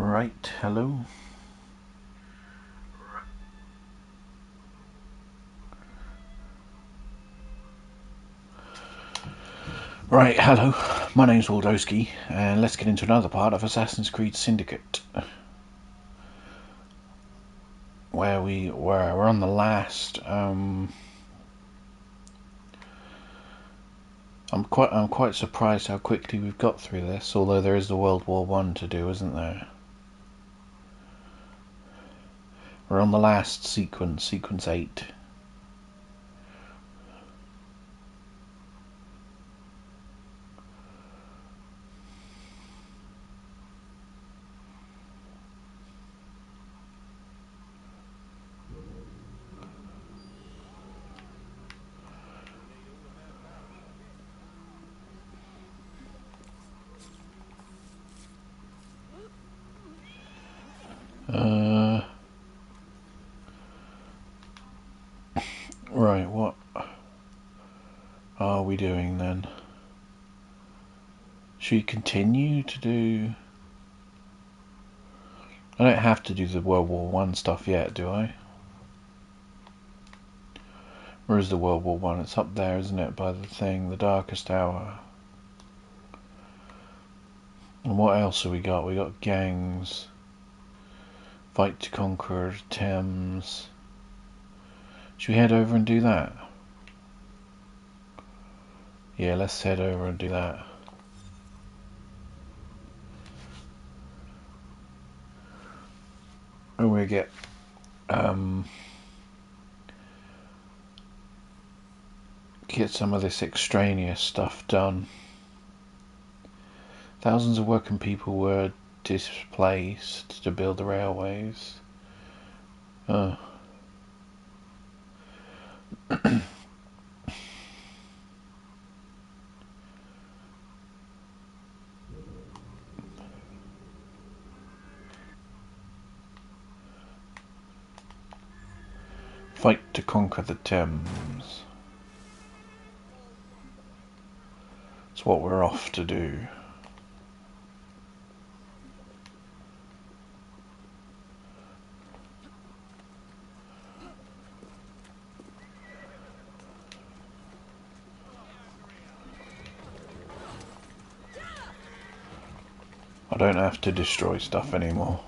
Right, hello. Right, hello. My name's Waldowski, and let's get into another part of Assassin's Creed Syndicate, where we're on the last. I'm quite surprised how quickly we've got through this. Although there is the World War I to do, isn't there? We're on the last sequence 8. Right, what are we doing then? Should we continue to do... I don't have to do the World War I stuff yet, do I? Where is the World War I? It's up there, isn't it, by the thing, the Darkest Hour. And what else have we got? We got gangs. Fight to conquer Thames. Should we head over and do that? Yeah, let's head over and do that. And we get some of this extraneous stuff done. Thousands of working people were displaced to build the railways. Fight to conquer the Thames. That's what we're off to do. I don't have to destroy stuff anymore.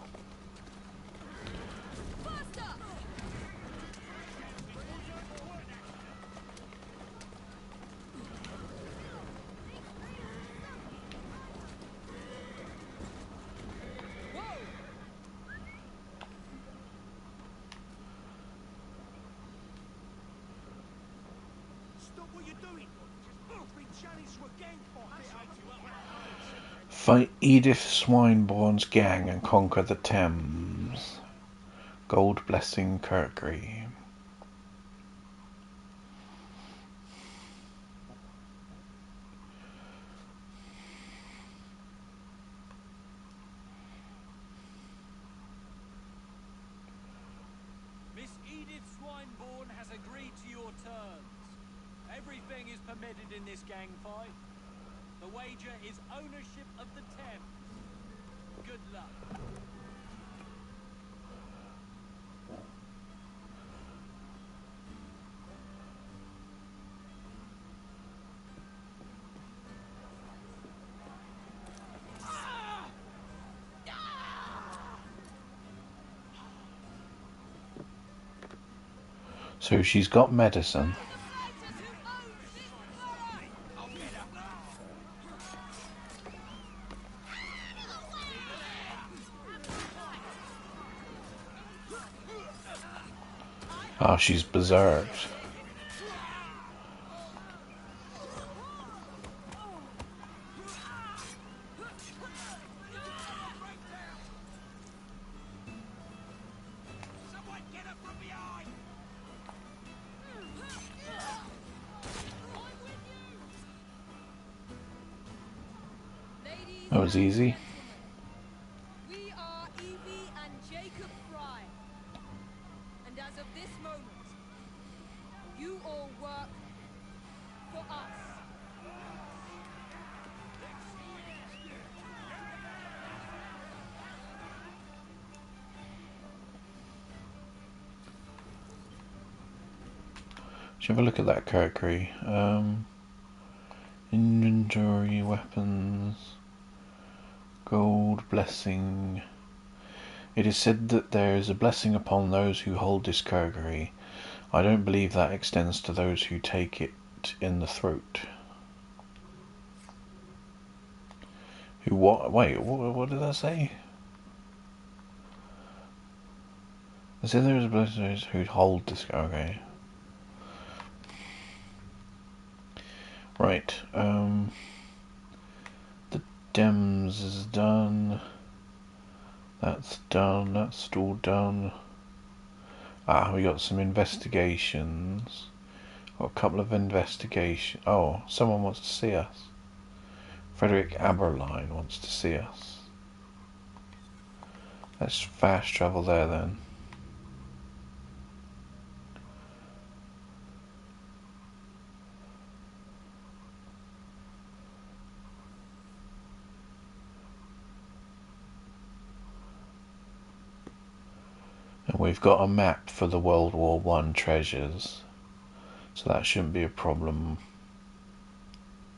Fight Edith Swineborne's gang and conquer the Thames. Gold blessing Kirkry. Miss Edith Swineborne has agreed to your terms. Everything is permitted in this gang fight. The wager is ownership of the Thames. Good luck. So she's got medicine. Oh, she's berserked. That was easy. We are Evie and Jacob Fry. And as of this moment, you all work for us. Should have a look at that category. Inventory, weapons, gold, blessing. It is said that there is a blessing upon those who hold this category. I don't believe that extends to those who take it in the throat. Who what? Wait, what did I say? I said there is a blessing to those who hold this category. Right, the Dems is done. That's done, that's all done. Ah, we got some investigations. Got a couple of investigations. Oh, someone wants to see us. Frederick Aberline wants to see us. Let's fast travel there then. And we've got a map for the World War I treasures, so that shouldn't be a problem.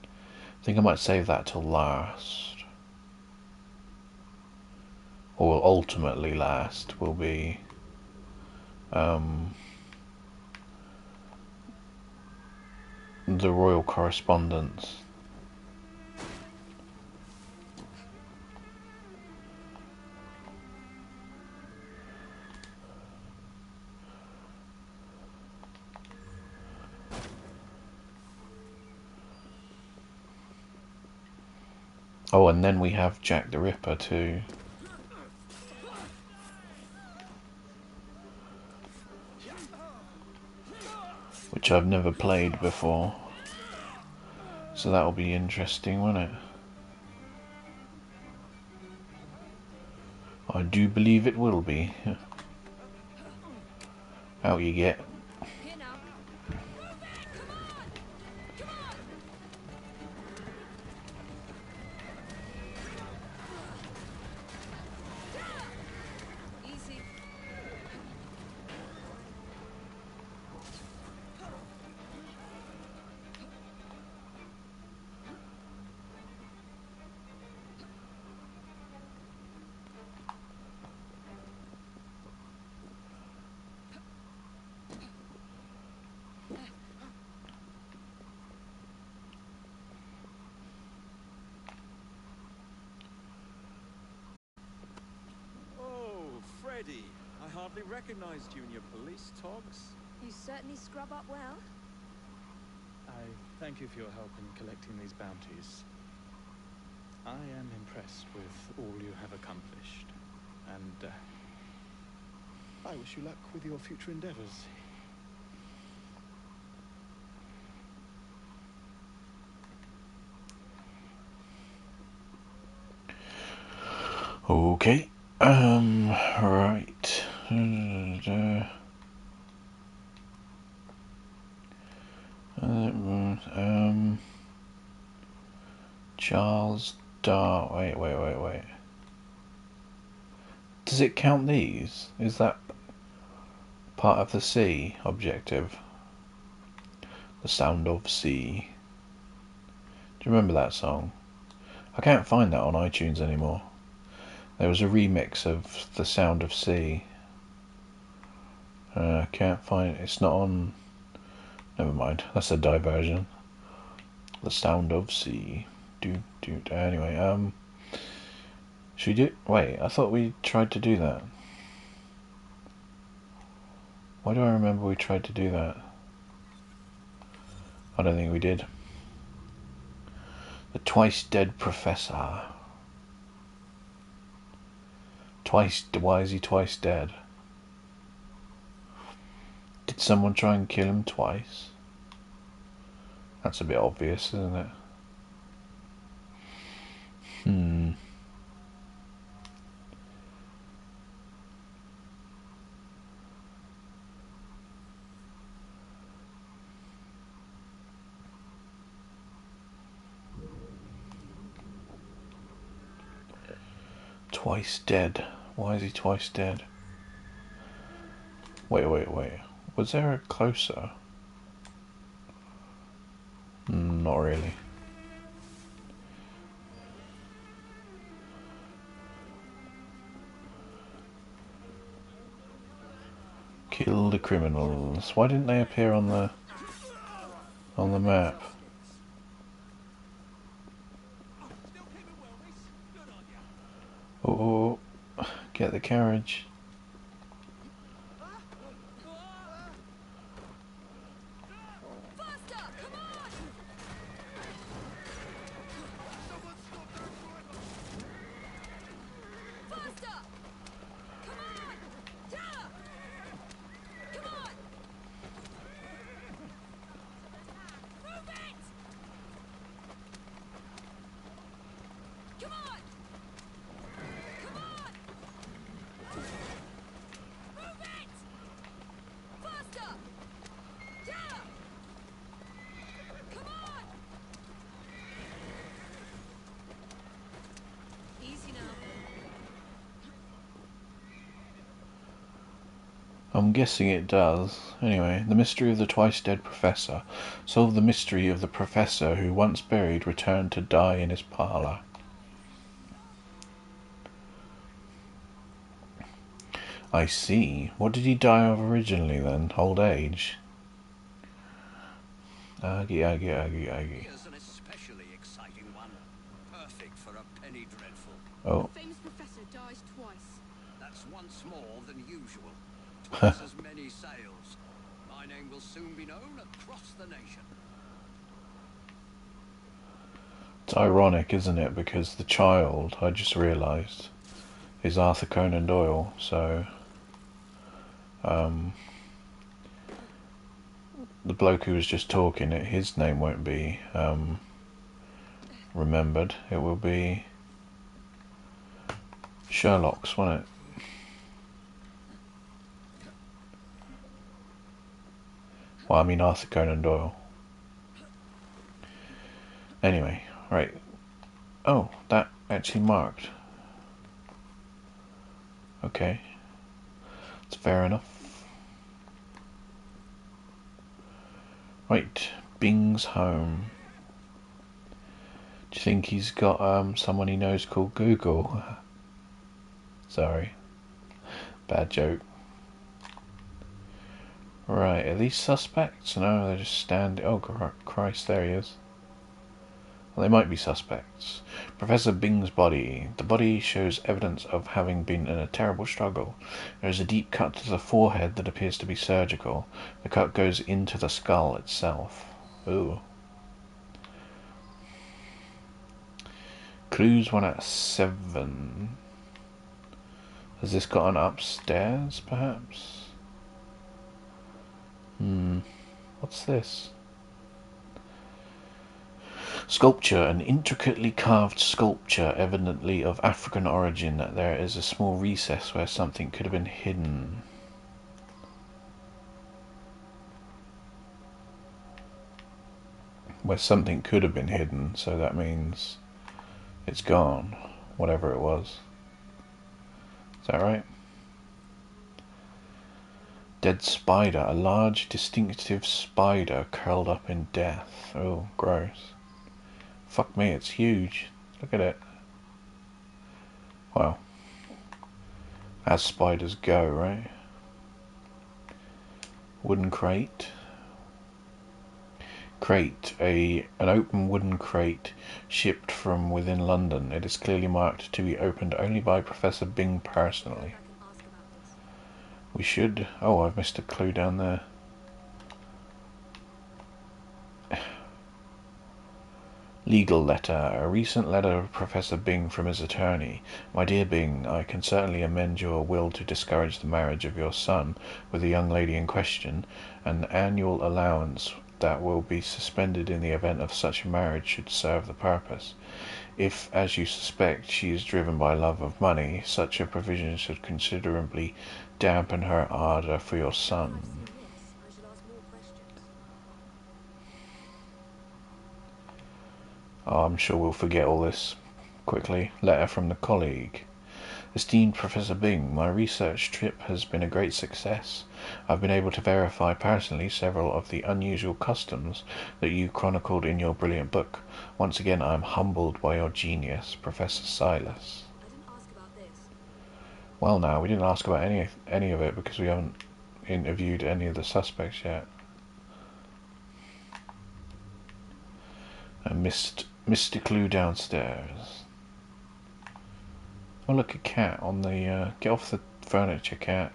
I think I might save that till last. Or will ultimately last will be the Royal Correspondence. Oh, and then we have Jack the Ripper too. Which I've never played before. So that'll be interesting, won't it? I do believe it will be. Out you get. Here now. Move it! Come on! Come on! Easy. Freddy, I hardly recognized you in your police togs. You certainly scrub up well. I thank you for your help in collecting these bounties. I am impressed with all you have accomplished, and I wish you luck with your future endeavors. Okay. Right. Charles Dar. Wait. Does it count these? Is that part of the sea objective? The Sound of Sea. Do you remember that song? I can't find that on iTunes anymore. There was a remix of The Sound of Sea. Can't find it. It's not on. Never mind. That's a diversion. The Sound of Sea. Anyway, should we do? Wait, I thought we tried to do that. Why do I remember we tried to do that? I don't think we did. The Twice Dead Professor. Why is he twice dead? Did someone try and kill him twice? That's a bit obvious, isn't it? Twice dead. Why is he twice dead? Wait. Was there a closer? not really. Kill the criminals. Why didn't they appear on the map? Oh, get the carriage. I'm guessing it does. Anyway, the mystery of the twice-dead professor. Solve the mystery of the professor who, once buried, returned to die in his parlour. I see. What did he die of originally, then? Old age? Aggie. Here's an especially exciting one. Perfect for a penny dreadful. Oh. The famous professor dies twice. That's once more than usual. Twice as many sales. My name will soon be known across the nation. It's ironic, isn't it? Because the child, I just realised, is Arthur Conan Doyle, so the bloke who was just talking, his name won't be remembered. It will be Sherlock's, won't it? Well, I mean Arthur Conan Doyle. Anyway, right. Oh, that actually marked. Okay. It's fair enough. Right, Bing's home. Do you think he's got someone he knows called Google? Sorry. Bad joke. Right, are these suspects? No, they're just standing. Oh, Christ, there he is. Well, they might be suspects. Professor Bing's body. The body shows evidence of having been in a terrible struggle. There is a deep cut to the forehead that appears to be surgical. The cut goes into the skull itself. Ooh. Clues 1 out of 7. Has this got an upstairs, perhaps? What's this? Sculpture, an intricately carved sculpture, evidently of African origin. There is a small recess where something could have been hidden. Where something could have been hidden, so that means it's gone, whatever it was. Is that right? Dead spider, a large, distinctive spider curled up in death. Oh, gross. Fuck me, it's huge. Look at it. Well, as spiders go, right? Wooden crate. Crate, an open wooden crate shipped from within London. It is clearly marked to be opened only by Professor Bing personally. We should... Oh, I've missed a clue down there. Legal letter. A recent letter of Professor Bing from his attorney. My dear Bing, I can certainly amend your will to discourage the marriage of your son with the young lady in question. An annual allowance that will be suspended in the event of such a marriage should serve the purpose. If, as you suspect, she is driven by love of money, such a provision should considerably dampen her ardour for your son. Oh, I'm sure we'll forget all this quickly. Letter from the colleague. Esteemed Professor Bing, my research trip has been a great success. I've been able to verify personally several of the unusual customs that you chronicled in your brilliant book. Once again, I am humbled by your genius, Professor Silas. I didn't ask about this. Well, now, we didn't ask about any of it because we haven't interviewed any of the suspects yet. I missed a clue downstairs. Oh, look, a cat on the... get off the furniture, cat.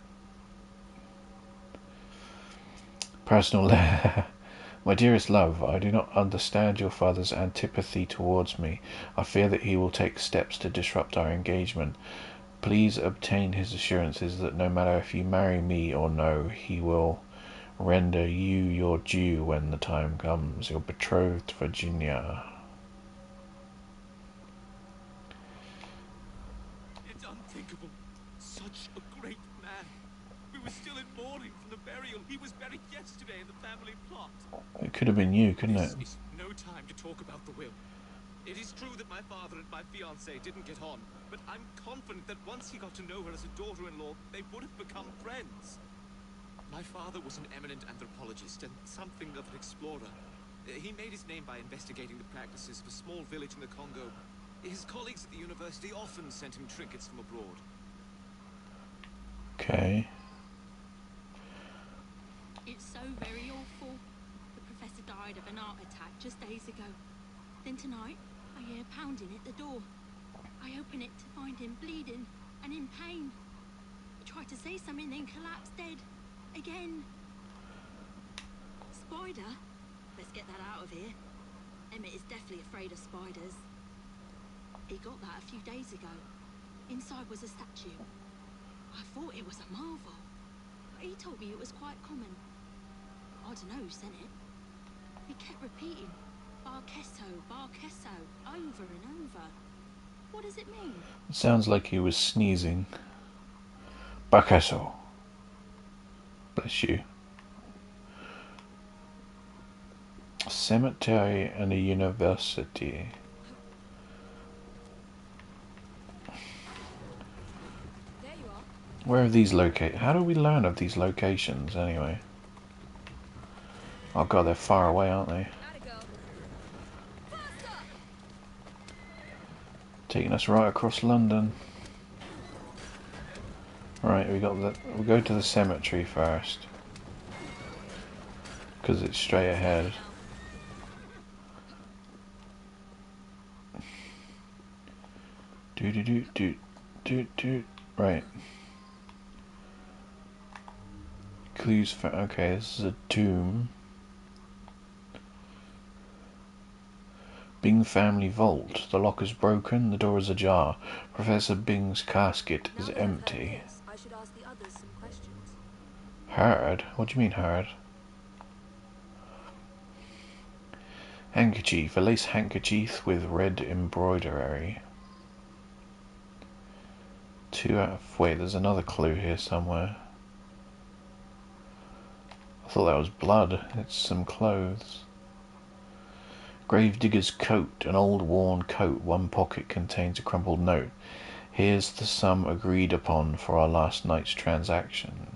Personal letter. My dearest love, I do not understand your father's antipathy towards me. I fear that he will take steps to disrupt our engagement. Please obtain his assurances that no matter if you marry me or no, he will render you your due when the time comes. Your betrothed, Virginia. It's unthinkable. Such a great man. We were still in mourning from the burial. He was buried yesterday in the family plot. It could have been you, couldn't This it? is no time to talk about the will. It is true that my father and my fiancée didn't get on, but I'm confident that once he got to know her as a daughter-in-law, they would have become friends. My father was an eminent anthropologist and something of an explorer. He made his name by investigating the practices of a small village in the Congo. His colleagues at the university often sent him trinkets from abroad. Okay. It's so very awful. The professor died of an heart attack just days ago. Then tonight, I hear pounding at the door. I open it to find him bleeding and in pain. I tried to say something, then collapsed dead. Again. Spider? Let's get that out of here. Emmett is definitely afraid of spiders. He got that a few days ago. Inside was a statue. I thought it was a marvel. But he told me it was quite common. I don't know who sent it. He kept repeating, Barkesso, Barkesso, over and over. What does it mean? It sounds like he was sneezing. Bacasso. Bless you. A cemetery and a university. There you are. Where are these located? How do we learn of these locations anyway? Oh god, they're far away, aren't they? Atta girl. Faster! Taking us right across London. Right, we'll go to the cemetery first. Because it's straight ahead. Do. Right. Clues for... Okay, this is a tomb. Bing family vault. The lock is broken, the door is ajar. Professor Bing's casket is Now that I've heard empty. this, I should ask the others some questions. Heard? What do you mean heard? Handkerchief. A lace handkerchief with red embroidery. 2 out of... Wait, there's another clue here somewhere. I thought that was blood. It's some clothes. Gravedigger's coat. An old worn coat. One pocket contains a crumpled note. Here's the sum agreed upon for our last night's transaction.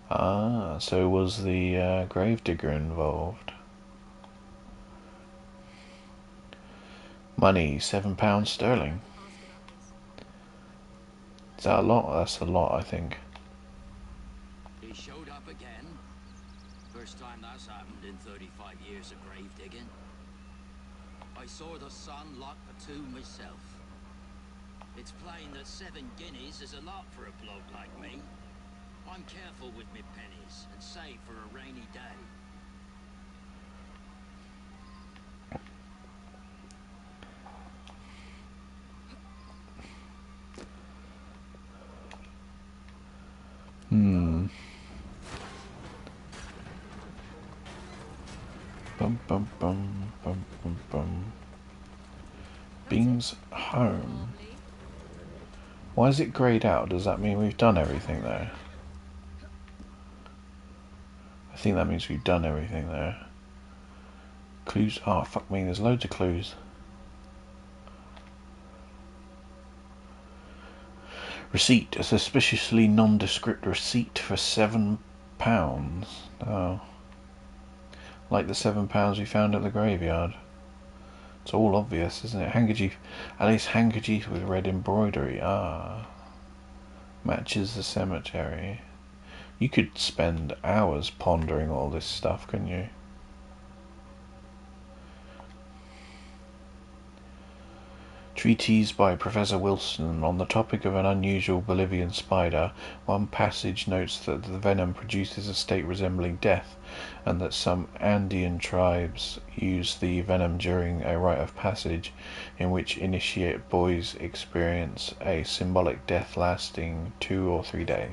Ah, so was the gravedigger involved. Money, £7 sterling. Ask about this. Is that a lot? That's a lot, I think. He showed up again. First time that's happened in 35 years of grave digging. I saw the son lock the tomb myself. It's plain that 7 guineas is a lot for a bloke like me. I'm careful with me pennies and save for a rainy day. Bum. Bing's home. Why is it greyed out? Does that mean we've done everything there? I think that means we've done everything there. Clues? Oh, fuck me, there's loads of clues. Receipt, a suspiciously nondescript receipt for £7. Oh. Like the £7 we found at the graveyard. It's all obvious, isn't it? Handkerchief. Alice handkerchief with red embroidery. Ah. Matches the cemetery. You could spend hours pondering all this stuff, couldn't you? Treatise by Professor Wilson on the topic of an unusual Bolivian spider. One passage notes that the venom produces a state resembling death, and that some Andean tribes use the venom during a rite of passage, in which initiate boys experience a symbolic death lasting 2 or 3 days.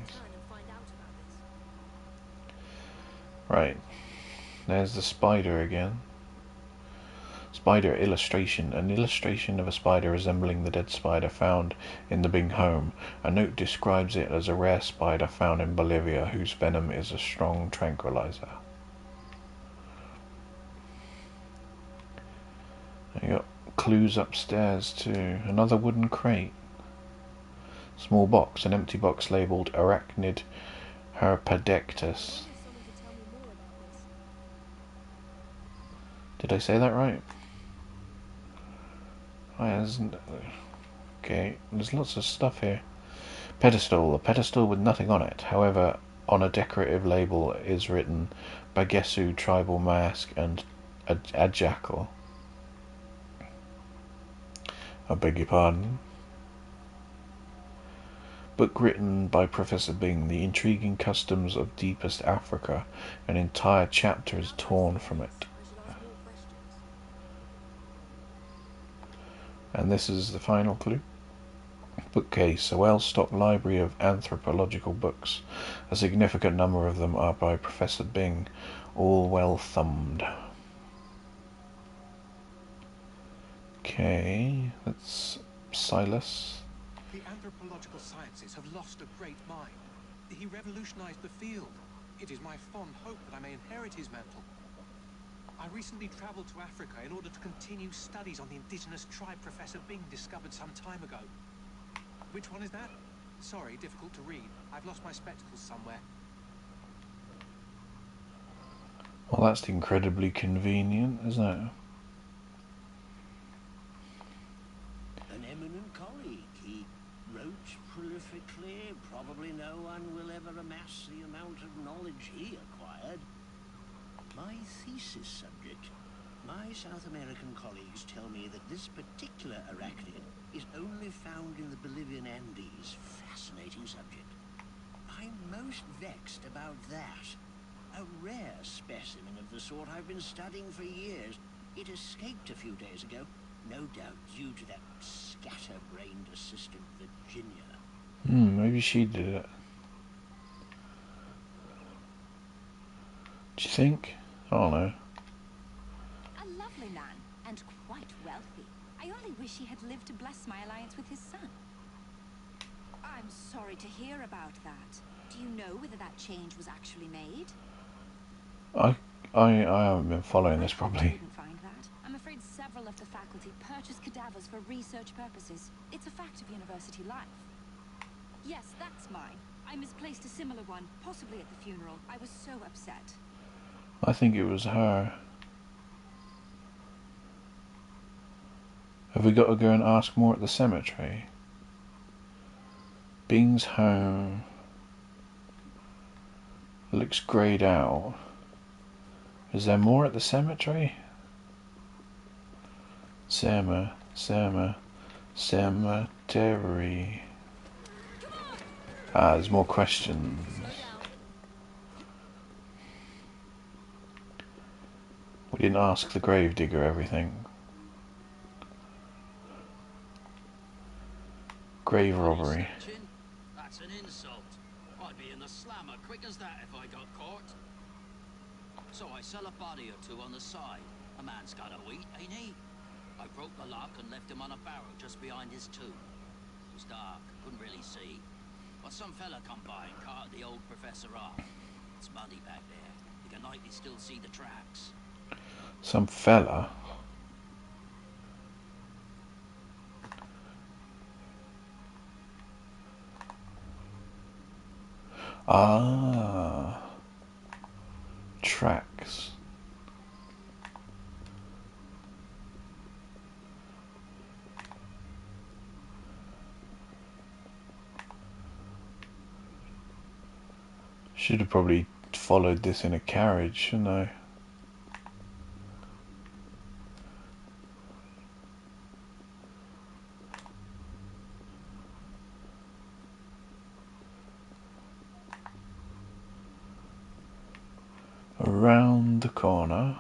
Right, there's the spider again. Spider illustration. An illustration of a spider resembling the dead spider found in the Bing home. A note describes it as a rare spider found in Bolivia whose venom is a strong tranquilizer. You got clues upstairs too. Another wooden crate. Small box. An empty box labelled Arachnid herpedectus. Did I say that right? Okay, there's lots of stuff here. Pedestal. A pedestal with nothing on it. However, on a decorative label is written Bagesu tribal mask and a jackal. I beg your pardon. Book written by Professor Bing, The Intriguing Customs of Deepest Africa. An entire chapter is torn from it. And this is the final clue. Bookcase, a well-stocked library of anthropological books. A significant number of them are by Professor Bing, all well thumbed. Okay, that's Silas. The anthropological sciences have lost a great mind. He revolutionized the field. It is my fond hope that I may inherit his mantle. I recently traveled to Africa in order to continue studies on the indigenous tribe Professor Bing discovered some time ago. Which one is that? Sorry, difficult to read. I've lost my spectacles somewhere. Well, that's incredibly convenient, isn't it? An eminent colleague. He wrote prolifically. Probably no one will ever amass the amount of knowledge he acquired. My thesis subject. My South American colleagues tell me that this particular arachnid is only found in the Bolivian Andes. Fascinating subject. I'm most vexed about that. A rare specimen of the sort I've been studying for years. It escaped a few days ago, no doubt due to that scatterbrained assistant Virginia. Maybe she did it. Do you think? I don't know. A lovely man, and quite wealthy. I only wish he had lived to bless my alliance with his son. I'm sorry to hear about that. Do you know whether that change was actually made? I haven't been following this properly. I couldn't find that. I'm afraid several of the faculty purchased cadavers for research purposes. It's a fact of university life. Yes, that's mine. I misplaced a similar one, possibly at the funeral. I was so upset. I think it was her. Have we got to go and ask more at the cemetery? Bing's home. Looks greyed out. Is there more at the cemetery? Cemetery. There's more questions. We didn't ask the gravedigger everything. Grave robbery. That's an insult. I'd be in the slammer quick as that if I got caught. So I sell a body or two on the side. A man's got to eat, ain't he? I broke the lock and left him on a barrel just behind his tomb. It was dark, couldn't really see. But some fella come by and carted the old professor off. It's muddy back there. You can likely still see the tracks. Some fella? Ah, tracks. Should have probably followed this in a carriage, shouldn't I? Around the corner.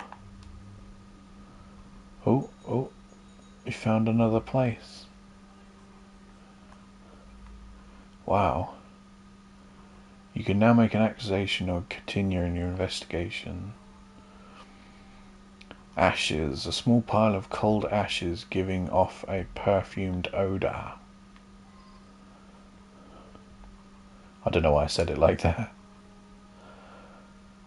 Oh, oh, we found another place. Wow. You can now make an accusation or continue in your investigation. Ashes. A small pile of cold ashes giving off a perfumed odour. I don't know why I said it like that.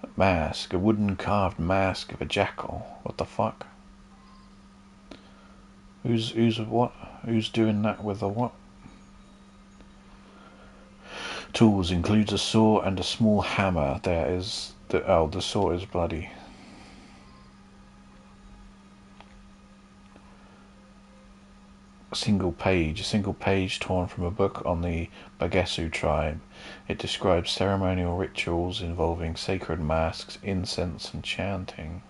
A mask. A wooden carved mask of a jackal. What the fuck? Who's what? Who's doing that with a what? Tools includes a saw and a small hammer. There is the saw is bloody. A single page torn from a book on the Bagesu tribe. It describes ceremonial rituals involving sacred masks, incense, and chanting.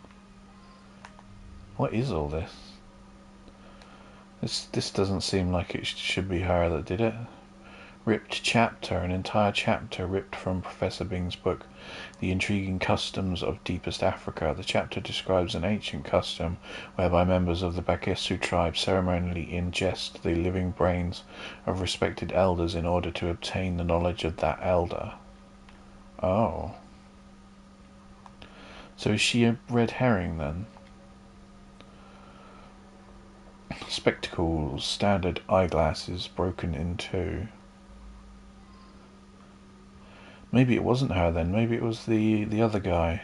What is all this? This doesn't seem like it should be her that did it. Ripped chapter, an entire chapter ripped from Professor Bing's book, The Intriguing Customs of Deepest Africa. The chapter describes an ancient custom whereby members of the Bagesu tribe ceremonially ingest the living brains of respected elders in order to obtain the knowledge of that elder. Oh. So is she a red herring then? Spectacles, standard eyeglasses broken in two. Maybe it wasn't her then, maybe it was the other guy.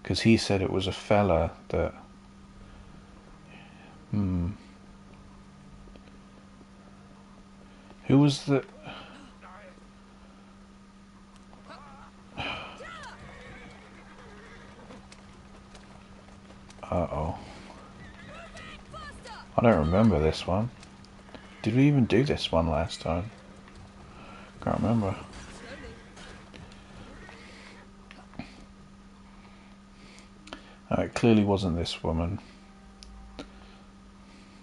Because he said it was a fella that... Who was the... Uh-oh. I don't remember this one. Did we even do this one last time? Can't remember. It clearly wasn't this woman.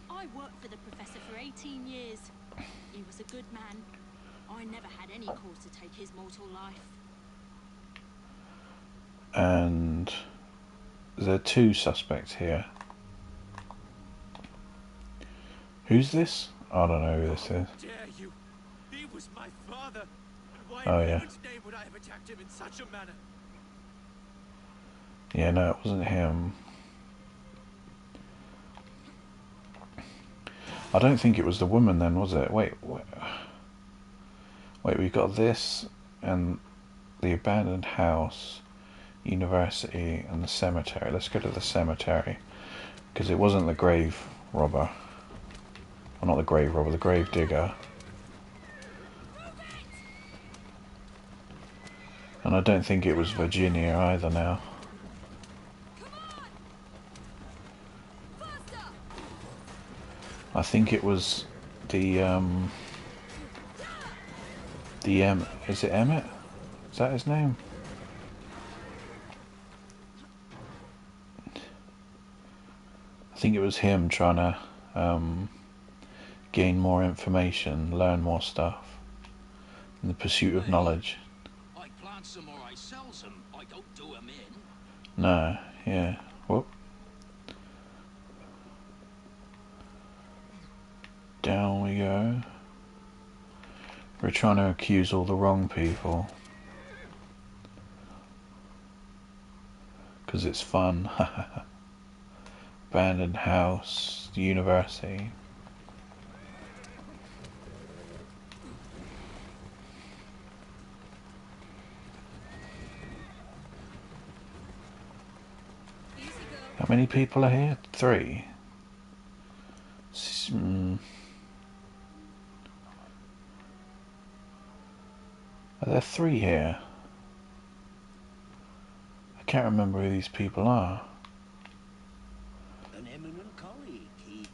I worked for the professor for 18 years. He was a good man. I never had any cause to take his mortal life. And there are two suspects here. Who's this? I don't know who this is. Dare you? He was my father. And why Oh, in yeah. heaven's name would I have attacked him in such a manner? Yeah, no, it wasn't him. I don't think it was the woman then, was it? Wait, we've got this and the abandoned house, university, and the cemetery. Let's go to the cemetery, because it wasn't the grave robber. Well, not the grave robber, the grave digger. And I don't think it was Virginia either now. I think it was the is it Emmett? Is that his name? I think it was him trying to gain more information, learn more stuff, in the pursuit of knowledge. I plant some or I sell some. I don't do 'em in. No, yeah. Whoop. Down we go. We're trying to accuse all the wrong people. Because it's fun. Abandoned house, university. How many people are here? 3. Are there 3 here? I can't remember who these people are. An eminent colleague. He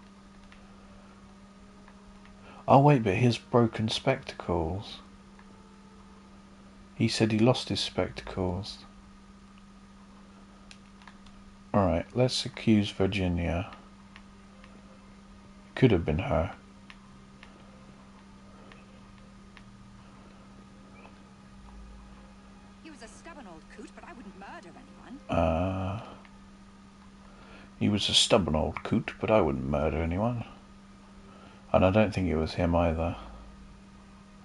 Oh wait, but his broken spectacles. He said he lost his spectacles. Alright, let's accuse Virginia. Could have been her. He was a stubborn old coot, but I wouldn't murder anyone. He was a stubborn old coot, but I wouldn't murder anyone. And I don't think it was him either.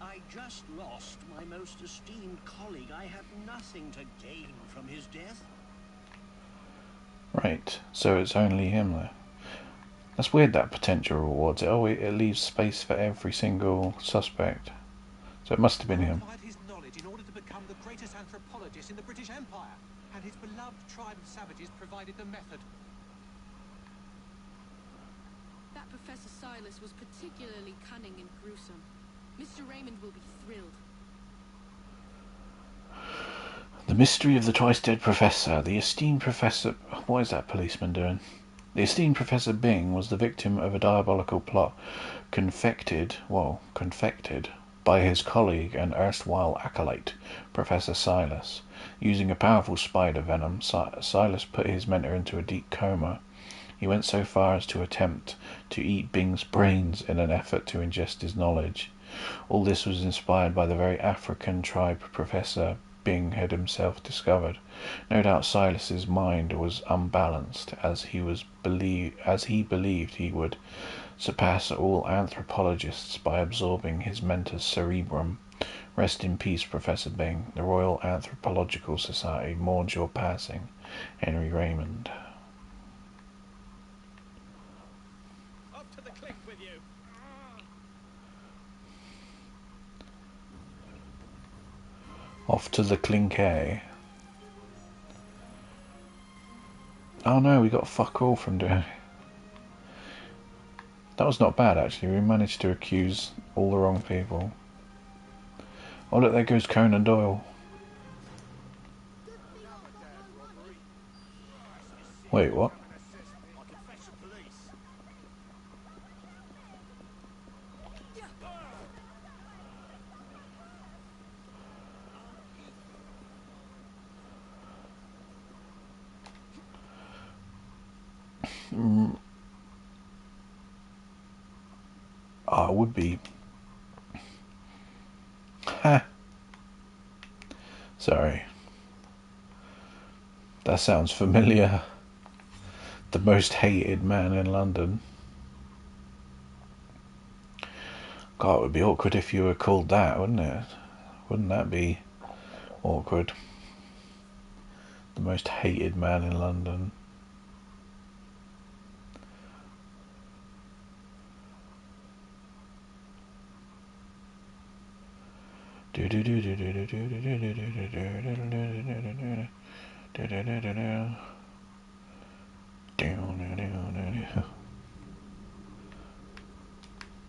I just lost my most esteemed colleague. I have nothing to gain from his death. Right, so it's only him there. That's weird, that potential rewards. It leaves space for every single suspect. So it must have been him. Acquired his knowledge in order to become the greatest anthropologist in the British Empire, and his beloved tribe of savages provided the method. That Professor Silas was particularly cunning and gruesome. Mr. Raymond will be thrilled. The mystery of the twice-dead professor. The esteemed professor... What is that policeman doing? The esteemed Professor Byng was the victim of a diabolical plot confected by his colleague and erstwhile acolyte, Professor Silas. Using a powerful spider venom, Silas put his mentor into a deep coma. He went so far as to attempt to eat Byng's brains in an effort to ingest his knowledge. All this was inspired by the very African tribe Professor Byng had himself discovered. No doubt Silas's mind was unbalanced, as he believed he would surpass all anthropologists by absorbing his mentor's cerebrum. Rest in peace, Professor Byng. The Royal Anthropological Society mourns your passing. Henry Raymond. Up to the clink with you. Off to the Clinkay. Oh no, we got fuck all from doing it. That was not bad actually, we managed to accuse all the wrong people. Oh look, there goes Conan Doyle. Wait, what? Oh, it would be. Ha! Sorry. That sounds familiar. The most hated man in London. God, it would be awkward if you were called that, wouldn't it? Wouldn't that be awkward? The most hated man in London.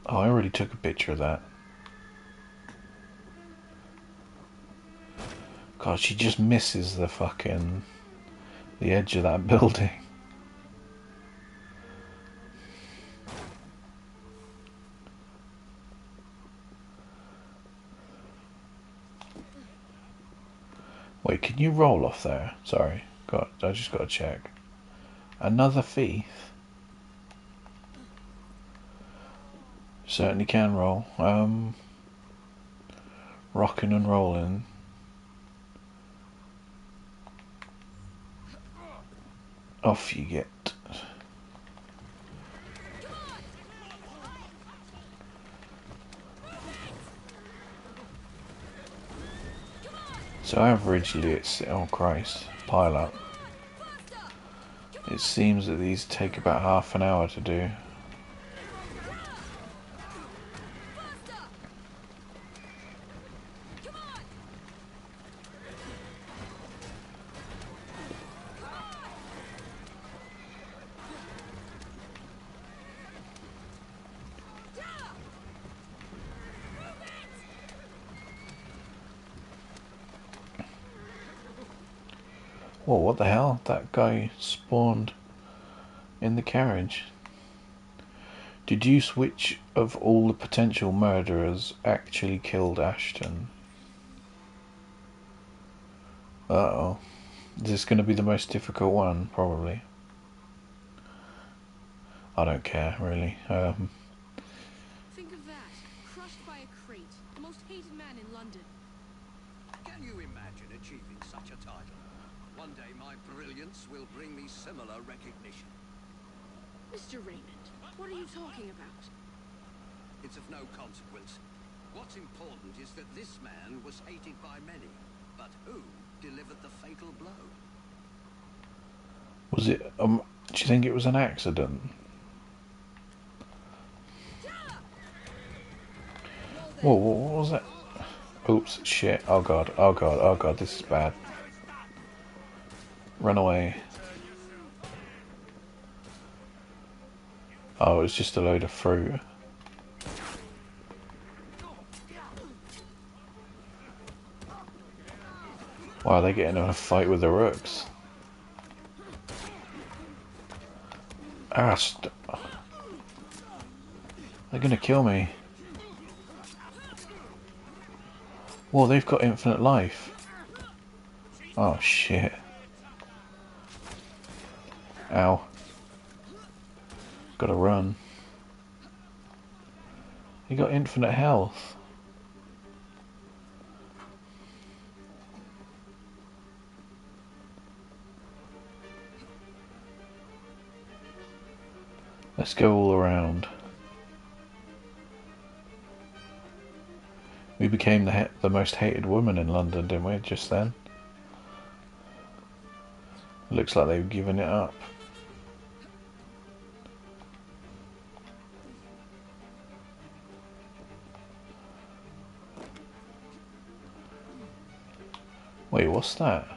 Oh, I already took a picture of that. God, she just misses the edge of that building. Wait, can you roll off there? Sorry, I just got to check. Another thief? Certainly can roll. Rocking and rolling. Off you get. So averagely it's, oh Christ, pile up. It seems that these take about half an hour to do. Whoa, what the hell? That guy spawned in the carriage. Deduce which of all the potential murderers actually killed Ashton. Uh-oh. Is this going to be the most difficult one? Probably. I don't care, really. Think of that. Crushed by a crate. The most hated man in London. Can you imagine achieving such a title? One day my brilliance will bring me similar recognition. Mr. Raymond, what are you talking about? It's of no consequence. What's important is that this man was hated by many. But who delivered the fatal blow? Was it, do you think it was an accident? Whoa, what was that? Oops, shit, oh god, oh god, oh god, this is bad. Run away. Oh, it was just a load of fruit. Wow, they're getting in a fight with the rooks. Ah, they're gonna kill me. Whoa, they've got infinite life. Oh shit. Ow. Gotta run. He got infinite health. Let's go all around. We became the most hated woman in London, didn't we, just then? Looks like they've given it up. Wait, what's that?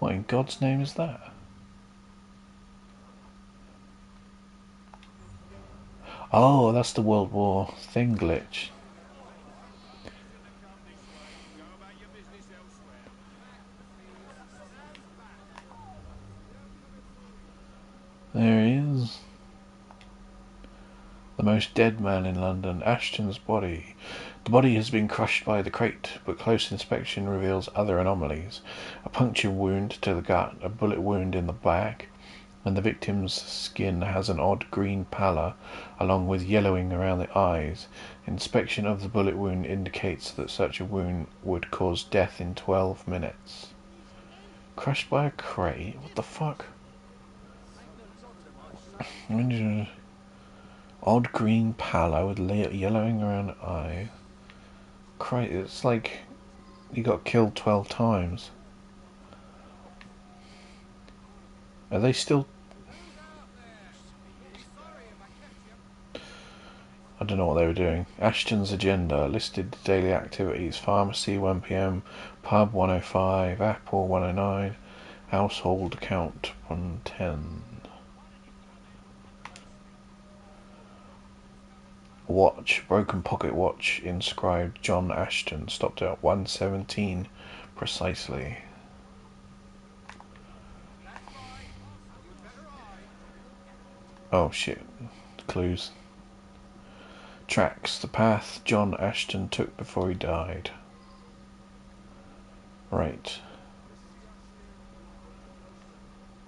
What in God's name is that? Oh, that's the World War thing glitch. There he is. The most dead man in London, Ashton's body. The body has been crushed by the crate, but close inspection reveals other anomalies. A puncture wound to the gut, a bullet wound in the back, and the victim's skin has an odd green pallor, along with yellowing around the eyes. Inspection of the bullet wound indicates that such a wound would cause death in 12 minutes. Crushed by a crate? What the fuck? Odd green pallor with yellowing around the eye. Crate, it's like he got killed 12 times. Are they still... I don't know what they were doing. Ashton's agenda listed daily activities: pharmacy 1 PM, pub 105, Apple 109, household account 110. Watch, broken pocket watch inscribed John Ashton, stopped at 1:17 precisely. Oh shit, clues. Tracks the path John Ashton took before he died. Right.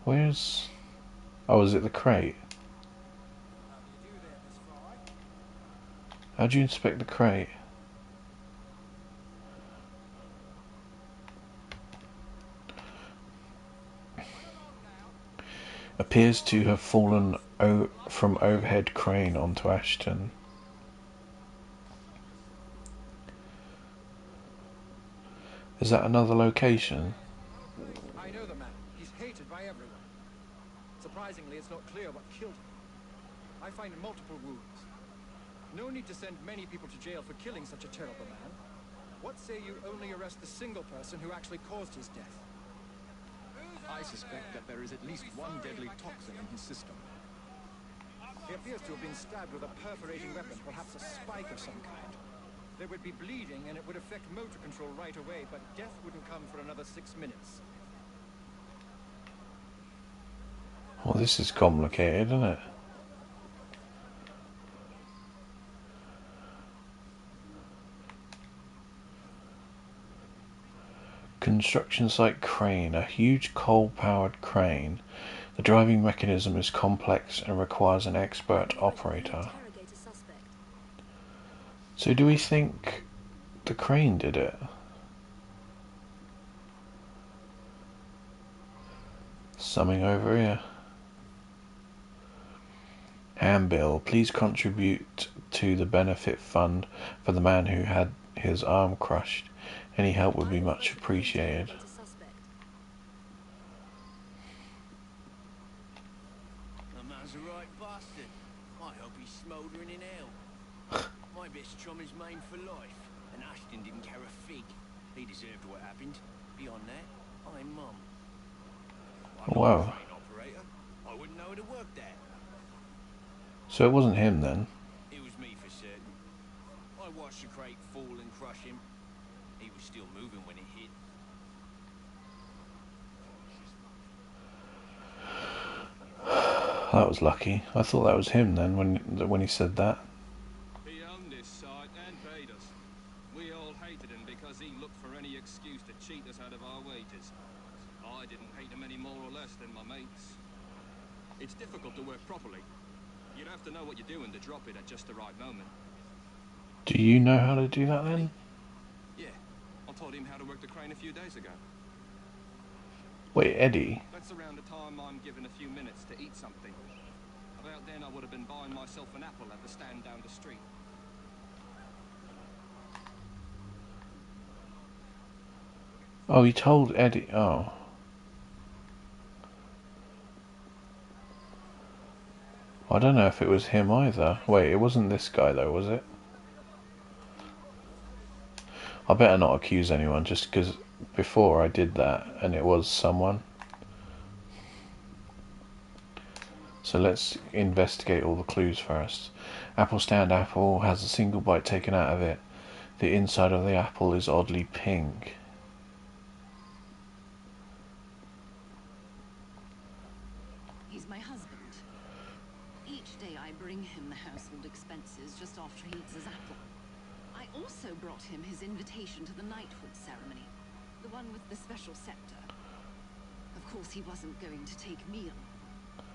Where's... Oh, is it the crate? How do you inspect the crate? Appears to have fallen from overhead crane onto Ashton. Is that another location? I know the man. He's hated by everyone. Surprisingly, it's not clear what killed him. I find multiple wounds. No need to send many people to jail for killing such a terrible man. What say you only arrest the single person who actually caused his death? I suspect that there is at least one deadly toxin in his system. He appears to have been stabbed with a perforating weapon, perhaps a spike of some kind. There would be bleeding and it would affect motor control right away, but death wouldn't come for another 6 minutes. Well, this is complicated, isn't it? Construction site crane, a huge coal-powered crane. The driving mechanism is complex and requires an expert operator. So do we think the crane did it? Something over here. Handbill, please contribute to the benefit fund for the man who had his arm crushed. Any help would be much appreciated. The man's a right bastard. I hope he's smouldering in hell. My best chum is maimed for life, and Ashton didn't care a fig. He deserved what happened. Beyond that, I'm mum. I'm not Wow. a crane operator. I wouldn't know how to work that. So it wasn't him then? It was me for certain. I watched the crate fall and crush him. He was still moving when it hit. That was lucky. I thought that was him then when he said that. He owned this site and paid us. We all hated him because he looked for any excuse to cheat us out of our wages. I didn't hate him any more or less than my mates. It's difficult to work properly. You'd have to know what you're doing to drop it at just the right moment. Do you know how to do that then? Yeah, I taught him how to work the crane a few days ago. Wait, Eddie? That's around the time I'm given a few minutes to eat something. About then I would have been buying myself an apple at the stand down the street. Oh, he told Eddie. Oh. I don't know if it was him either. Wait, it wasn't this guy though, was it? I better not accuse anyone just because before I did that and it was someone. So let's investigate all the clues first. Apple stand apple has a single bite taken out of it. The inside of the apple is oddly pink. He's my husband. Each day I bring him the household expenses just after he eats his apple. I also brought him his invitation to the knighthood ceremony, the one with the special scepter. Of course, he wasn't going to take me along.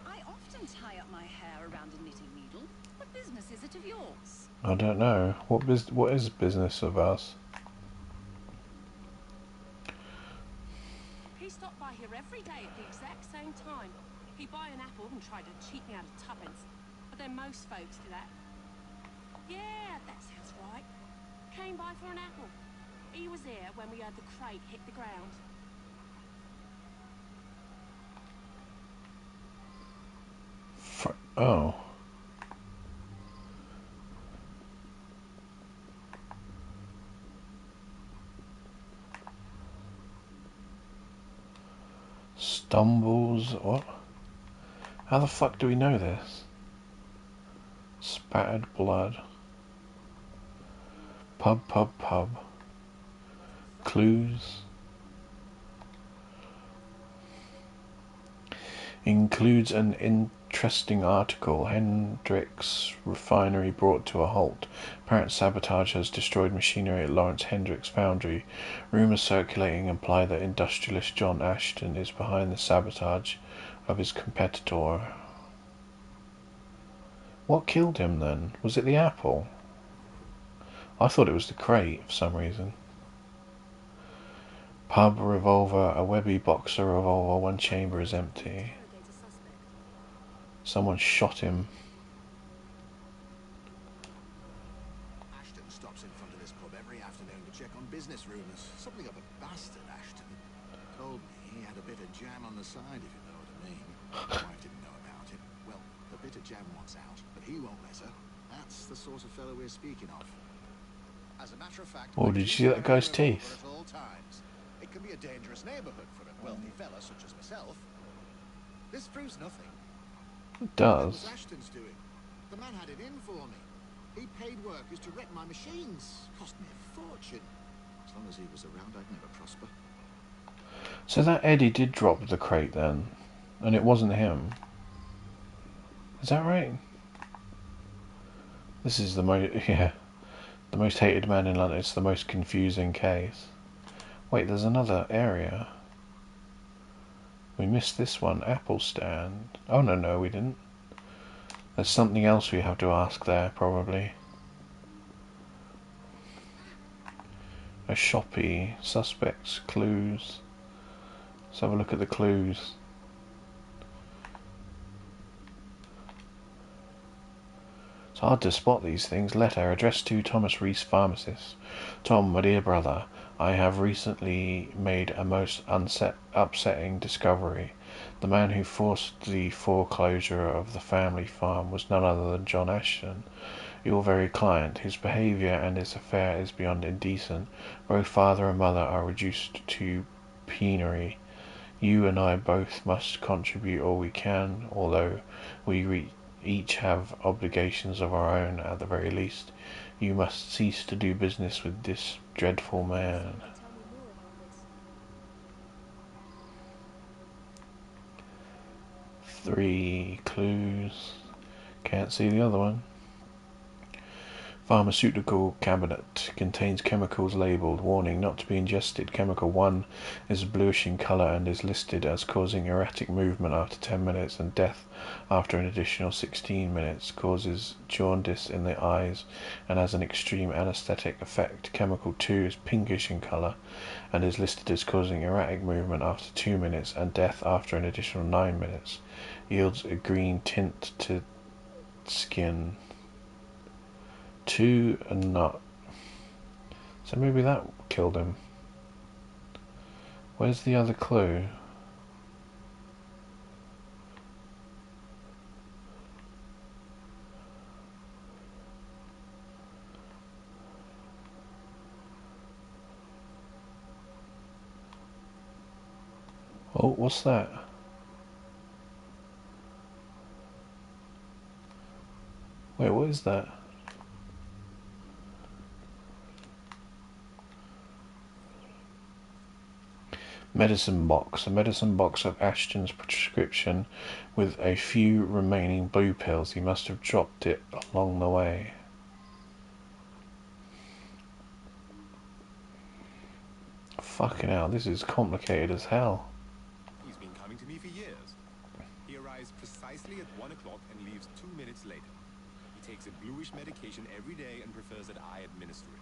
I often tie up my hair around a knitting needle. What business is it of yours? I don't know. What is business of ours? He stopped by here every day at the exact same time. He'd buy an apple and try to cheat me out of tuppence. But then most folks do that. Yeah, that sounds right. Came by for an apple. He was here when we heard the crate hit the ground. Oh. Stumbles, what? How the fuck do we know this? Spattered blood. Pub. Clues. Includes an interesting article. Hendrix refinery brought to a halt. Apparent sabotage has destroyed machinery at Lawrence Hendrix foundry. Rumours circulating imply that industrialist John Ashton is behind the sabotage of his competitor. What killed him then? Was it the apple? I thought it was the crate for some reason. Pub revolver, a Webby boxer revolver, one chamber is empty. Someone shot him. Ashton stops in front of this pub every afternoon to check on business rumours. Something of a bastard, Ashton. Told me he had a bit of jam on the side, if you know what I mean. My wife didn't know about it. Well, the bit of jam wants out, but he won't let her. That's the sort of fellow we're speaking of. As a matter of fact, Oh, did you see that guy's teeth? at all times. It can be a dangerous neighbourhood for a wealthy fella such as myself. This proves nothing. It That was does. Ashton's doing. The man had it in for me. He paid workers to wreck my machines. Cost me a fortune. As long as he was around, I'd never prosper. So that Eddie did drop the crate then, and it wasn't him. Is that right? This is the the most hated man in London. It's the most confusing case. Wait, there's another area. We missed this one. Apple stand. Oh no, we didn't. There's something else we have to ask there, probably. A shoppy. Suspects. Clues. Let's have a look at the clues. It's hard to spot these things. Letter addressed to Thomas Reese, pharmacist. Tom, my dear brother, I have recently made a most upsetting discovery. The man who forced the foreclosure of the family farm was none other than John Ashton, your very client. His behaviour and his affair is beyond indecent. Both father and mother are reduced to penury. You and I both must contribute all we can, although we each have obligations of our own at the very least. You must cease to do business with this dreadful man. 3 clues. Can't see the other one. Pharmaceutical cabinet contains chemicals labelled. Warning, not to be ingested. Chemical 1 is bluish in colour and is listed as causing erratic movement after 10 minutes and death after an additional 16 minutes. Causes jaundice in the eyes and has an extreme anaesthetic effect. Chemical 2 is pinkish in colour and is listed as causing erratic movement after 2 minutes and death after an additional 9 minutes. Yields a green tint to skin. 2 and not. So maybe that killed him. Where's the other clue? Oh, what's that? Wait, what is that? Medicine box. A medicine box of Ashton's prescription with a few remaining blue pills. He must have dropped it along the way. Fucking hell, this is complicated as hell. He's been coming to me for years. He arrives precisely at 1 o'clock and leaves 2 minutes later. He takes a bluish medication every day and prefers that I administer it.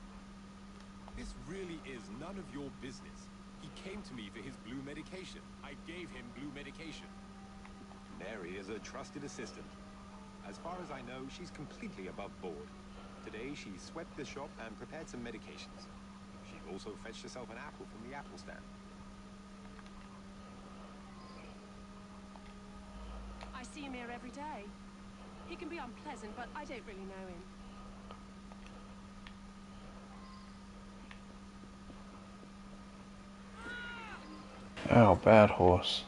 This really is none of your business. He came to me for his blue medication. I gave him blue medication. Mary is a trusted assistant. As far as I know, she's completely above board. Today, she swept the shop and prepared some medications. She also fetched herself an apple from the apple stand. I see him here every day. He can be unpleasant, but I don't really know him. Ow, bad horse.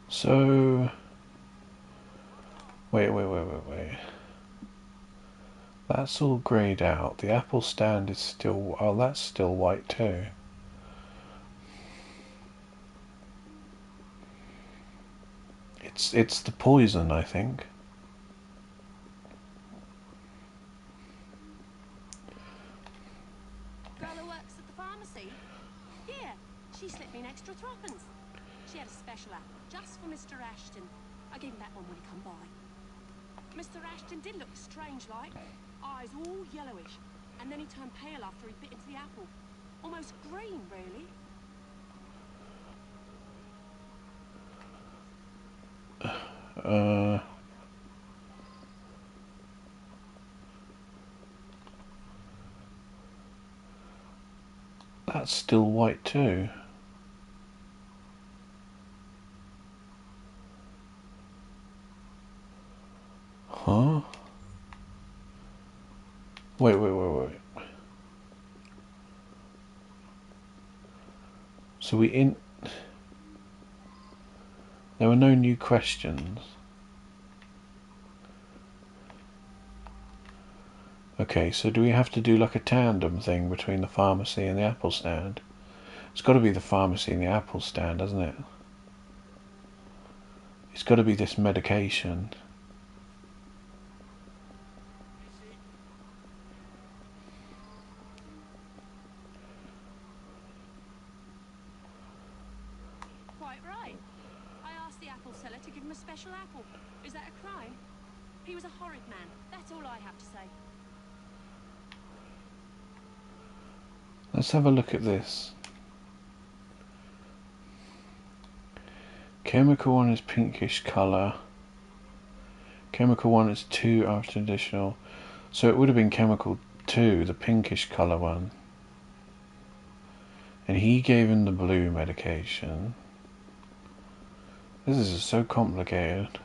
So... Wait. That's all greyed out. The apple stand is still... Oh, that's still white too. It's the poison, I think. Girl who works at the pharmacy? Here, she slipped me an extra threepence. She had a special apple just for Mr. Ashton. I gave him that one when he come by. Mr. Ashton did look strange like, eyes all yellowish, and then he turned pale after he bit into the apple. Almost green, really. That's still white too. Huh? Wait. So there were no new questions. Okay, so do we have to do like a tandem thing between the pharmacy and the apple stand? It's got to be the pharmacy and the apple stand, hasn't it? It's got to be this medication. Quite right. I asked the apple seller to give him a special apple. Is that a crime? He was a horrid man. That's all I have to say. Let's have a look at this. Chemical one is pinkish colour. Chemical one is 2 after additional. So it would have been chemical 2, the pinkish colour one. And he gave him the blue medication. This is so complicated.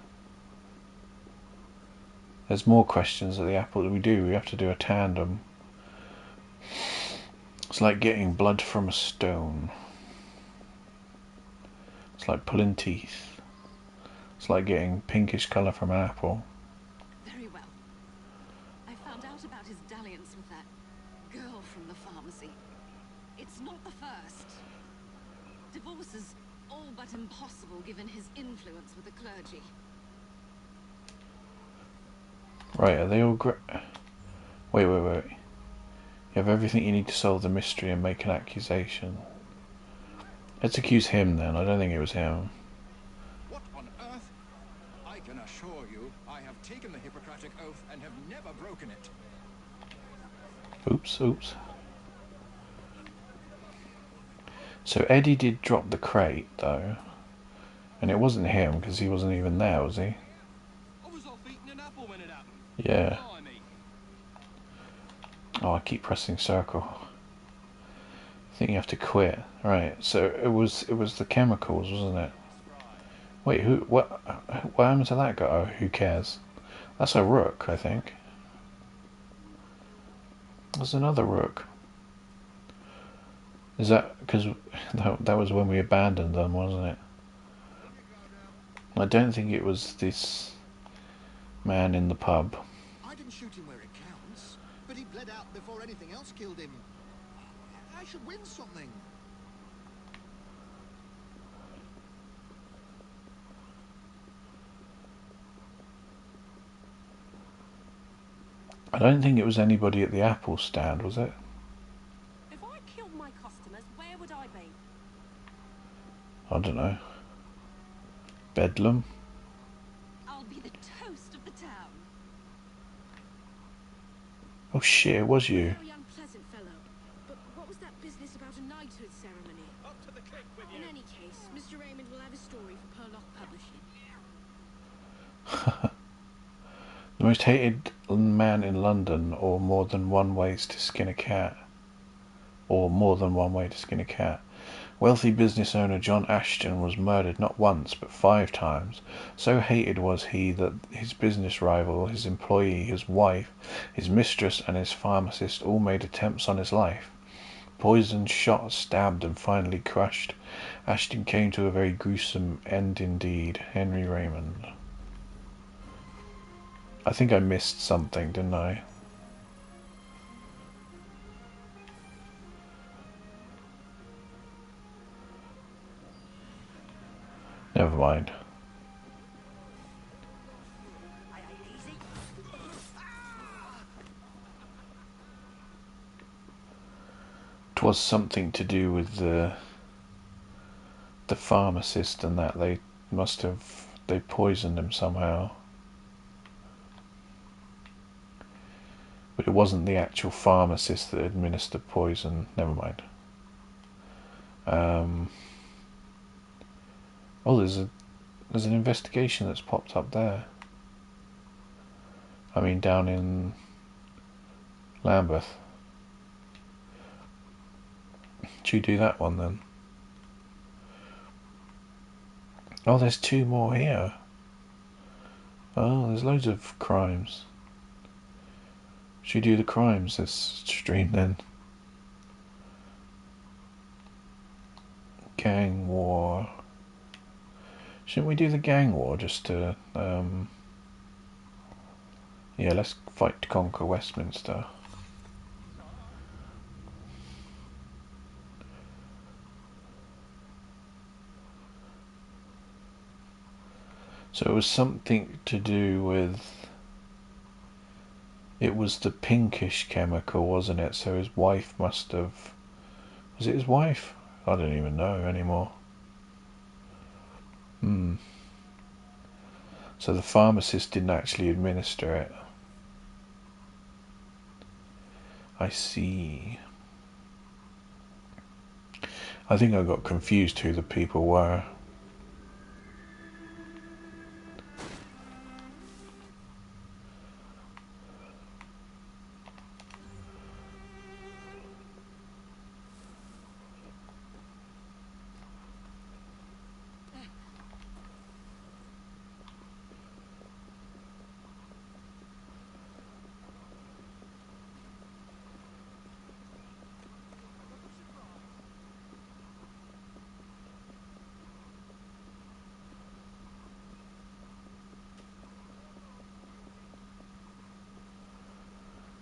There's more questions at the apple that we do. We have to do a tandem. It's like getting blood from a stone. It's like pulling teeth. It's like getting pinkish colour from an apple. Very well. I found out about his dalliance with that girl from the pharmacy. It's not the first. Divorce is all but impossible given his influence with the clergy. Right, are they all Wait. You have everything you need to solve the mystery and make an accusation. Let's accuse him then. I don't think it was him. What on earth? I can assure you, I have taken the Hippocratic Oath and have never broken it. Oops. So Eddie did drop the crate, though. And it wasn't him, because he wasn't even there, was he? I was off eating an apple when it happened. Yeah. Blimey. Oh, I keep pressing circle. I think you have to quit. Right, so it was the chemicals, wasn't it? Wait, what happened to that guy? Oh, who cares? That's a rook, I think. There's another rook. Is that because that was when we abandoned them, wasn't it? I don't think it was this man in the pub. I didn't shoot him where it counts, but he bled out before anything else killed him. I should win something. I don't think it was anybody at the apple stand, was it? If I killed my customers, where would I be? I don't know. Bedlam? I'll be the toast of the town. Oh shit, it was you. Very unpleasant fellow. But what was that business about a knighthood ceremony? Up to the cliff with you. In any case, Mr. Raymond will have a story for Perlock Publishing. The most hated man in London, or more than one ways to skin a cat. Or more than one way to skin a cat. Wealthy business owner John Ashton was murdered not once but 5 times. So hated was he that his business rival, his employee, his wife, his mistress and his pharmacist all made attempts on his life. Poisoned, shot, stabbed and finally crushed, Ashton came to a very gruesome end indeed. Henry Raymond. I think I missed something, didn't I? Never mind. Twas something to do with the pharmacist and that they poisoned him somehow. But it wasn't the actual pharmacist that administered poison. Never mind. Oh, there's an investigation that's popped up there. I mean, down in Lambeth. Should we do that one then? Oh, there's 2 more here. Oh, there's loads of crimes. Should we do the crimes this stream then? Gang war. Shouldn't we do the gang war just to Yeah, let's fight to conquer Westminster. So it was something to do with... It was the pinkish chemical, wasn't it? So his wife must have... Was it his wife? I don't even know anymore. So the pharmacist didn't actually administer it. I see. I think I got confused who the people were.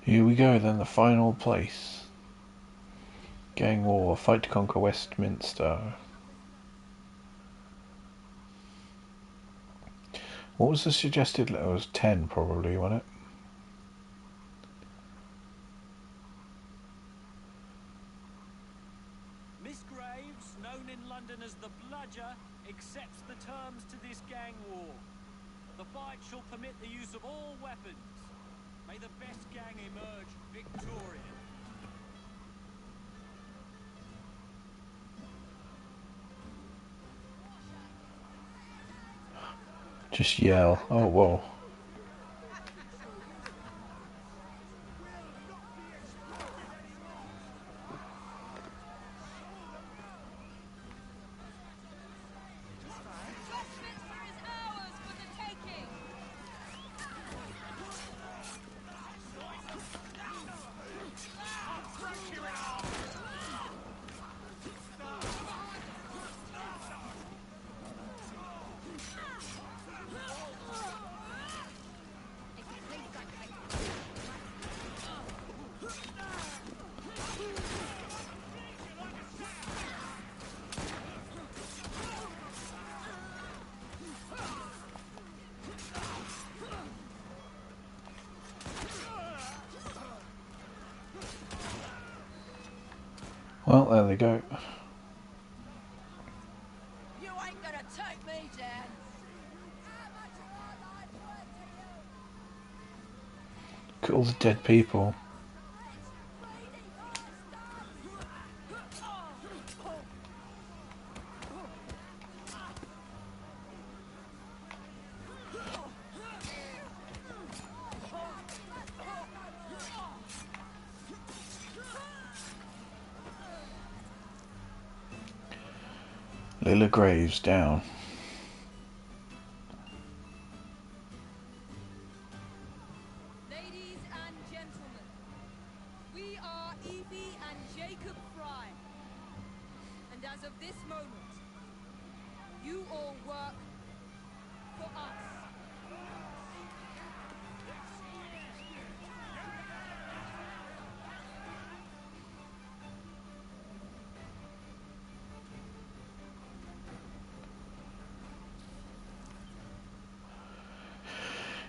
Here we go then, the final place. Gang war, fight to conquer Westminster. What was the suggested letter? It was 10 probably, wasn't it? Miss Graves, known in London as the Bludger, accepts the terms to this gang war. The fight shall permit the use of all weapons. May the best gang emerge victorious. Just yell. Oh, whoa. Well, there they go. You ain't gonna take me down. Look at all the dead people. Lilla Graves down. Ladies and gentlemen, we are Evie and Jacob Fry. And as of this moment, you all work for us.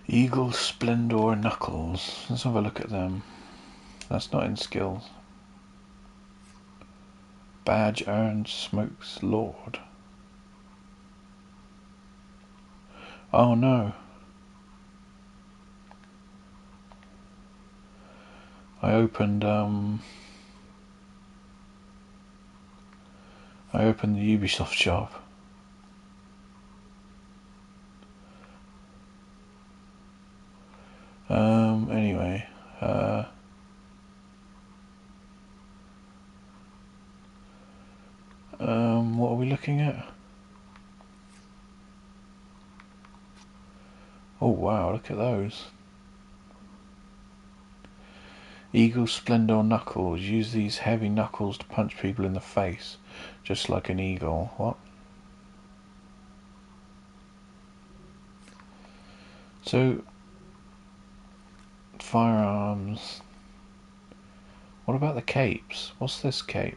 Eagle, Splendor, Knuckles. Let's have a look at them. That's not in skills. Badge earned, Smokes Lord. Oh no. I opened the Ubisoft shop. Anyway, what are we looking at? Oh wow, look at those. Eagle, Splendor, Knuckles. Use these heavy knuckles to punch people in the face, just like an eagle. What? So, firearms. What about the capes? What's this cape?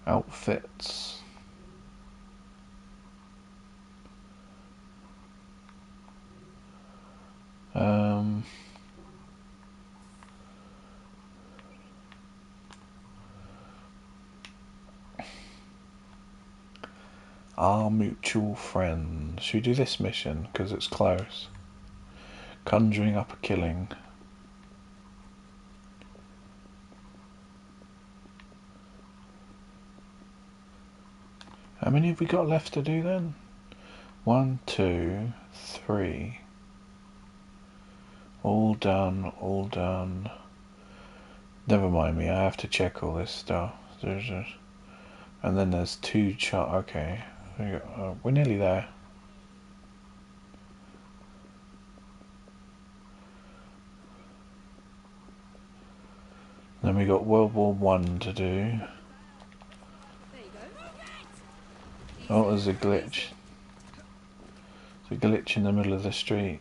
Outfits. Our mutual friend. Should we do this mission? Because it's close. Conjuring up a killing. How many have we got left to do then? 1, 2, 3. All done, all done. Never mind me, I have to check all this stuff. And then there's 2 okay. We're nearly there. Then we got World War I to do. Oh, there's a glitch. There's a glitch in the middle of the street.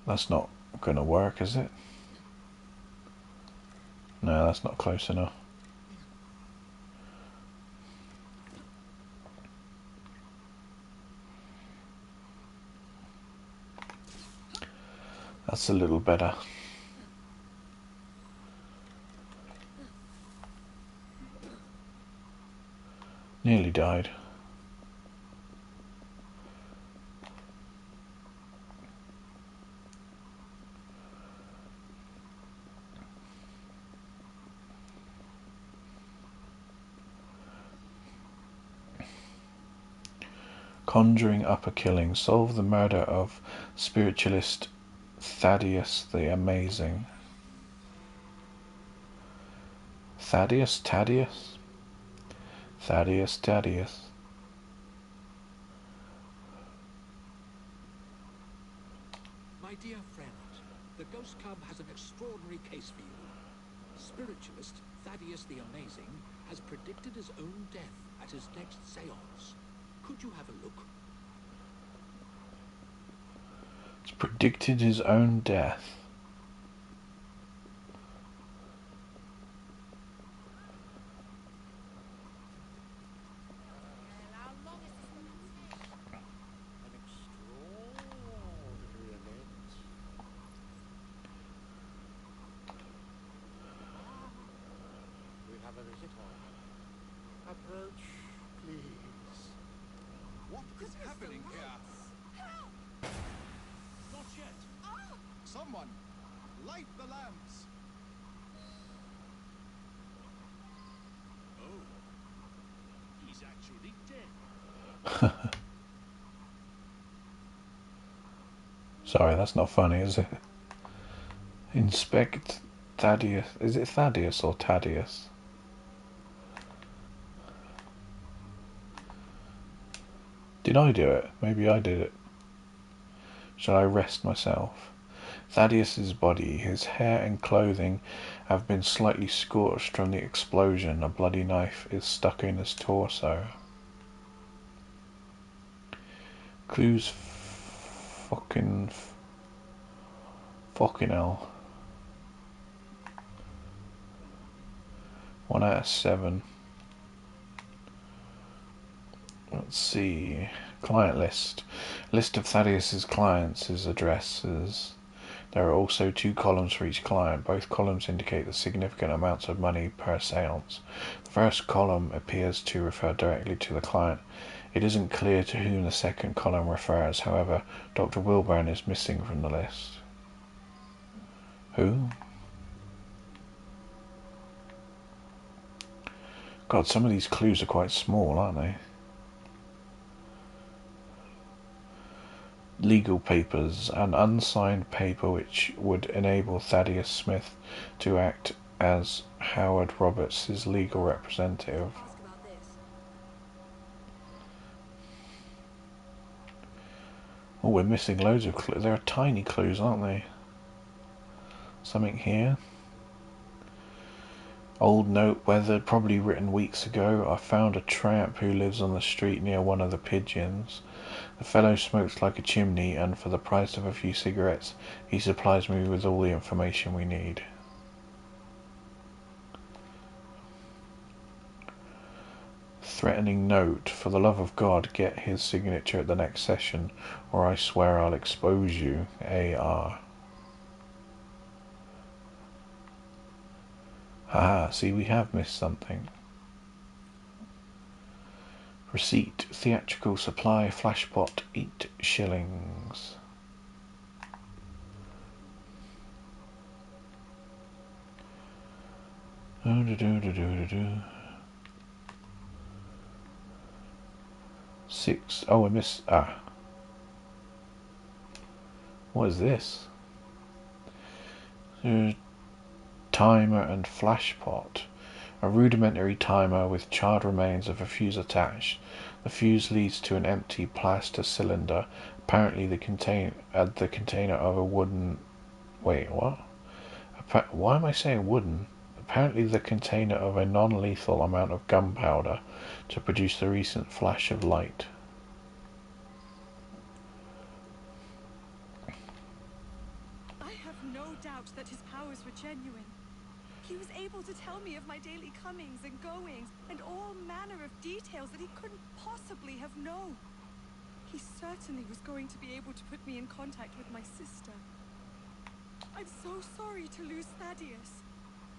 That's not going to work, is it? No, that's not close enough. That's a little better. Nearly died. Conjuring up a killing. Solve the murder of spiritualist Thaddeus the Amazing. Thaddeus? Thaddeus? Thaddeus, Thaddeus. My dear friend, the Ghost Club has an extraordinary case for you. Spiritualist Thaddeus the Amazing has predicted his own death at his next seance. Could you have a look? It's predicted his own death. Approach, please. What is happening here? Not yet. Someone, light the lamps. Oh, he's actually dead. Sorry, that's not funny, is it? Inspect Thaddeus. Is it Thaddeus or Thaddeus? Did I do it? Maybe I did it. Shall I rest myself? Thaddeus's body, his hair and clothing have been slightly scorched from the explosion. A bloody knife is stuck in his torso. Clues fucking hell. 1 out of 7. Let's see. Client list. List of Thaddeus's clients, his addresses. There are also 2 columns for each client. Both columns indicate the significant amounts of money per seance. The first column appears to refer directly to the client. It isn't clear to whom the second column refers. However, Dr. Wilburn is missing from the list. Who? God, some of these clues are quite small, aren't they? Legal papers. An unsigned paper which would enable Thaddeus Smith to act as Howard Roberts' legal representative. Oh, we're missing loads of clues. There are tiny clues, aren't they? Something here. Old note, weathered, probably written weeks ago. I found a tramp who lives on the street near one of the pigeons. The fellow smokes like a chimney, and for the price of a few cigarettes, he supplies me with all the information we need. Threatening note, for the love of God, get his signature at the next session, or I swear I'll expose you. A.R. Ah, see, we have missed something. Receipt, theatrical supply, flashpot, 8 shillings. Six. Oh, I missed. Ah. What is this? Timer and flashpot. A rudimentary timer with charred remains of a fuse attached. The fuse leads to an empty plaster cylinder, apparently the container of a wooden... Wait, what? Why am I saying wooden? Apparently the container of a non-lethal amount of gunpowder to produce the recent flash of light. I have no doubt that his powers were genuine. He was able to tell me of my daily comings and goings, and all manner of details that he couldn't possibly have known. He certainly was going to be able to put me in contact with my sister. I'm so sorry to lose Thaddeus.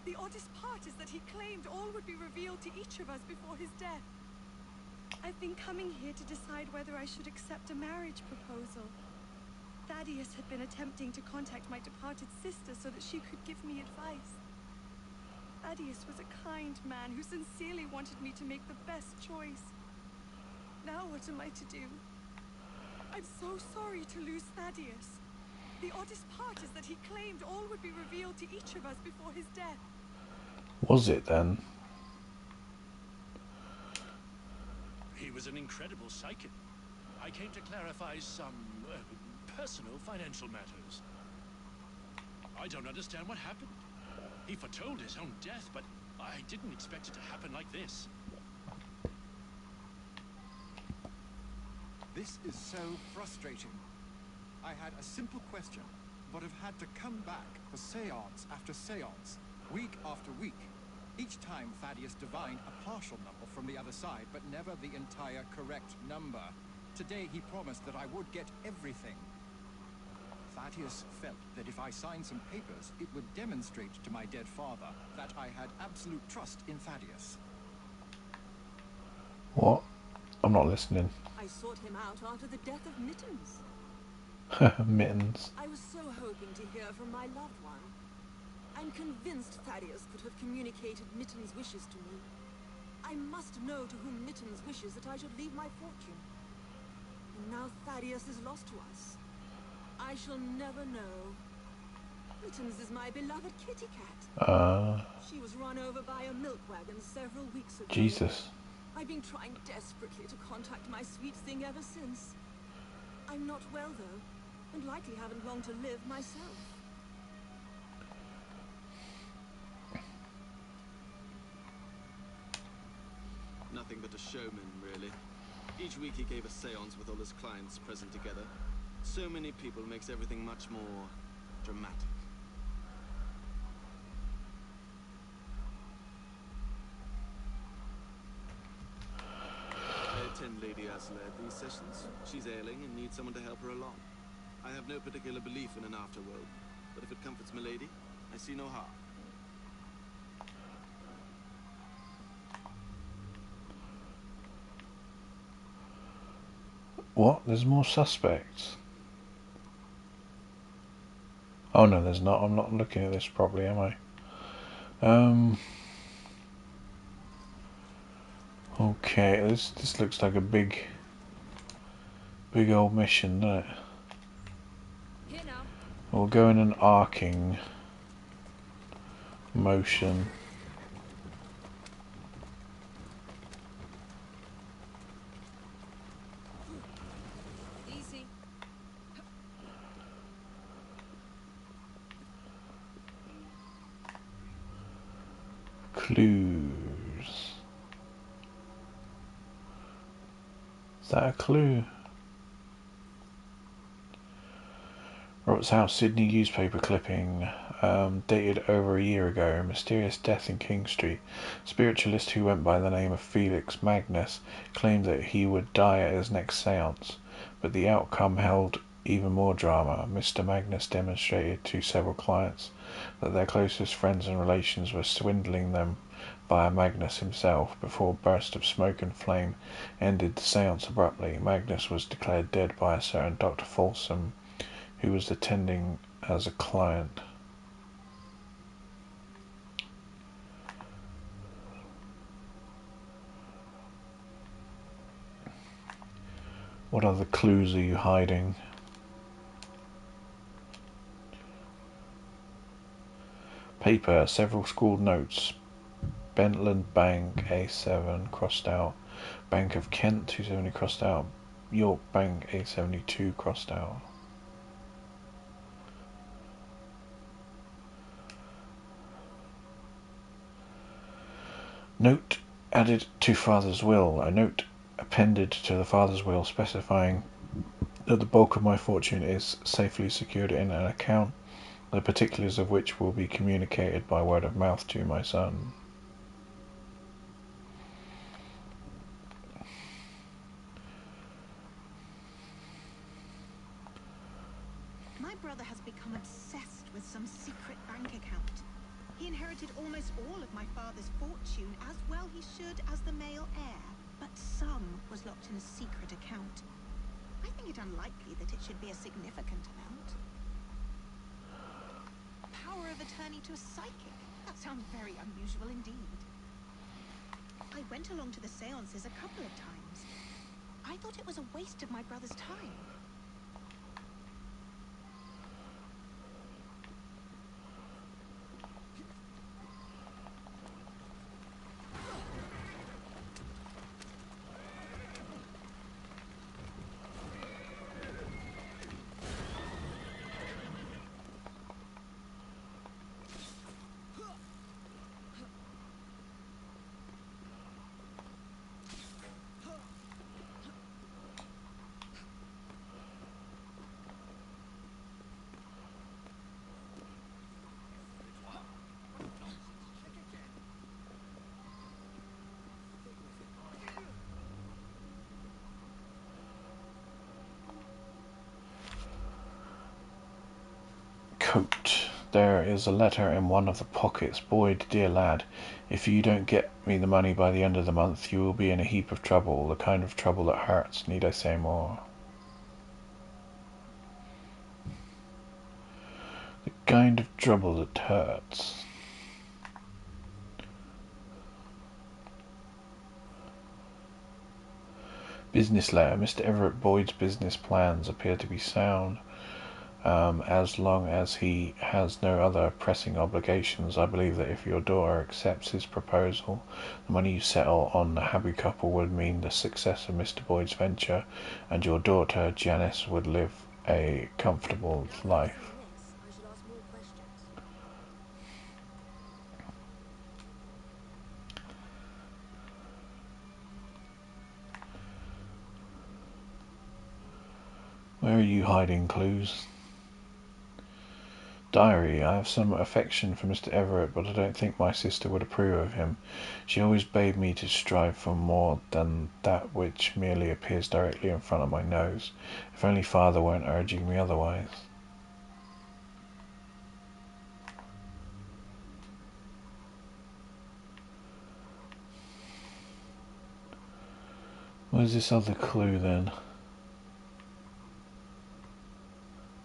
The oddest part is that he claimed all would be revealed to each of us before his death. I've been coming here to decide whether I should accept a marriage proposal. Thaddeus had been attempting to contact my departed sister so that she could give me advice. Thaddeus was a kind man who sincerely wanted me to make the best choice. Now what am I to do? I'm so sorry to lose Thaddeus. The oddest part is that he claimed all would be revealed to each of us before his death. Was it then? He was an incredible psychic. I came to clarify some personal financial matters. I don't understand what happened. He foretold his own death, but I didn't expect it to happen like this. This is so frustrating. I had a simple question, but have had to come back for seance after seance, week after week. Each time Thaddeus divined a partial number from the other side, but never the entire correct number. Today he promised that I would get everything. Thaddeus felt that if I signed some papers, it would demonstrate to my dead father that I had absolute trust in Thaddeus. What? I'm not listening. I sought him out after the death of Mittens. Mittens. I was so hoping to hear from my loved one. I'm convinced Thaddeus could have communicated Mittens' wishes to me. I must know to whom Mittens wishes that I should leave my fortune. And now Thaddeus is lost to us. I shall never know. Mittens is my beloved kitty cat. She was run over by a milk wagon several weeks ago. Jesus. I've been trying desperately to contact my sweet thing ever since. I'm not well, though, and likely haven't long to live myself. Nothing but a showman, really. Each week he gave a séance with all his clients present together. So many people makes everything much more dramatic. I attend Lady Ursula at these sessions. She's ailing and needs someone to help her along. I have no particular belief in an afterworld, but if it comforts milady, I see no harm. What? There's more suspects? Oh no, there's not. I'm not looking at this properly, am I? Okay, this looks like a big old mission, doesn't it? Here now. We'll go in an arcing motion. Easy. Clues. Is that a clue? Robert's House, Sydney newspaper clipping, dated over a year ago. Mysterious death in King Street. Spiritualist who went by the name of Felix Magnus claimed that he would die at his next seance, but the outcome held even more drama. Mr. Magnus demonstrated to several clients that their closest friends and relations were swindling them via Magnus himself. Before a burst of smoke and flame ended the seance abruptly, Magnus was declared dead by a certain Dr. Folsom, who was attending as a client. What other clues are you hiding? Paper, several scrawled notes. Bentland Bank, A7, crossed out. Bank of Kent, 270, crossed out. York Bank, A72, crossed out. Note added to father's will. A note appended to the father's will specifying that the bulk of my fortune is safely secured in an account, the particulars of which will be communicated by word of mouth to my son. My brother has become obsessed with some secret bank account. He inherited almost all of my father's fortune, as well he should as the male heir. But some was locked in a secret account. I think it unlikely that it should be a significant amount. Power of attorney to a psychic? That sounds very unusual indeed. I went along to the seances a couple of times. I thought it was a waste of my brother's time. Coat. There is a letter in one of the pockets. Boyd, dear lad, if you don't get me the money by the end of the month, you will be in a heap of trouble, the kind of trouble that hurts. Need I say more? The kind of trouble that hurts. Business letter. Mr. Everett Boyd's business plans appear to be sound. As long as he has no other pressing obligations, I believe that if your daughter accepts his proposal, the money you settle on the happy couple would mean the success of Mr. Boyd's venture, and your daughter, Janice, would live a comfortable life. Where are you hiding clues? Diary. I have some affection for Mr. Everett, but I don't think my sister would approve of him. She always bade me to strive for more than that which merely appears directly in front of my nose. If only father weren't urging me otherwise. Where's this other clue then?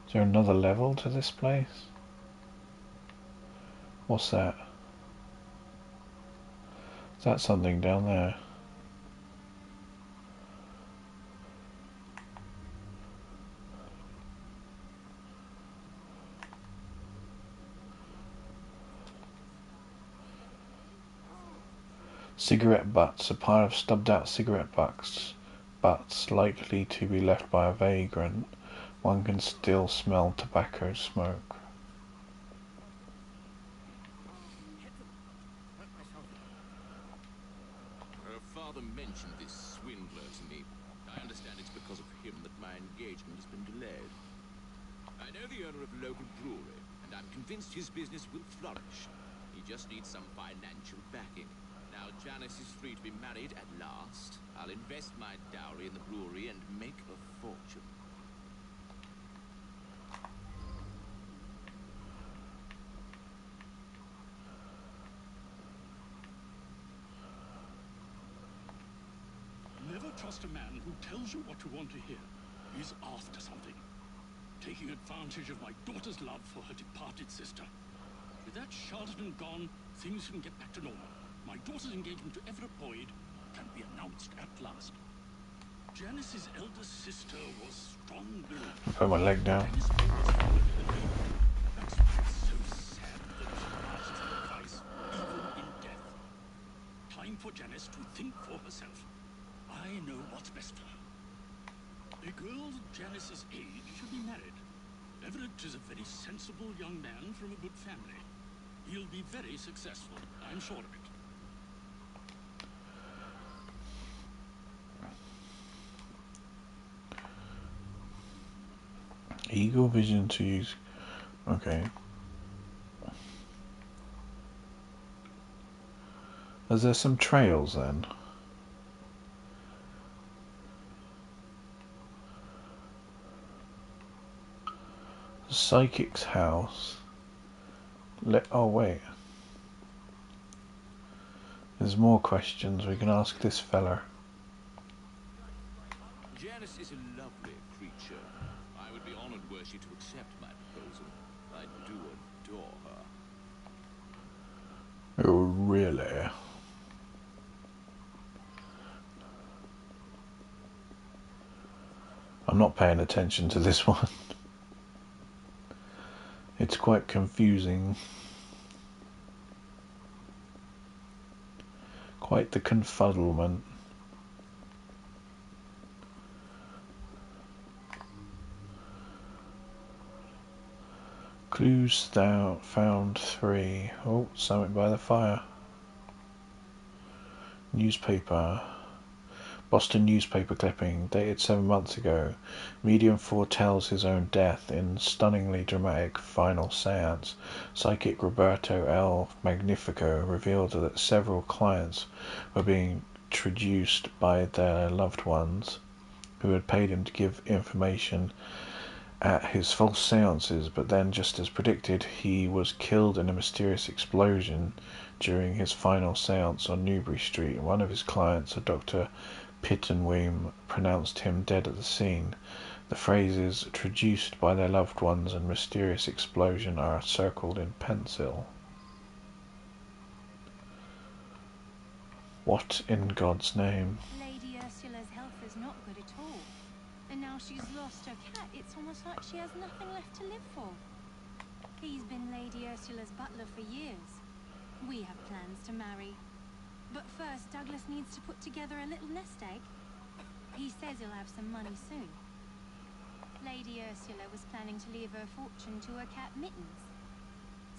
Is there another level to this place? What's that? Is that something down there? Cigarette butts. A pile of stubbed out cigarette butts likely to be left by a vagrant. One can still smell tobacco smoke. father mentioned this swindler to me. I understand it's because of him that my engagement has been delayed. I know the owner of a local brewery, and I'm convinced his business will flourish. He just needs some financial backing. Now Janice is free to be married at last. I'll invest my dowry in the brewery and make a fortune. Never trust a man who tells you what you want to hear. He's after something. Taking advantage of my daughter's love for her departed sister. With that charlatan gone, things can get back to normal. My daughter's engagement to Everett Boyd can be announced at last. Janice's elder sister was strong-willed. Put my leg down. That's why it's so sad that she passes the price, even in death. Time for Janice to think for herself. I know what's best for her. A girl Janice's age should be married. Everett is a very sensible young man from a good family. He'll be very successful, I'm sure of it. Eagle vision to use. Okay. Is there some trails then? The psychic's house. Oh wait. There's more questions we can ask this fella. Janice is a lovely creature. I would be honored were she to accept my proposal. I do adore her. Oh, really? I'm not paying attention to this one. It's quite confusing. Quite the confuddlement. Clues thou found 3. Oh, something by the fire. Newspaper. Boston newspaper clipping, dated 7 months ago. Medium foretells his own death in stunningly dramatic final seance. Psychic Roberto L. Magnifico revealed that several clients were being traduced by their loved ones who had paid him to give information at his false seances, but then, just as predicted, he was killed in a mysterious explosion during his final seance on Newbury Street. One of his clients, a Dr. Pittenweem, pronounced him dead at the scene. The phrases "traduced by their loved ones" and "mysterious explosion" are circled in pencil. What in God's name? Lady Ursula's health is not good at all. And now she's lost her cat, it's almost like she has nothing left to live for. He's been Lady Ursula's butler for years. We have plans to marry. But first, Douglas needs to put together a little nest egg. He says he'll have some money soon. Lady Ursula was planning to leave her fortune to her cat Mittens.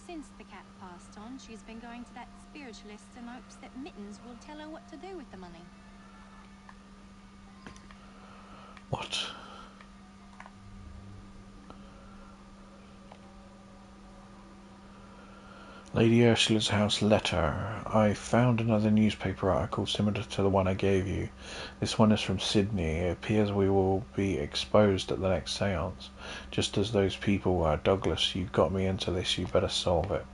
Since the cat passed on, she's been going to that spiritualist in hopes that Mittens will tell her what to do with the money. What? Lady Ursula's house letter. I found another newspaper article similar to the one I gave you. This one is from Sydney. It appears we will be exposed at the next seance, just as those people were. Douglas, you got me into this, you better solve it.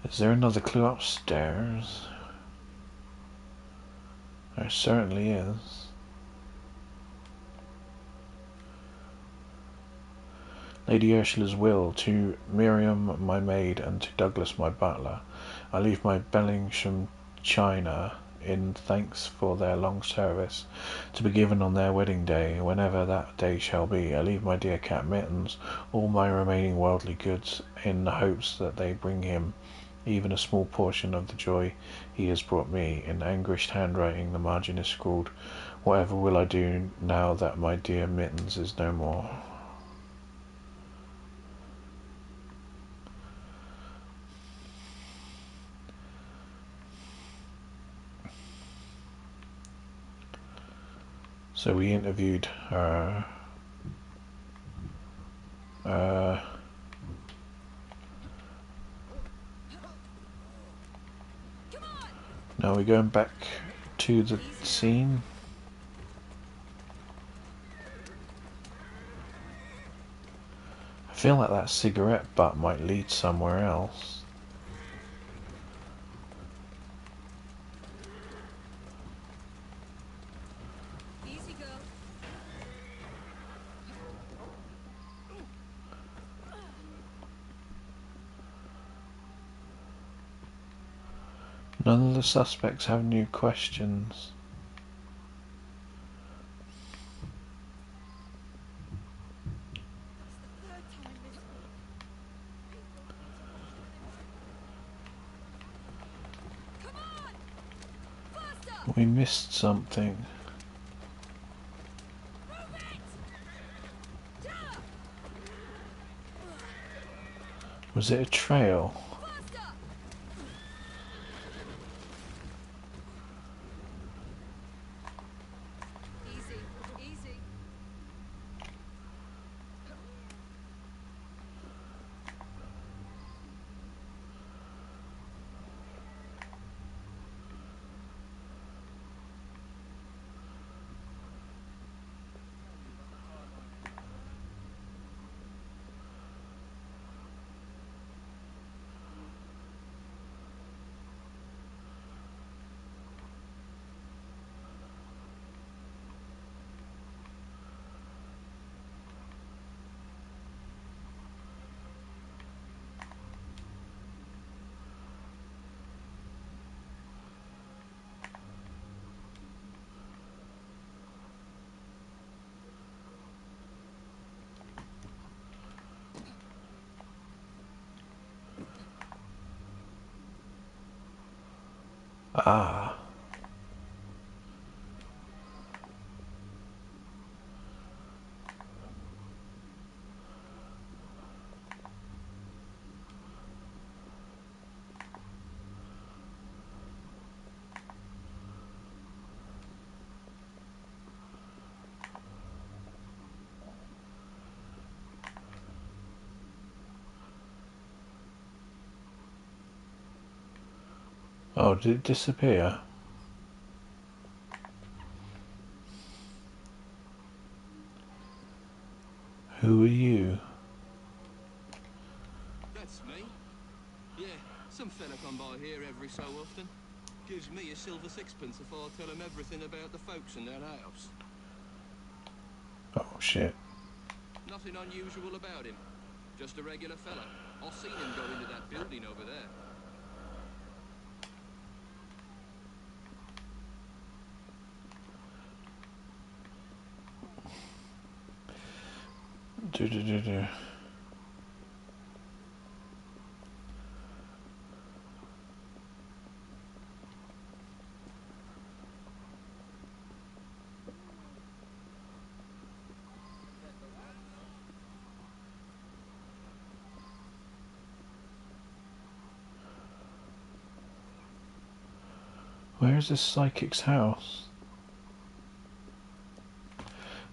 Is there another clue upstairs? There certainly is. Lady Ursula's will, to Miriam my maid and to Douglas my butler. I leave my Bellingham china in thanks for their long service, to be given on their wedding day, whenever that day shall be. I leave my dear cat Mittens all my remaining worldly goods, in the hopes that they bring him even a small portion of the joy he has brought me. In anguished handwriting the margin is scrawled, "Whatever will I do now that my dear Mittens is no more?" So we interviewed her. Now we're going back to the scene. I feel like that cigarette butt might lead somewhere else. Easy, girl. None of the suspects have new questions. We missed something. Was it a trail? Easy, easy. Ah. Oh, did it disappear? Who are you? That's me. Yeah, some fella come by here every so often. Gives me a silver sixpence if I tell him everything about the folks in that house. Oh shit. Nothing unusual about him. Just a regular fella. I've seen him go into that building over there. Do. Where's this psychic's house?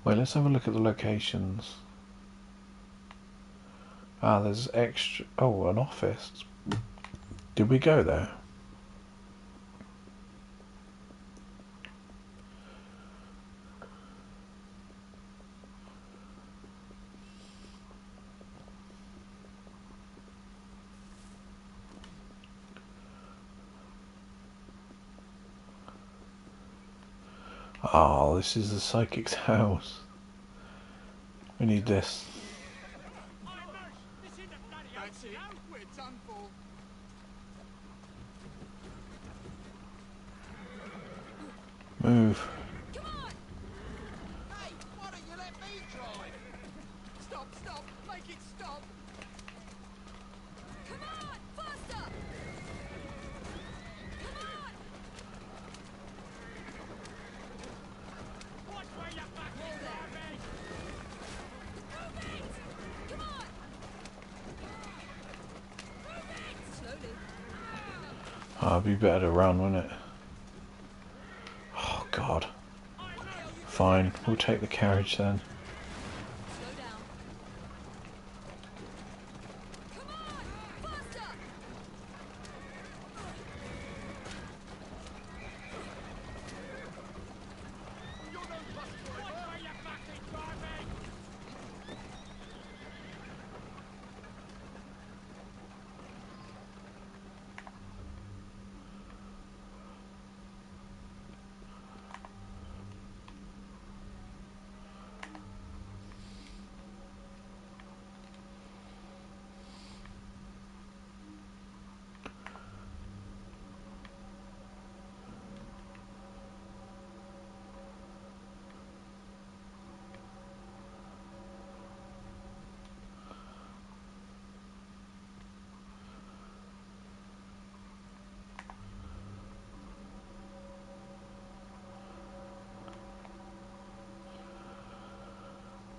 Wait, let's have a look at the locations. Ah, there's extra... Oh, an office. Did we go there? Oh, this is the psychic's house. We need this. That's it. We're done for. Move. Hey, why don't you let me drive? Stop, stop, make it stop. Come on, faster! Come on! Watch where you're back, Harvey! Move it! Come on! Move it! Slowly. Oh, it'd be better to run, wouldn't it? Oh, God. fine. We'll take the carriage then. Slow down. Come on! Faster!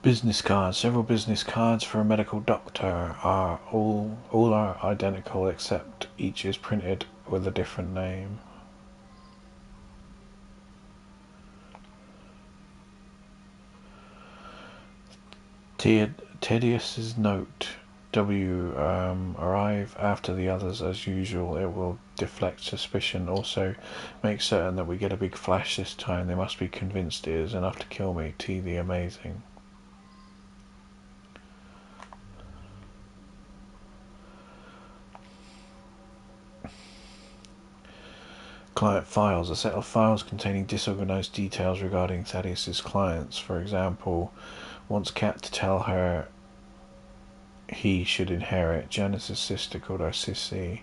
Business cards. Several business cards for a medical doctor are all are identical except each is printed with a different name. Tedious' note. W. Arrive after the others as usual. It will deflect suspicion. Also, make certain that we get a big flash this time. They must be convinced it is enough to kill me. T. the Amazing. Client files. A set of files containing disorganized details regarding Thaddeus's clients. For example, wants Cat to tell her he should inherit. Janice's sister called her Sissy.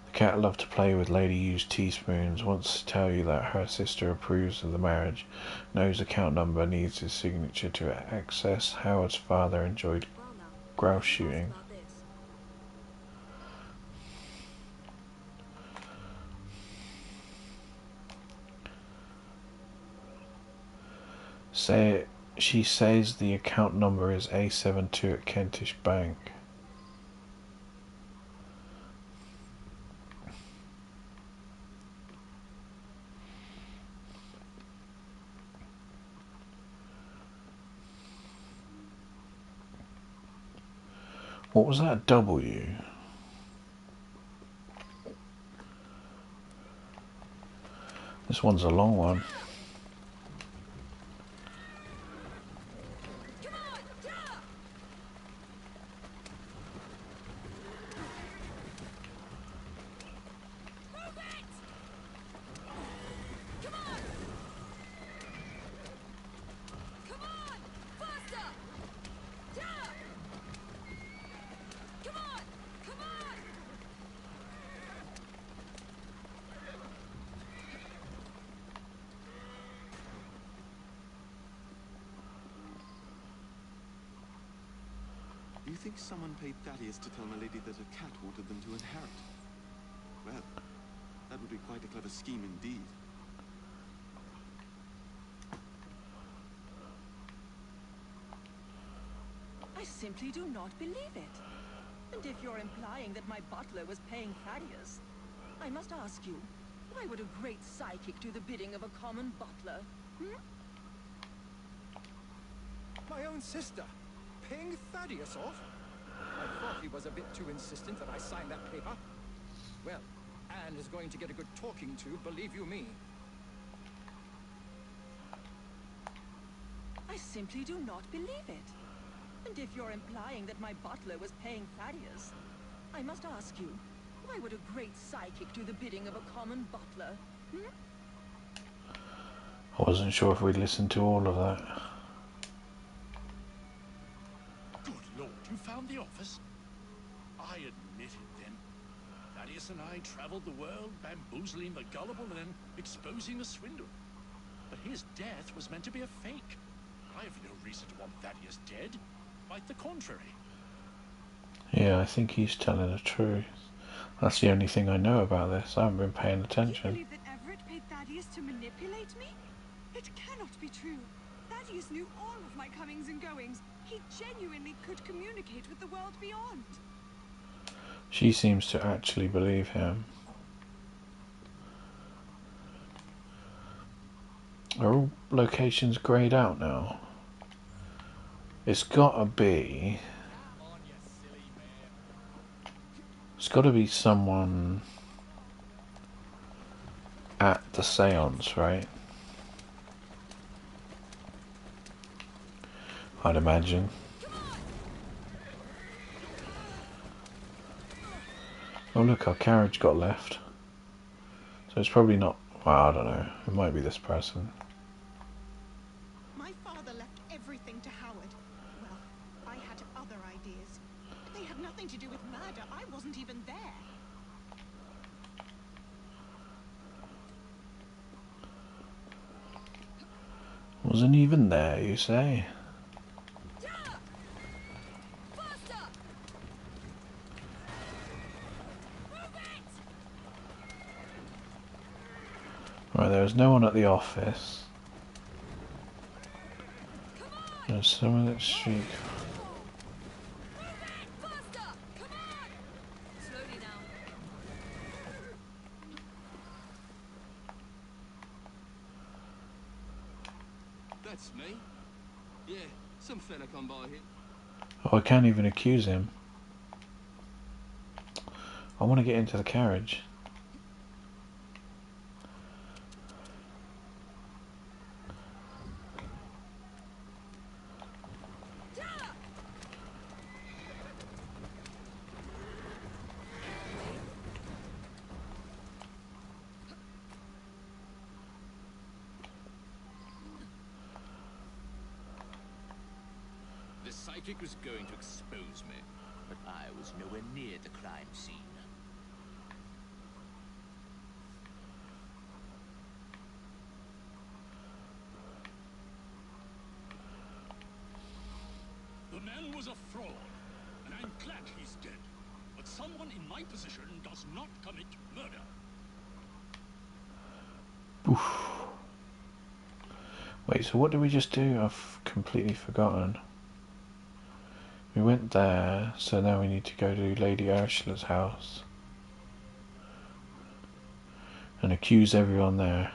The cat loved to play with lady-used teaspoons. Wants to tell you that her sister approves of the marriage. Knows account number. Needs his signature to access. Howard's father enjoyed grouse shooting. She says the account number is A72 at Kentish Bank. What was that W? This one's a long one. You think someone paid Thaddeus to tell my lady that a cat wanted them to inherit? Well, that would be quite a clever scheme indeed. I simply do not believe it. And if you're implying that my butler was paying Thaddeus, I must ask you, why would a great psychic do the bidding of a common butler? Hmm? My own sister, paying Thaddeus off? I thought he was a bit too insistent that I sign that paper. Well, Anne is going to get a good talking to, believe you me. I simply do not believe it. And if you're implying that my butler was paying Thaddeus, I must ask you, why would a great psychic do the bidding of a common butler? Hmm? I wasn't sure if we'd listened to all of that. Good Lord, you found the office? I admit it then. Thaddeus and I traveled the world, bamboozling the gullible and then exposing the swindle. But his death was meant to be a fake. I have no reason to want Thaddeus dead. Quite the contrary. Yeah, I think he's telling the truth. That's the only thing I know about this. I haven't been paying You attention. believe that Everett paid Thaddeus to manipulate me? It cannot be true. Thaddeus knew all of my comings and goings. He genuinely could communicate with the world beyond. She seems to actually believe him. Are all locations greyed out now? It's gotta be... It's gotta be someone at the seance, right? I'd imagine. Oh look, our carriage got left. So it's probably not... Well, I don't know. It might be this person. My father left everything to Howard. Well, I had other ideas. They had nothing to do with murder. I wasn't even there. Wasn't even there, you say? Right, there's no one at the office. There's someone at the street. That's me. Yeah, some fella come by here. Oh, I can't even accuse him. I want to get into the carriage. The psychic was going to expose me, but I was nowhere near the crime scene. The man was a fraud, and I'm glad he's dead. But someone in my position does not commit murder. Oof. Wait, so what did we just do? I've completely forgotten. We went there, so now we need to go to Lady Ursula's house and accuse everyone there.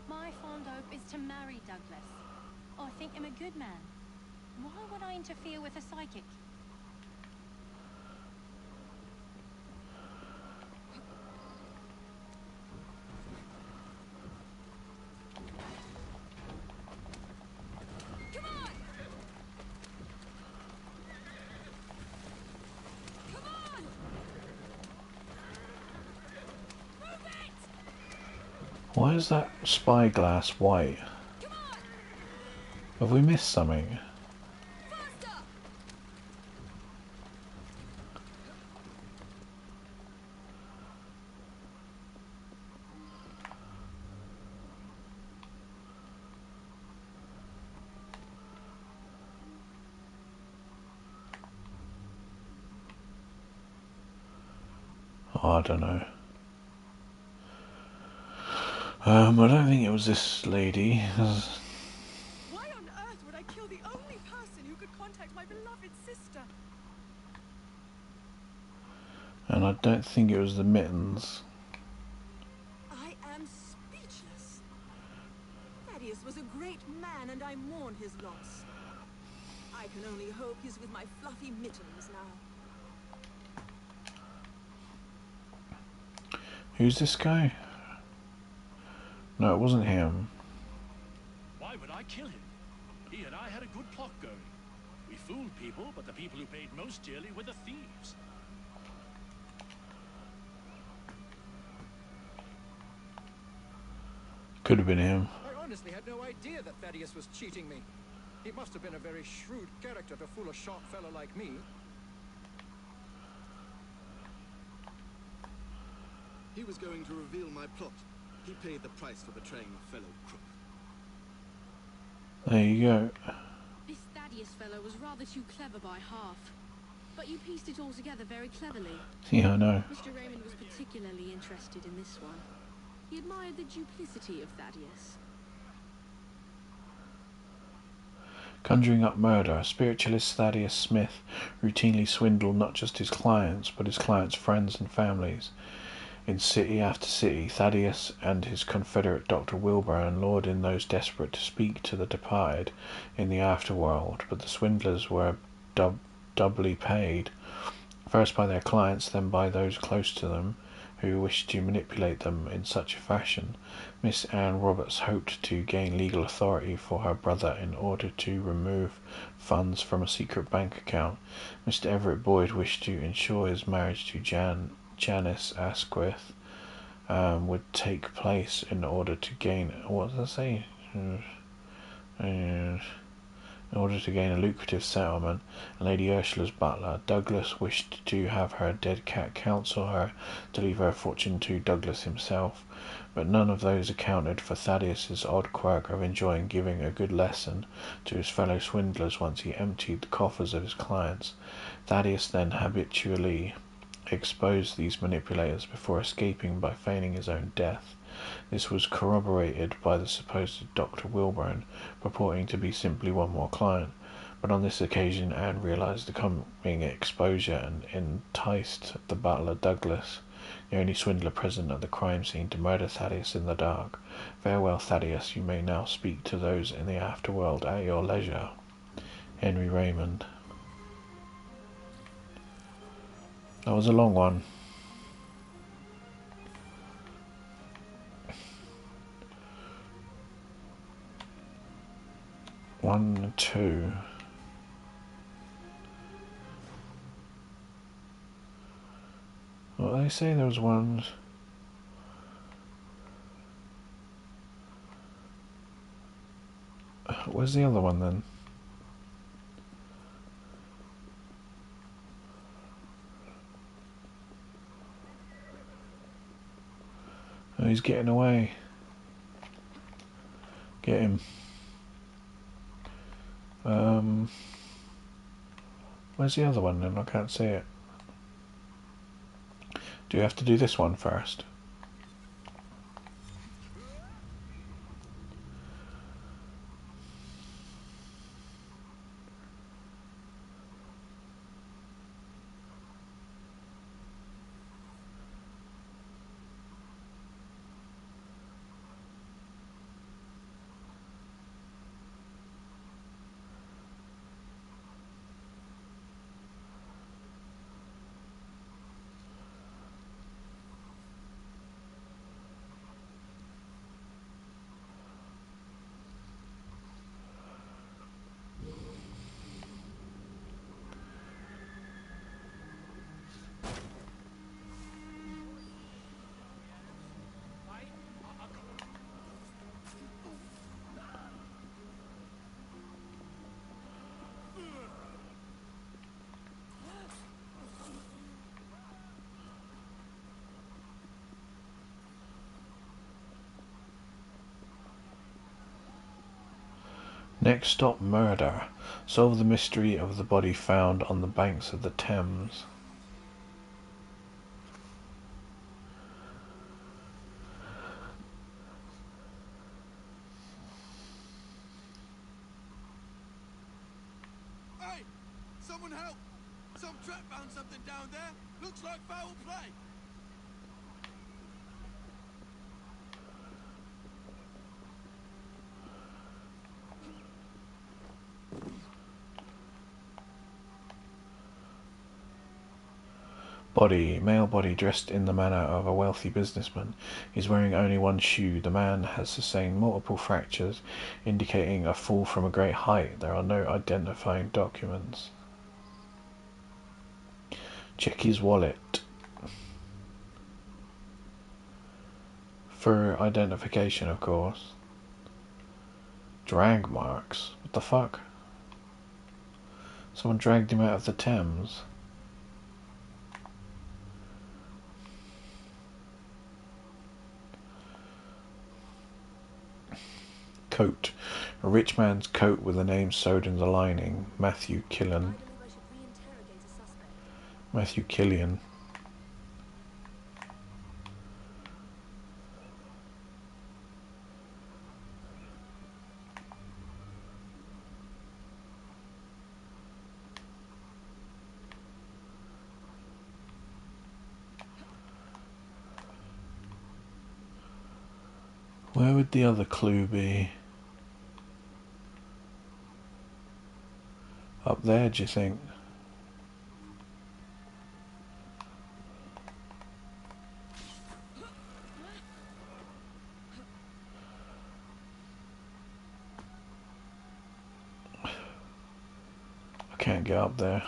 My fond hope is to marry Douglas. I think him a good man. Why would I interfere with a psychic? Why is that spyglass white? Have we missed something? Oh, I don't know. I don't think it was this lady. Why on earth would I kill the only person who could contact my beloved sister? And I don't think it was the mittens. I am speechless. Thaddeus was a great man, and I mourn his loss. I can only hope he's with my fluffy mittens now. Who's this guy? No, it wasn't him. Why would I kill him? He and I had a good plot going. We fooled people, but the people who paid most dearly were the thieves. Could have been him. I honestly had no idea that Thaddeus was cheating me. He must have been a very shrewd character to fool a sharp fellow like me. He was going to reveal my plot. He paid the price for betraying a fellow crook. There you go. This Thaddeus fellow was rather too clever by half. But you pieced it all together very cleverly. Yeah, I know. Mr. Raymond was particularly interested in this one. He admired the duplicity of Thaddeus. Conjuring up murder, spiritualist Thaddeus Smith routinely swindled not just his clients, but his clients' friends and families. In city after city, Thaddeus and his confederate Dr. Wilburn lured in those desperate to speak to the departed in the afterworld, but the swindlers were doubly paid, first by their clients, then by those close to them, who wished to manipulate them in such a fashion. Miss Anne Roberts hoped to gain legal authority for her brother in order to remove funds from a secret bank account. Mr. Everett Boyd wished to ensure his marriage to Janice Asquith would take place in order to gain... what did I say? In order to gain a lucrative settlement. Lady Ursula's butler, Douglas, wished to have her dead cat counsel her to leave her fortune to Douglas himself, but none of those accounted for Thaddeus's odd quirk of enjoying giving a good lesson to his fellow swindlers once he emptied the coffers of his clients. Thaddeus then habitually exposed these manipulators before escaping by feigning his own death. This was corroborated by the supposed Dr. Wilburn, purporting to be simply one more client. But on this occasion Anne realized the coming exposure and enticed the butler Douglas, the only swindler present at the crime scene, to murder Thaddeus in the dark. Farewell, Thaddeus. You may now speak to those in the afterworld at your leisure. Henry Raymond. That was a long one. One, two. What did they say? There was one. Where's the other one then? Oh, he's getting away. Get him. Where's the other one then? I can't see it. Do you have to do this one first? Next stop, murder. Solve the mystery of the body found on the banks of the Thames. Hey! Someone help! Some trap found something down there! Looks like foul play! Body. Male body dressed in the manner of a wealthy businessman. He's wearing only one shoe. The man has sustained multiple fractures, indicating a fall from a great height. There are no identifying documents. Check his wallet for identification, of course. Drag marks. What the fuck? Someone dragged him out of the Thames. Coat. A rich man's coat with a name sewed in the lining. Matthew Killen. I believe I should reinterrogate a suspect. Matthew Killian. Where would the other clue be? Up there, do you think? I can't get up there.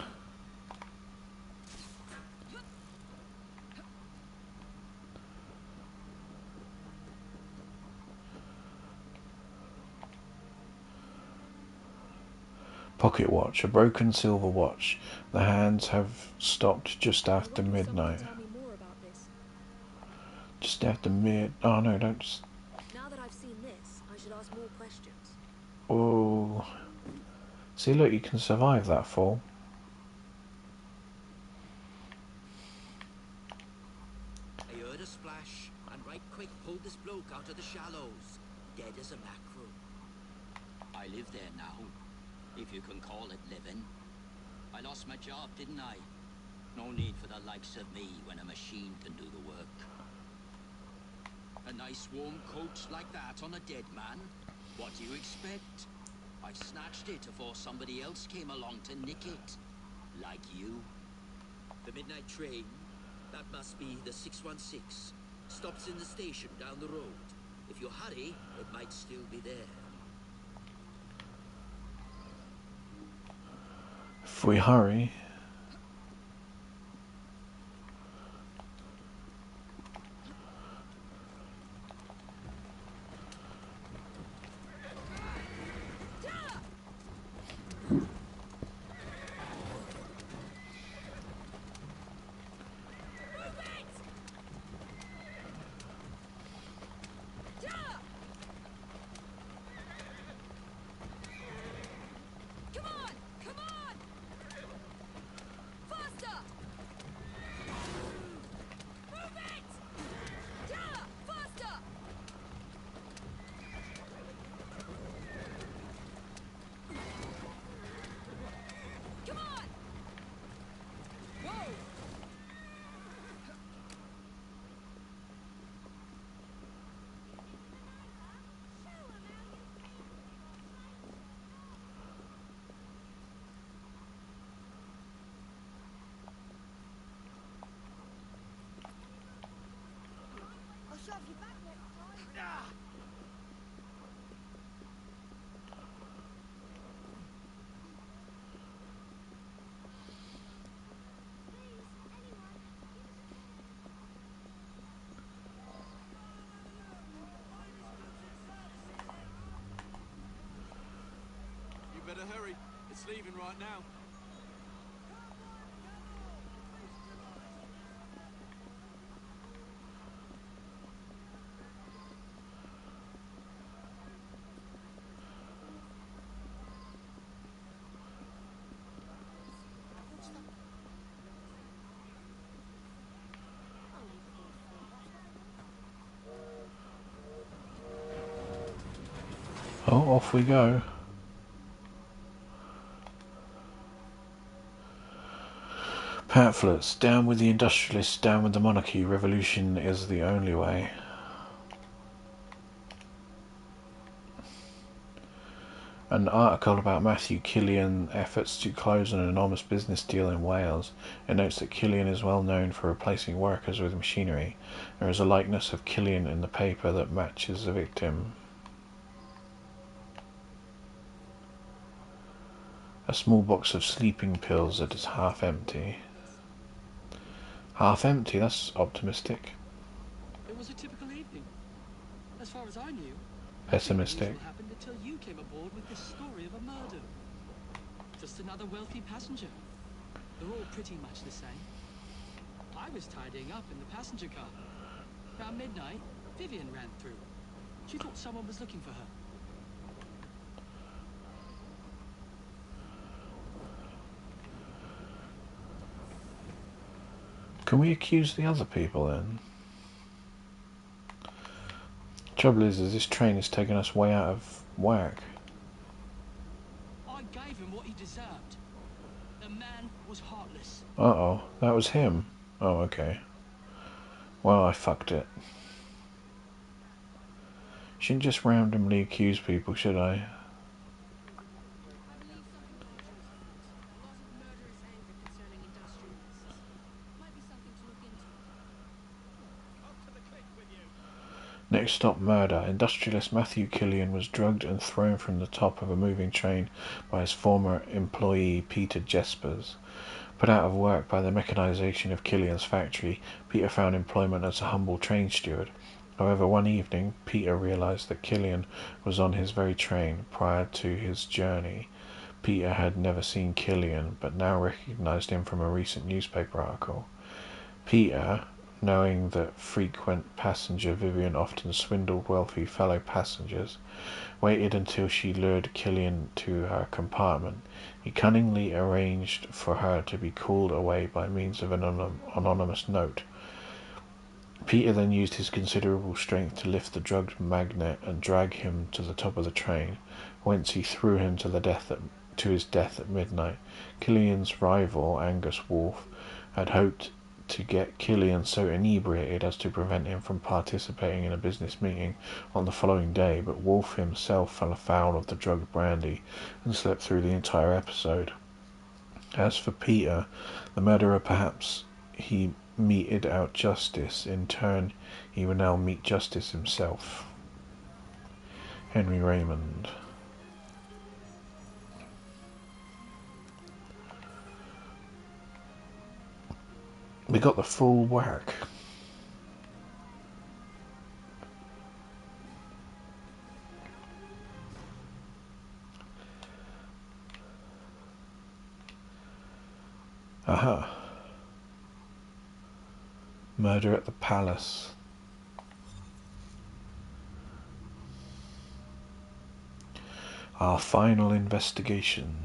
Pocket watch, a broken silver watch. The hands have stopped just after midnight. Tell me more about this. Just after mid. Oh no, don't. Now that I've seen this, I should ask more questions. Oh. See, look, you can survive that fall. I heard a splash and right quick pulled this bloke out of the shallows, dead as a mackerel. I live there now, if you can call it living. I lost my job, didn't I? No need for the likes of me when a machine can do the work. A nice warm coat like that on a dead man? What do you expect? I snatched it before somebody else came along to nick it. Like you. The midnight train, that must be the 616. Stops in the station down the road. If you hurry, it might still be there. If we hurry. You better hurry. It's leaving right now. Oh, off we go. Pamphlets. Down with the industrialists, down with the monarchy. Revolution is the only way. An article about Matthew Killian efforts to close an enormous business deal in Wales. It notes that Killian is well known for replacing workers with machinery. There is a likeness of Killian in the paper that matches the victim. A small box of sleeping pills that is half empty. Half empty, that's optimistic. It was a typical evening. As far as I knew, Pessimistic. nothing unusual happened until you came aboard with this story of a murder. Just another wealthy passenger. They're all pretty much the same. I was tidying up in the passenger car. Around midnight, Vivian ran through. She thought someone was looking for her. Can we accuse the other people then? Trouble is this train is taking us way out of whack. I gave him what he deserved. The man was heartless. Uh-oh, that was him. Oh, okay. Well, I fucked it. Shouldn't just randomly accuse people, should I? Next stop, murder. Industrialist Matthew Killian was drugged and thrown from the top of a moving train by his former employee Peter Jespers. Put out of work by the mechanisation of Killian's factory, Peter found employment as a humble train steward. However, one evening, Peter realised that Killian was on his very train. Prior to his journey, Peter had never seen Killian, but now recognised him from a recent newspaper article. Peter, knowing that frequent passenger Vivian often swindled wealthy fellow passengers, waited until she lured Killian to her compartment. He cunningly arranged for her to be called away by means of an anonymous note. Peter then used his considerable strength to lift the drugged magnate and drag him to the top of the train, whence he threw him to his death at midnight. Killian's rival, Angus Wolfe, had hoped to get Killian so inebriated as to prevent him from participating in a business meeting on the following day, but Wolfe himself fell afoul of the drugged brandy and slept through the entire episode. As for Peter, the murderer, perhaps he meted out justice. In turn, he would now meet justice himself. Henry Raymond. We got the full whack. Aha. Murder at the palace. Our final investigation.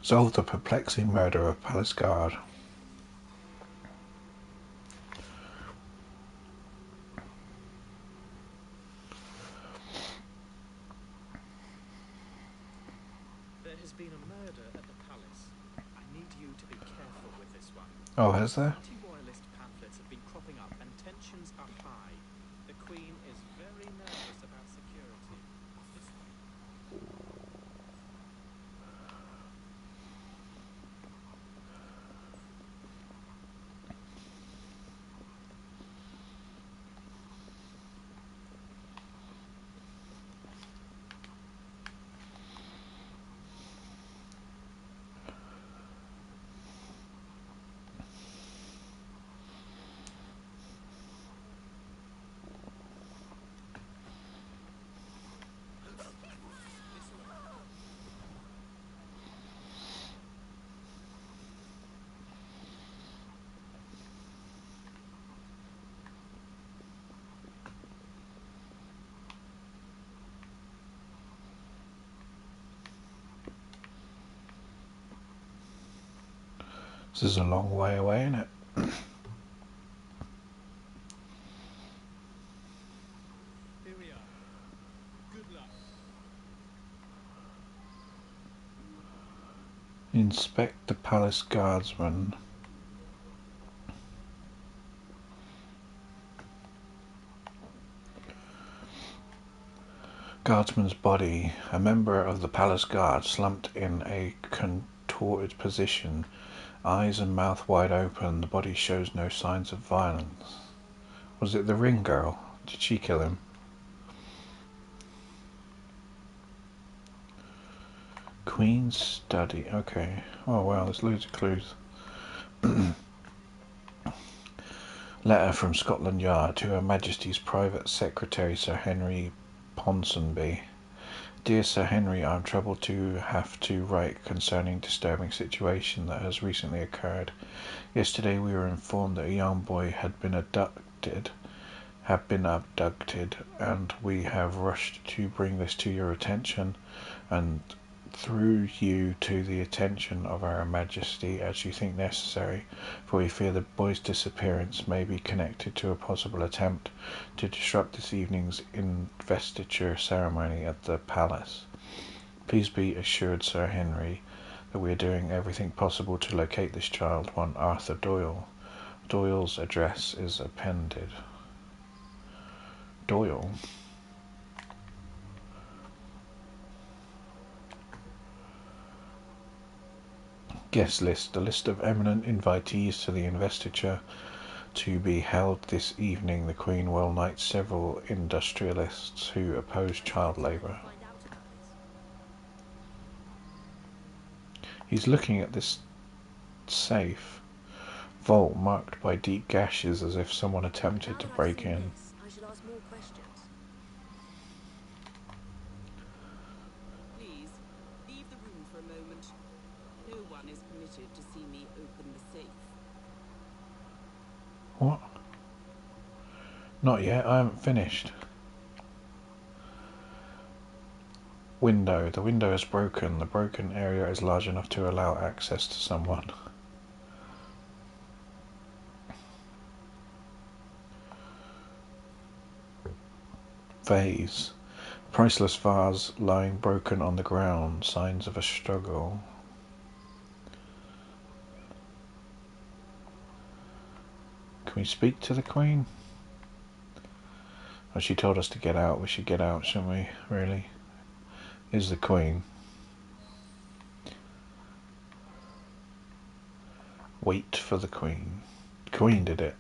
Solved the perplexing murder of Palace Guard. There has been a murder at the palace. I need you to be careful with this one. Oh, has there? Anti-royalist pamphlets have been cropping up and tensions are high. The Queen is very nervous about security. This way. This is a long way away, isn't it? Here we are. Good luck. Inspect the palace guardsman. Guardsman's body. A member of the palace guard slumped in a contorted position, eyes and mouth wide open. The body shows no signs of violence. Was it the ring girl? Did she kill him? Queen's study. Okay. Oh wow, there's loads of clues. Letter from Scotland Yard to Her Majesty's Private Secretary Sir Henry Ponsonby. Dear Sir Henry, I am troubled to have to write concerning disturbing situation that has recently occurred. Yesterday we were informed that a young boy had been abducted, and we have rushed to bring this to your attention and through you to the attention of Her Majesty as you think necessary, for we fear the boy's disappearance may be connected to a possible attempt to disrupt this evening's investiture ceremony at the palace. Please be assured, Sir Henry, that we are doing everything possible to locate this child, one Arthur Doyle. Doyle's address is appended. Doyle? Guest list. A list of eminent invitees to the investiture to be held this evening. The Queen will knight several industrialists who oppose child labour. He's looking at this safe vault marked by deep gashes as if someone attempted to break in. I should ask more questions. Please, leave the room for a moment. No one is permitted to see me open the safe. What? Not yet, I haven't finished. Window. The window is broken. The broken area is large enough to allow access to someone. Vase. Priceless vase lying broken on the ground. Signs of a struggle. Can we speak to the Queen? Oh, she told us to get out. We should get out, shouldn't we? Really? Is the Queen. Wait for the Queen. The Queen did it.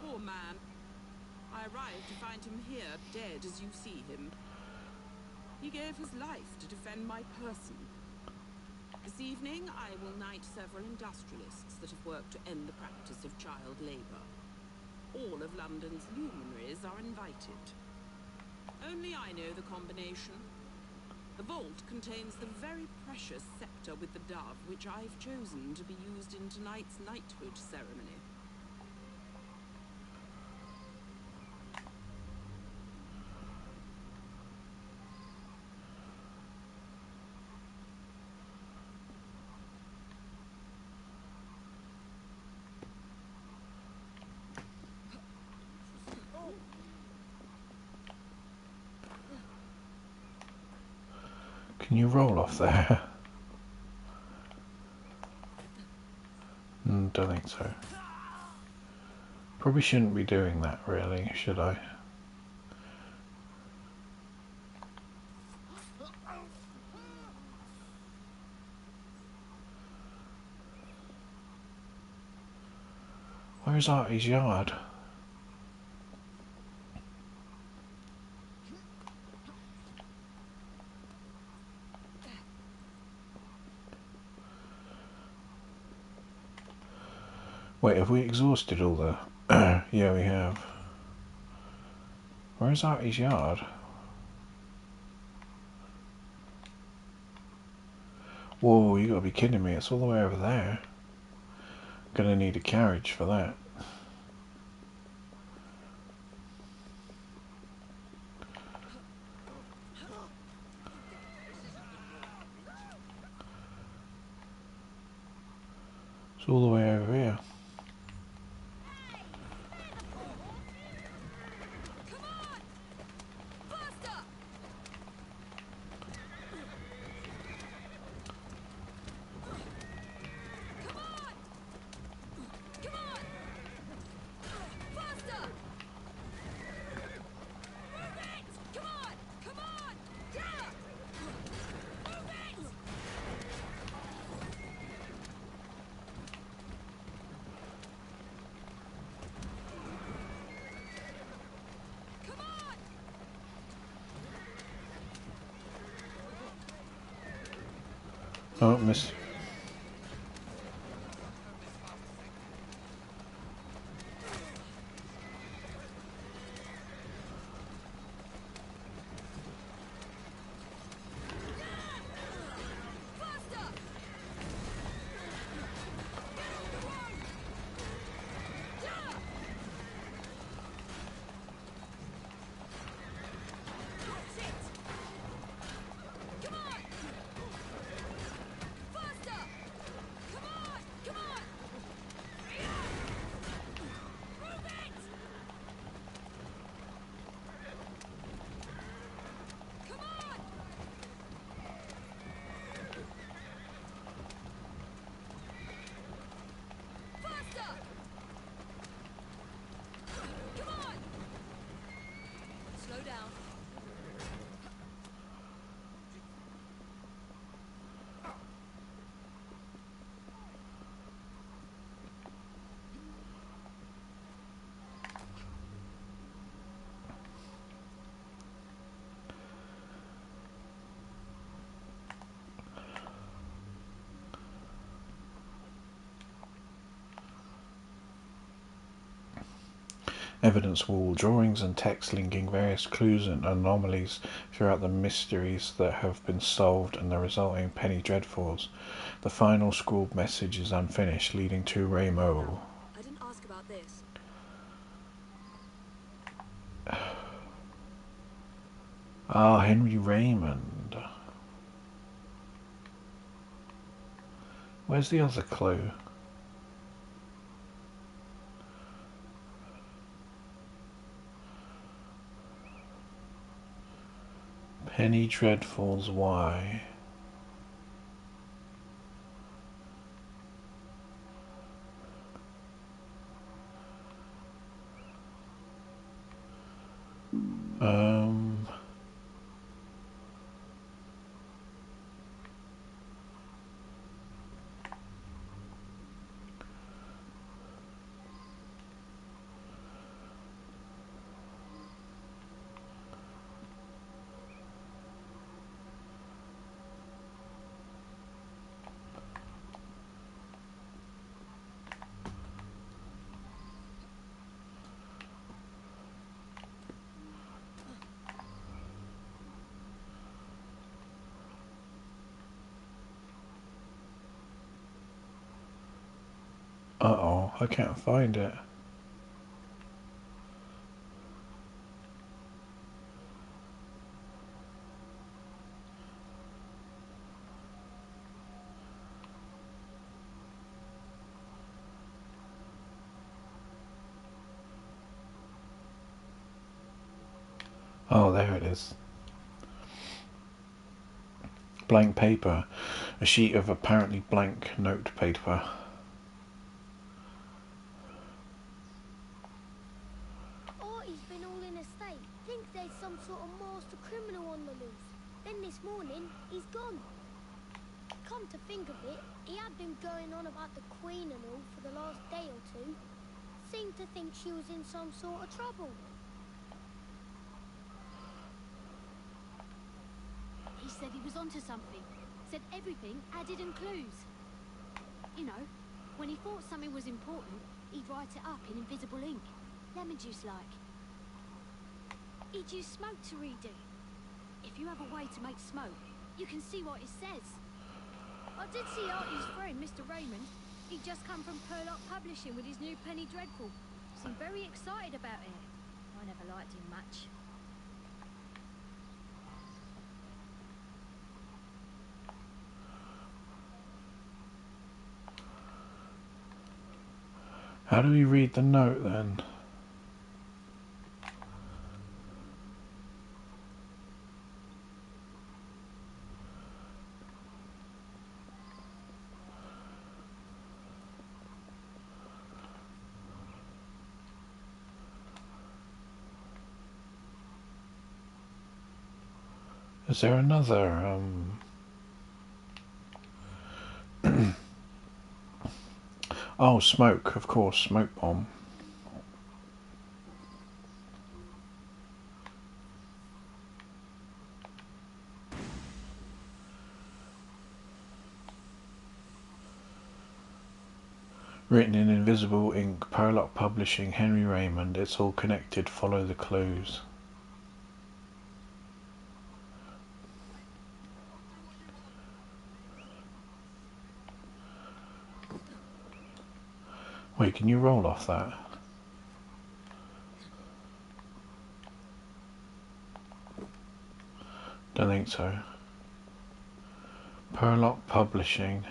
Poor man. I arrived to find him here, dead as you see him. He gave his life to defend my person. This evening, I will knight several industrialists that have worked to end the practice of child labour. All of London's luminaries are invited. Only I know the combination. The vault contains the very precious sceptre with the dove, which I've chosen to be used in tonight's knighthood ceremony. Can you roll off there? Don't think so. Probably shouldn't be doing that, really, should I? Where's Artie's yard? Wait, have we exhausted all the... yeah, we have. Where's Artie's yard? Whoa, you gotta be kidding me, it's all the way over there. Gonna need a carriage for that. It's all the way over here. Oh, miss. Evidence wall, drawings and text linking various clues and anomalies throughout the mysteries that have been solved and the resulting penny dreadfuls. The final scrawled message is unfinished, leading to Ramo. I didn't ask about this. Ah, Henry Raymond. Where's the other clue? Penny Dreadfuls, why? Uh-oh, I can't find it. Oh, there it is. Blank paper. A sheet of apparently blank note paper. Artie's been all in a state. Thinks there's some sort of master criminal on the loose. Then this morning, he's gone. Come to think of it, he had been going on about the Queen and all for the last day or two. Seemed to think she was in some sort of trouble. He said he was onto something. Said everything added in clues. You know, when he he thought something was important, he'd write it up in invisible ink. Lemon juice like. He'd use smoke to read it. If you have a way to make smoke, you can see what it says. I did see Artie's friend, Mr. Raymond. He'd just come from Purlock Publishing with his new Penny Dreadful. Seemed very excited about it. I never liked him much. How do we read the note then? Is there another oh, smoke, of course, smoke bomb. Written in invisible ink, Purlock Publishing, Henry Raymond. It's all connected. Follow the clues. Wait, can you roll off that? Don't think so. Purlock Publishing.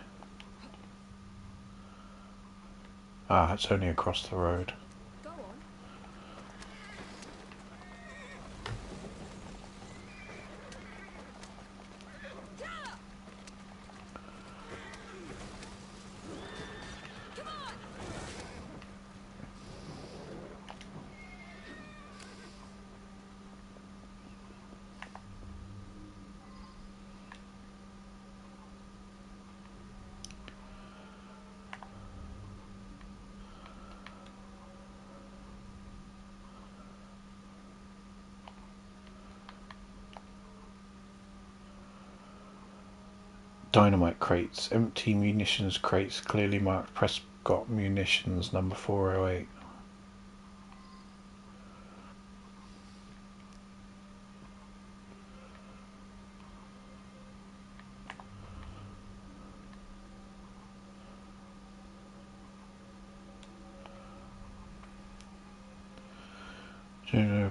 Ah, it's only across the road. Dynamite crates, empty munitions crates, clearly marked Prescott Munitions, number 408.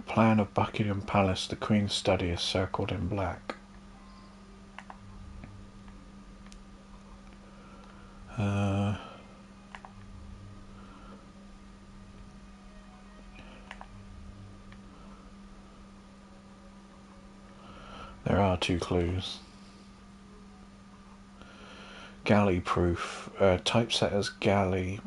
Plan of Buckingham Palace, the Queen's study is circled in black. There are 2 clues. Galley proof. Typesetter's galley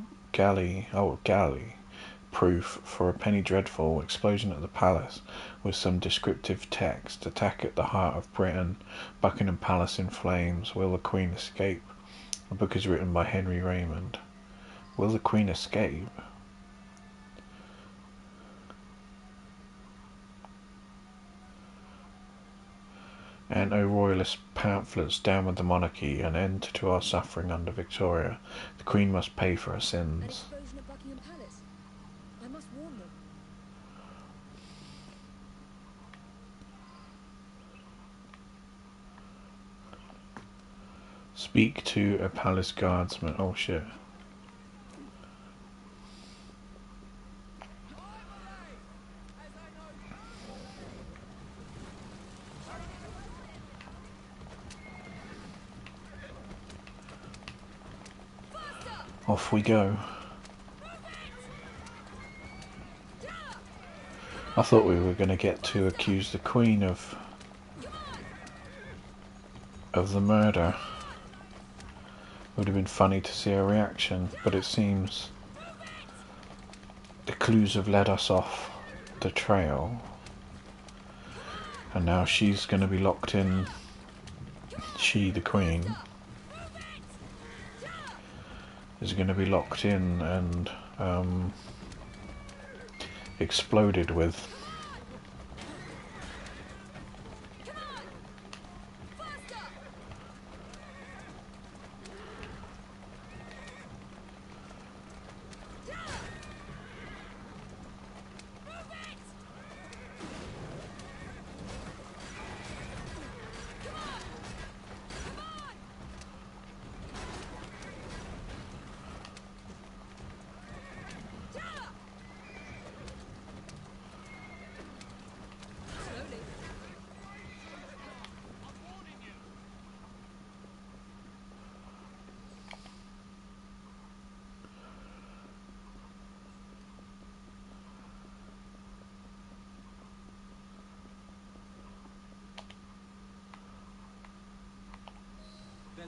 proof for a Penny Dreadful. Explosion at the palace with some descriptive text. Attack at the heart of Britain. Buckingham Palace in flames. Will the Queen escape? The book is written by Henry Raymond. Will the Queen escape? And O Royalist pamphlets, down with the monarchy, an end to our suffering under Victoria. The Queen must pay for her sins. An explosion at Buckingham Palace. I must warn them. Speak to a palace guardsman. Oh shit. Off we go. I thought we were going to get to accuse the Queen of the murder. Would have been funny to see her reaction, but it seems the clues have led us off the trail, and now she's going to be locked in. She, the Queen, is going to be locked in and exploded with.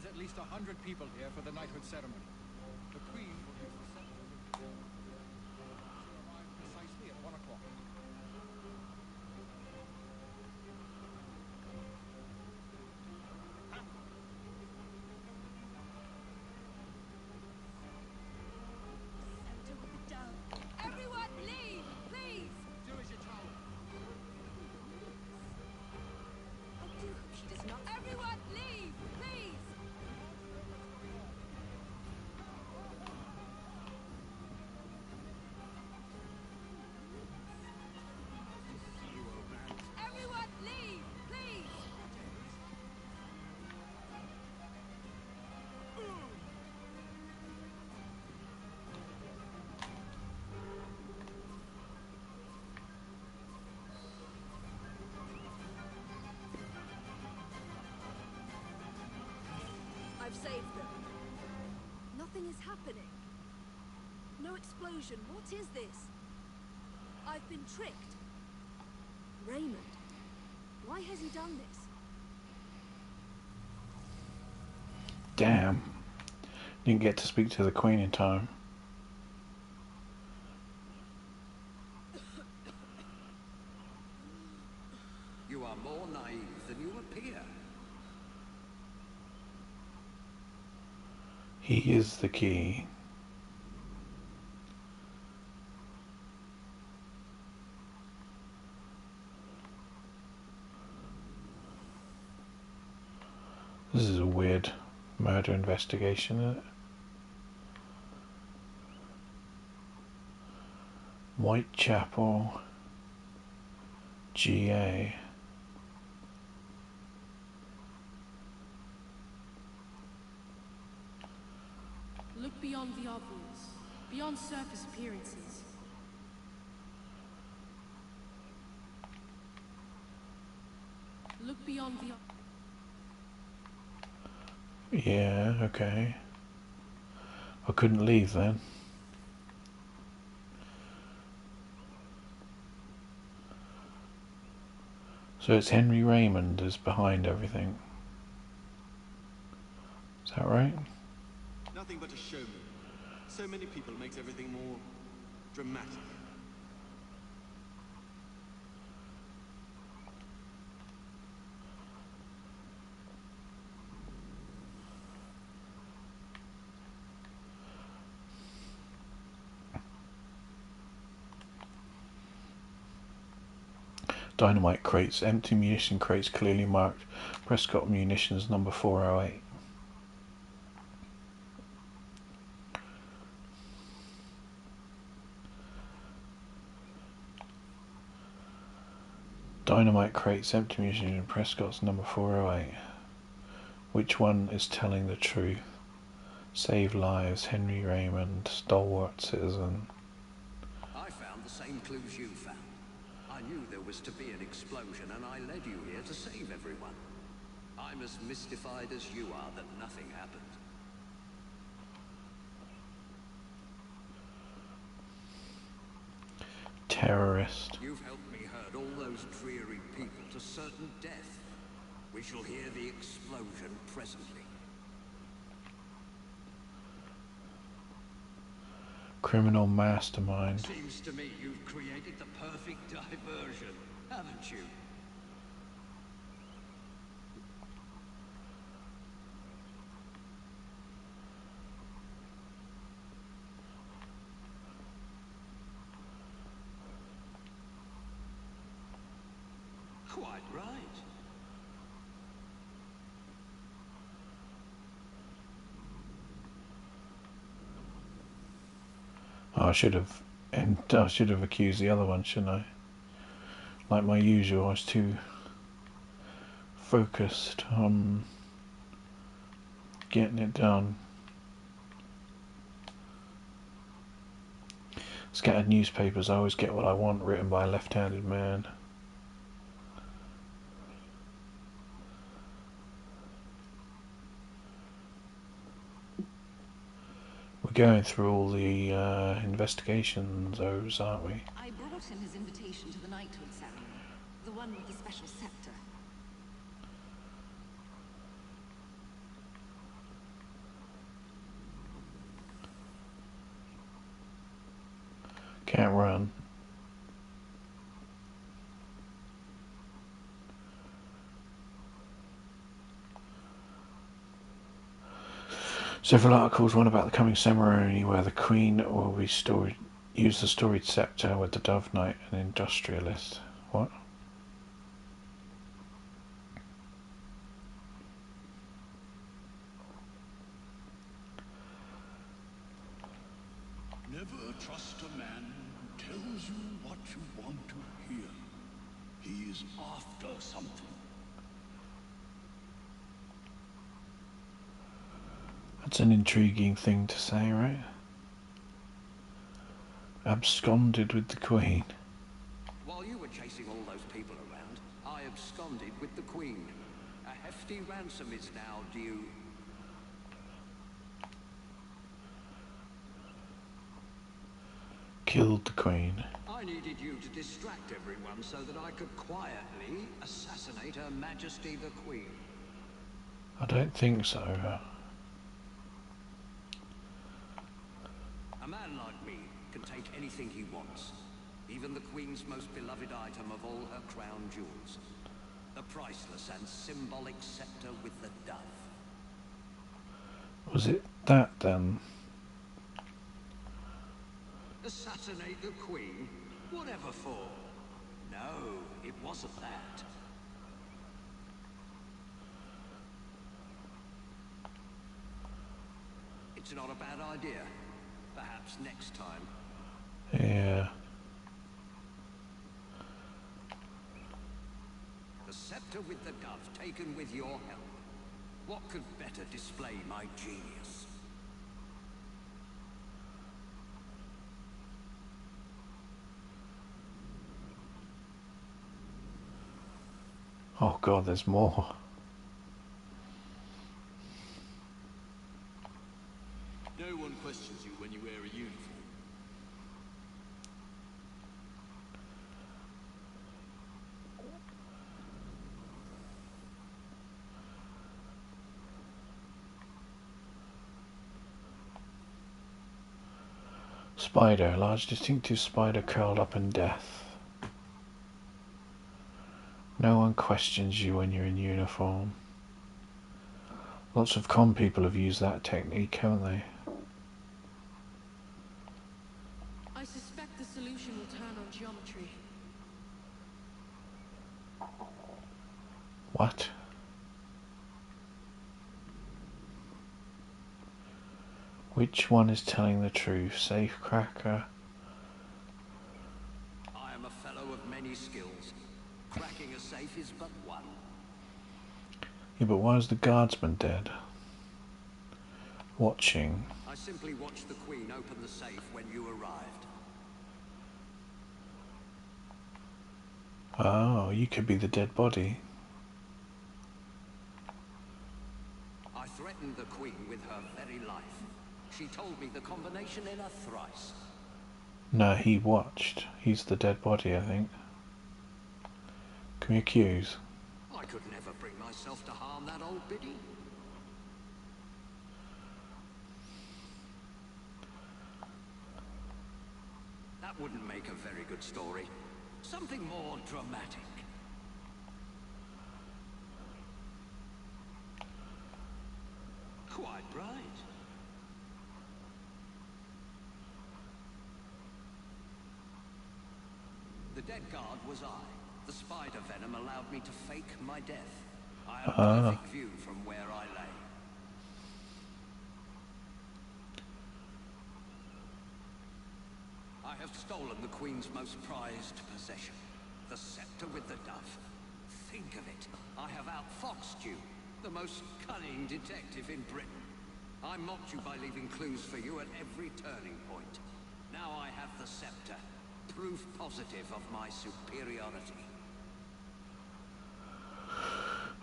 There's at least 100 people here for the knighthood ceremony. The Queen will use the scepter to arrive precisely at 1 o'clock. Everyone leave, please! Do as you're told. I do hope she does not. Everyone leave, please! Everyone leave, please! I've saved them. Nothing is happening. No explosion. What is this? I've been tricked. Raymond. Why has he done this? Damn. Didn't get to speak to the Queen in time. You are more naive than you appear. He is the key. This is a weird murder investigation, isn't it? Whitechapel, GA. Look beyond the obvious, beyond surface appearances. Look beyond the... Yeah, okay. I couldn't leave then. So it's Henry Raymond is behind everything. Is that right? Nothing but a showman. So many people makes everything more dramatic. Dynamite crates, empty munition crates clearly marked Prescott Munitions number 408. Dynamite crates, empty munition, Prescott's number 408. Which one is telling the truth? Save lives, Henry Raymond, stalwart citizen. I found the same clues you found. I knew there was to be an explosion, and I led you here to save everyone. I'm as mystified as you are that nothing happened. Terrorist. You've helped me herd all those dreary people to certain death. We shall hear the explosion presently. Criminal mastermind. Seems to me you've created the perfect diversion, haven't you? Quite right. Oh, I should have accused the other one, shouldn't I? Like my usual, I was too focused on getting it done. Scattered newspapers, I always get what I want, written by a left-handed man. We're going through all the investigations, those, aren't we? I brought him his invitation to the knighthood ceremony, the one with the special scepter. Can't run. Several articles, one about the coming ceremony where the Queen will be use the storied sceptre with the Dove Knight, an industrialist. What? Never trust a man who tells you what you want to hear. He is after something. That's an intriguing thing to say, right? Absconded with the Queen. While you were chasing all those people around, I absconded with the Queen. A hefty ransom is now due. Killed the Queen. I needed you to distract everyone so that I could quietly assassinate Her Majesty the Queen. I don't think so. A man like me can take anything he wants. Even the Queen's most beloved item of all her crown jewels. The priceless and symbolic scepter with the dove. Was it that then? Assassinate the Queen? Whatever for? No, it wasn't that. It's not a bad idea. Perhaps next time. Yeah. The scepter with the dove taken with your help. What could better display my genius? Oh god, there's more. No one questions you when you wear a uniform. Spider, a large distinctive spider curled up in death. No one questions you when you're in uniform. Lots of con people have used that technique, haven't they? I suspect the solution will turn on geometry. What? Which one is telling the truth? Safecracker? I am a fellow of many skills. Cracking a safe is but one. Yeah, but why is the guardsman dead? Watching. I simply watched the Queen open the safe when you arrived. Oh, you could be the dead body. I threatened the Queen with her very life. She told me the combination in a thrice. No, he watched. He's the dead body, I think. Can we accuse? I could never bring myself to harm that old biddy. That wouldn't make a very good story. Something more dramatic. Quite right. The dead guard was I. The spider venom allowed me to fake my death. I had a perfect view from where I lay. I have stolen the Queen's most prized possession, the scepter with the dove. Think of it. I have outfoxed you, the most cunning detective in Britain. I mocked you by leaving clues for you at every turning point. Now I have the scepter, proof positive of my superiority.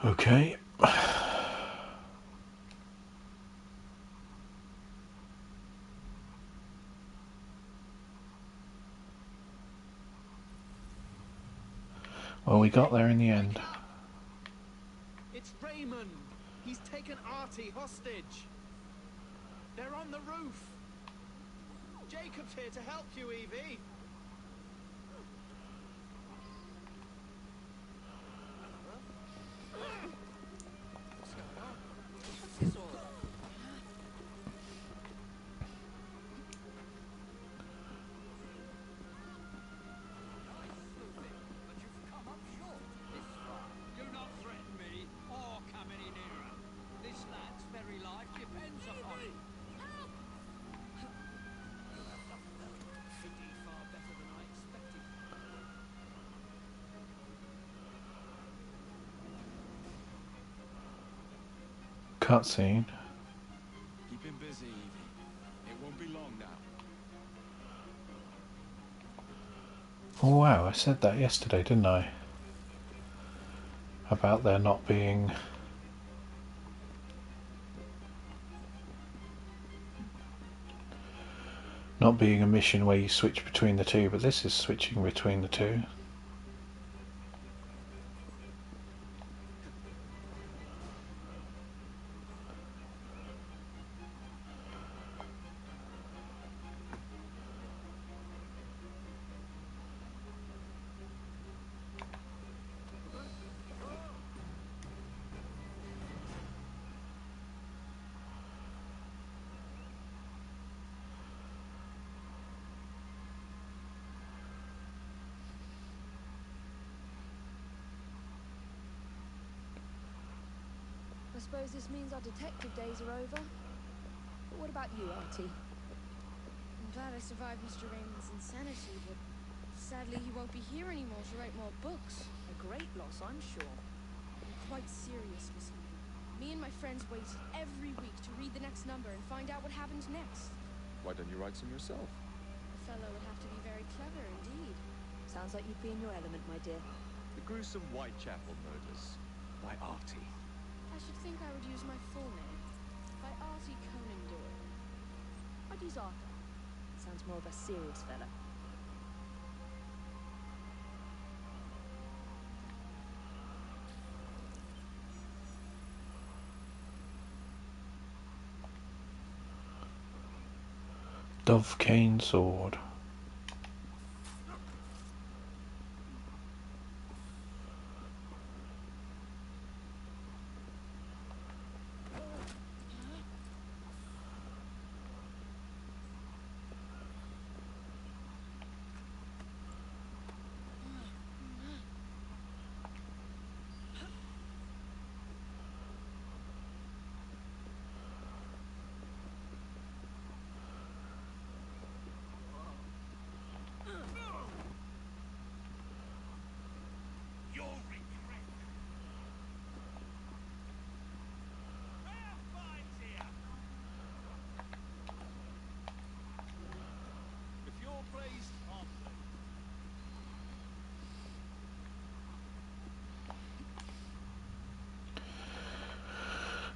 Okay. Well, we got there in the end. It's Raymond. He's taken Artie hostage. They're on the roof. Jacob's here to help you, Evie. cutscene. Keep him busy, Evie. It won't be long now. Oh wow, I said that yesterday, didn't I? About there not being a mission where you switch between the two, but this is switching between the two. I suppose this means our detective days are over. But what about you, Artie? I'm glad I survived Mr. Raymond's insanity, but sadly he won't be here anymore to write more books. A great loss, I'm sure. I'm quite serious, Miss Evie. Me and my friends waited every week to read the next number and find out what happens next. Why don't you write some yourself? The fellow would have to be very clever indeed. Sounds like you'd be in your element, my dear. The gruesome Whitechapel murders by Artie. I should think I would use my full name. By Artie Conan Doyle. I'd use Arthur. Sounds more of a serious fella. Dove cane sword.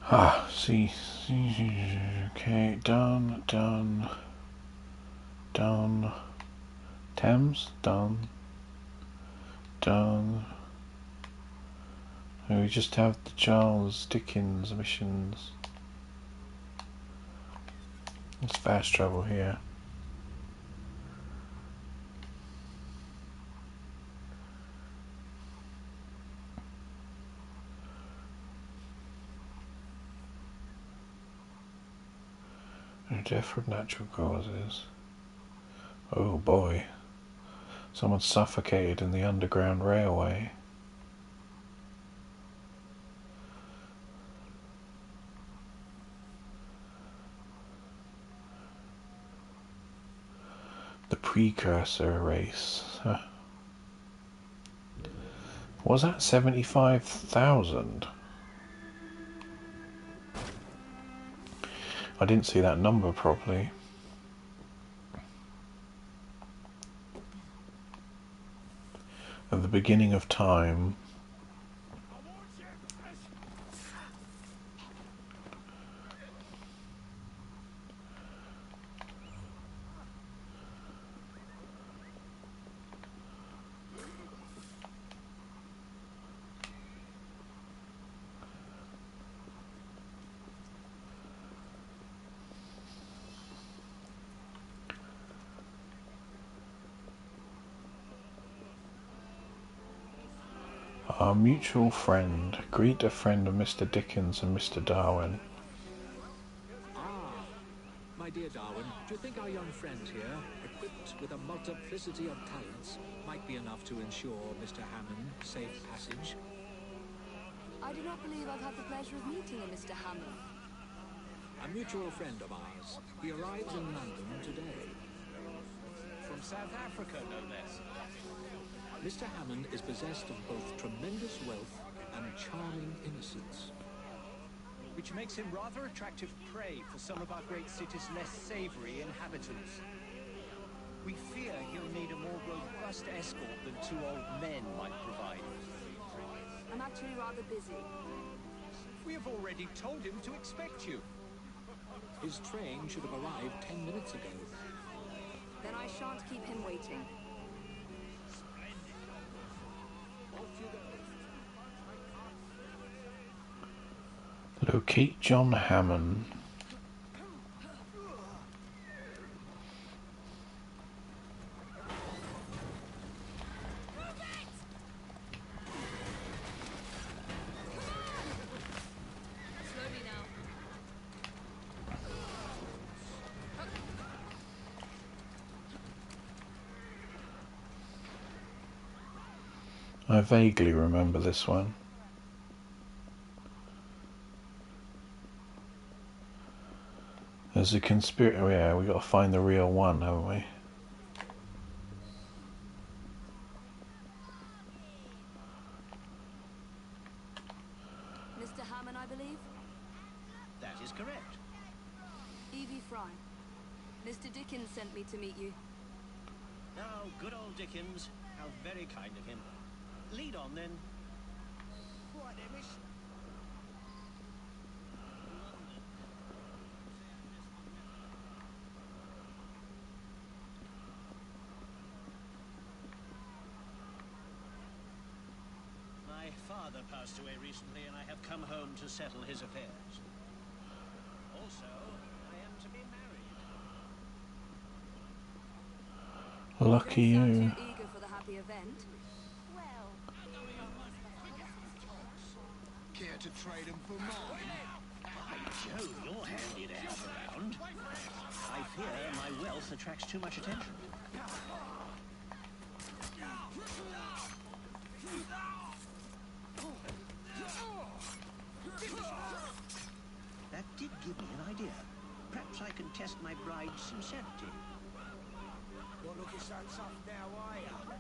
Ah, see, okay, done, Thames, done. And we just have the Charles Dickens missions. It's fast travel here. Death from natural causes. Oh boy. Someone suffocated in the Underground Railway. The precursor race. Huh. Was that 75,000? I didn't see that number properly. At the beginning of time. Our mutual friend. Greet a friend of Mr. Dickens and Mr. Darwin. Ah, my dear Darwin, do you think our young friend here, equipped with a multiplicity of talents, might be enough to ensure Mr. Hammond safe passage? I do not believe I've had the pleasure of meeting a Mr. Hammond. A mutual friend of ours. He arrives in London today. From South Africa, no less. Mr. Hammond is possessed of both tremendous wealth and charming innocence. which makes him rather attractive prey for some of our great city's less savory inhabitants. We fear he'll need a more robust escort than 2 old men might provide. I'm actually rather busy. We have already told him to expect you. His train should have arrived 10 minutes ago. Then I shan't keep him waiting. Locate John Hammond. Slowly now. I vaguely remember this one. There's a conspiracy. Oh yeah, we got to find the real one, haven't we? Mr. Hammond, I believe? That is correct. Evie Fry. Mr. Dickens sent me to meet you. Now, good old Dickens. How very kind of him. Lead on, then. Right, then, miss. My father passed away recently, and I have come home to settle his affairs. Also, I am to be married. Lucky you. Too eager for the happy event. Well, Care to trade him for mine? By Jove, you're handy to have around. I fear my wealth attracts too much attention. That did give me an idea. Perhaps I can test my bride's sincerity. Not looking so tough now, are you?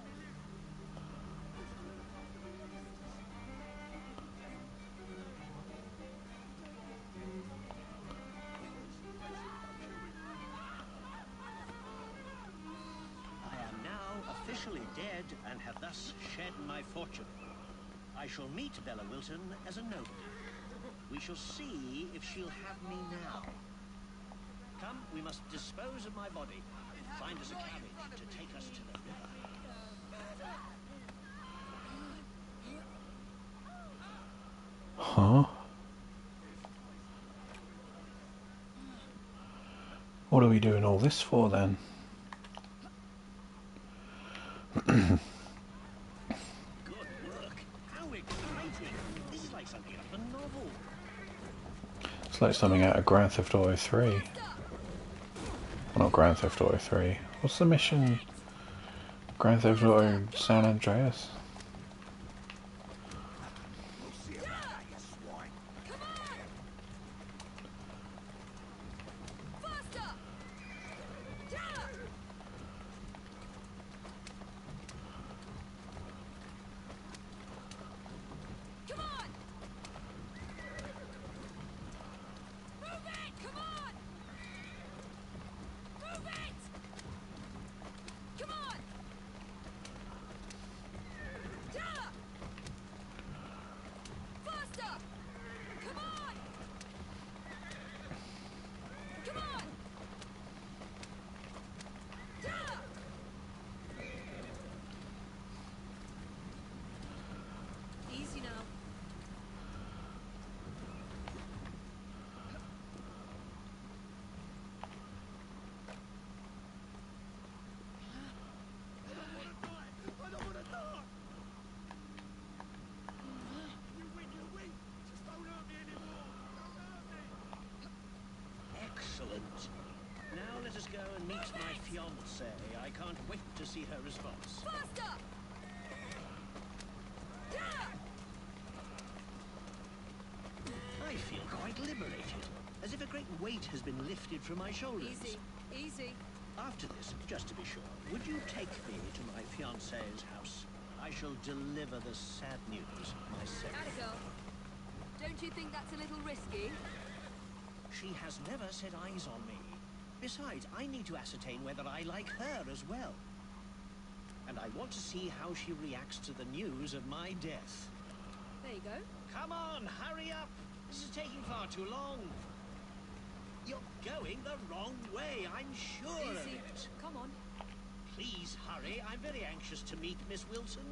I am now officially dead and have thus shed my fortune. I shall meet Bella Wilton as a noble. We shall see if she'll have me now. Come, we must dispose of my body. Find us a carriage to take us to the river. Huh? What are we doing all this for then? Good work. How exciting. This is like something out of a novel. It's like something out of Grand Theft Auto 3. Well, not Grand Theft Auto 3. What's the mission? Grand Theft Auto San Andreas? easy now. Excellent. Now let us go and meet my fiancée. I can't wait to see her response. Faster! I feel quite liberated, as if a great weight has been lifted from my shoulders. Easy, easy. After this, just to be sure, would you take me to my fiancée's house? I shall deliver the sad news myself. Atta girl. Don't you think that's a little risky? She has never set eyes on me. Besides, I need to ascertain whether I like her as well. And I want to see how she reacts to the news of my death. There you go. Come on, hurry up! This is taking far too long. You're going the wrong way, I'm sure of Easy. it. Come on. Please hurry, I'm very anxious to meet Miss Wilson.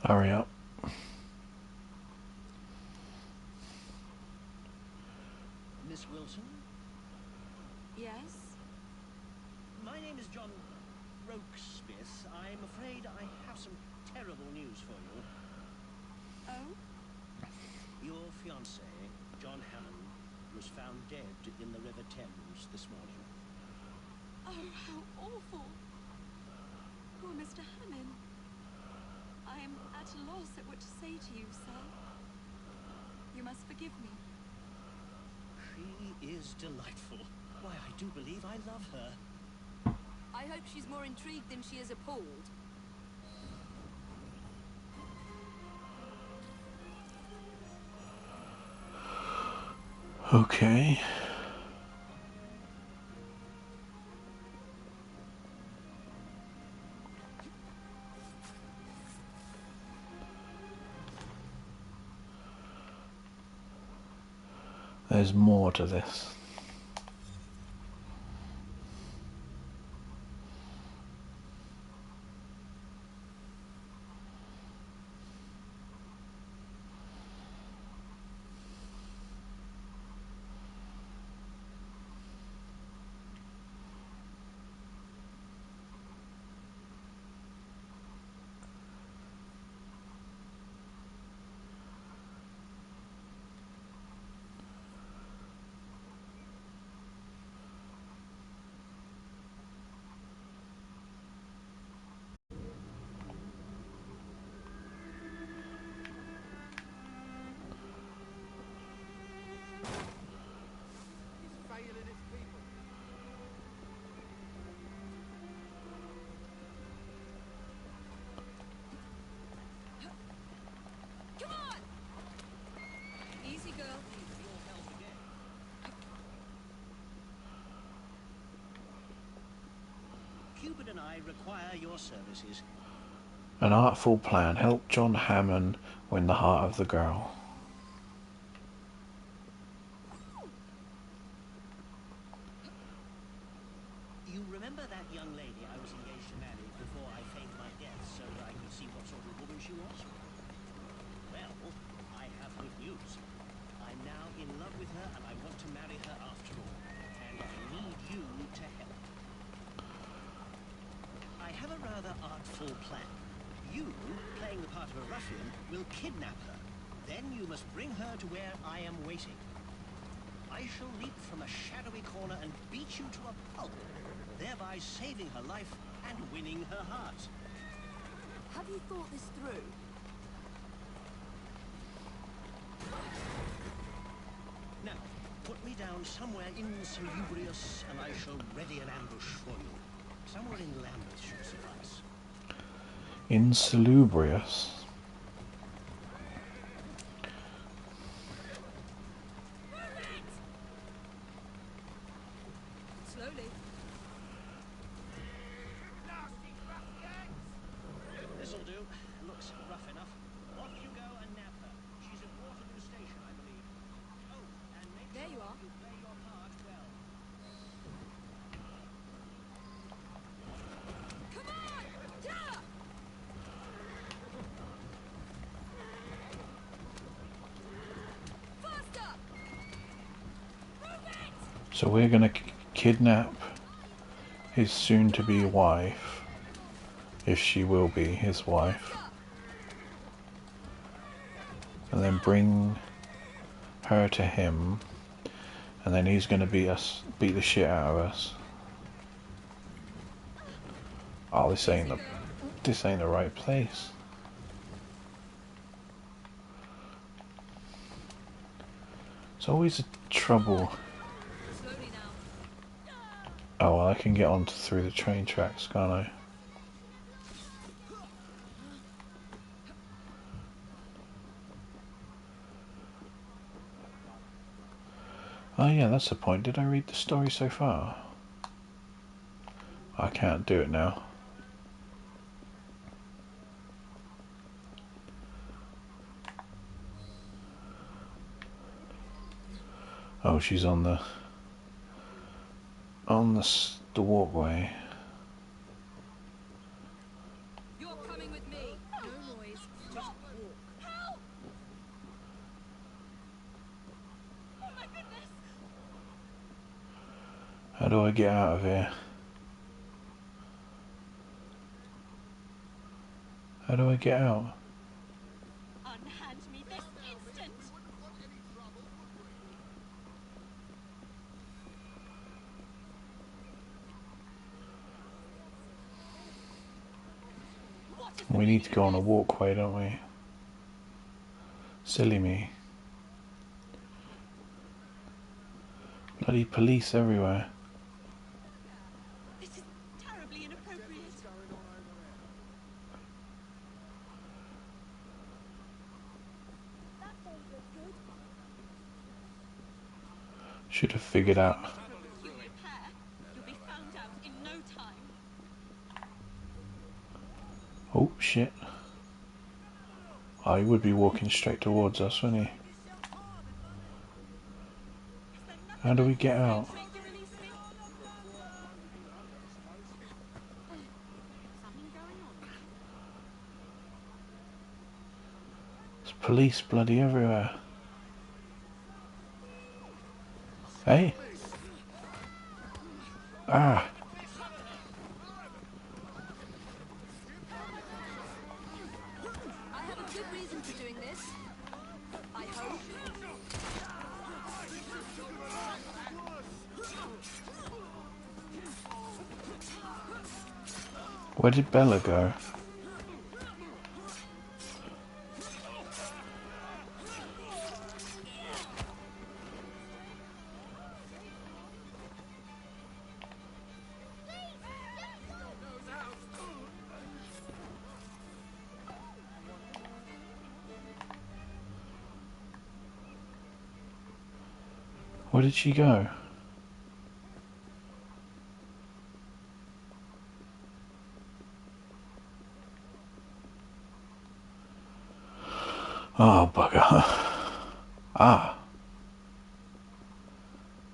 Hurry up. Miss Wilson? Yes? My name is John Rokesmith. I'm afraid I have some terrible news for you. Oh? Your fiancé, John Hammond, was found dead in the River Thames this morning. Oh, how awful. Poor Mr. Hammond. I am at a loss at what to say to you, sir. You must forgive me. She is delightful. Why, I do believe I love her. I hope she's more intrigued than she is appalled. Okay. There's more to this. Come on! Easy, girl. Cupid and I require your services. An artful plan helped John Hammond win the heart of the girl. You remember that young lady I was engaged to marry before I feigned my death so that I could see what sort of woman she was? Well, I have good news. I'm now in love with her and I want to marry her after all. And I need you to help. I have a rather artful plan. You, playing the part of a ruffian, will kidnap her. Then you must bring her to where I am waiting. I shall leap from a shadowy corner and beat you to a pulp, thereby saving her life and winning her heart. Have you thought this through? Now, put me down somewhere insalubrious, and I shall ready an ambush for you. Somewhere in Lambeth should suffice. Insalubrious. Slowly. This'll do. Looks rough enough. Off you go and nab her. She's at Waterloo Station, I believe. Oh, and make There sure you are. you play your part well. Come on! Yeah! Faster! Move it! So we're gonna kidnap his soon-to-be wife, if she will be his wife, and then bring her to him, and then he's gonna beat the shit out of us. Oh, this ain't the right place. It's always a trouble. Slowly now. Oh, well, I can get on through the train tracks, can't I? Oh yeah, that's the point. Did I read the story so far? I can't do it now. Oh, she's on the walkway. You're coming with me. No noise, just walk. Help! Oh my goodness! How do I get out of here? How do I get out? Unhand me this instant! We need to go on a walkway, don't we? Silly me. Bloody police everywhere. This is terribly inappropriate. Should have figured out. You'll be found out in no time. Oh shit. Oh, he would be walking straight towards us, wouldn't he? How do we get out? There's police bloody everywhere. Hey? Ah. I have a good reason for doing this. I hope. Where did Bella go? Where did she go? Oh, bugger. Ah.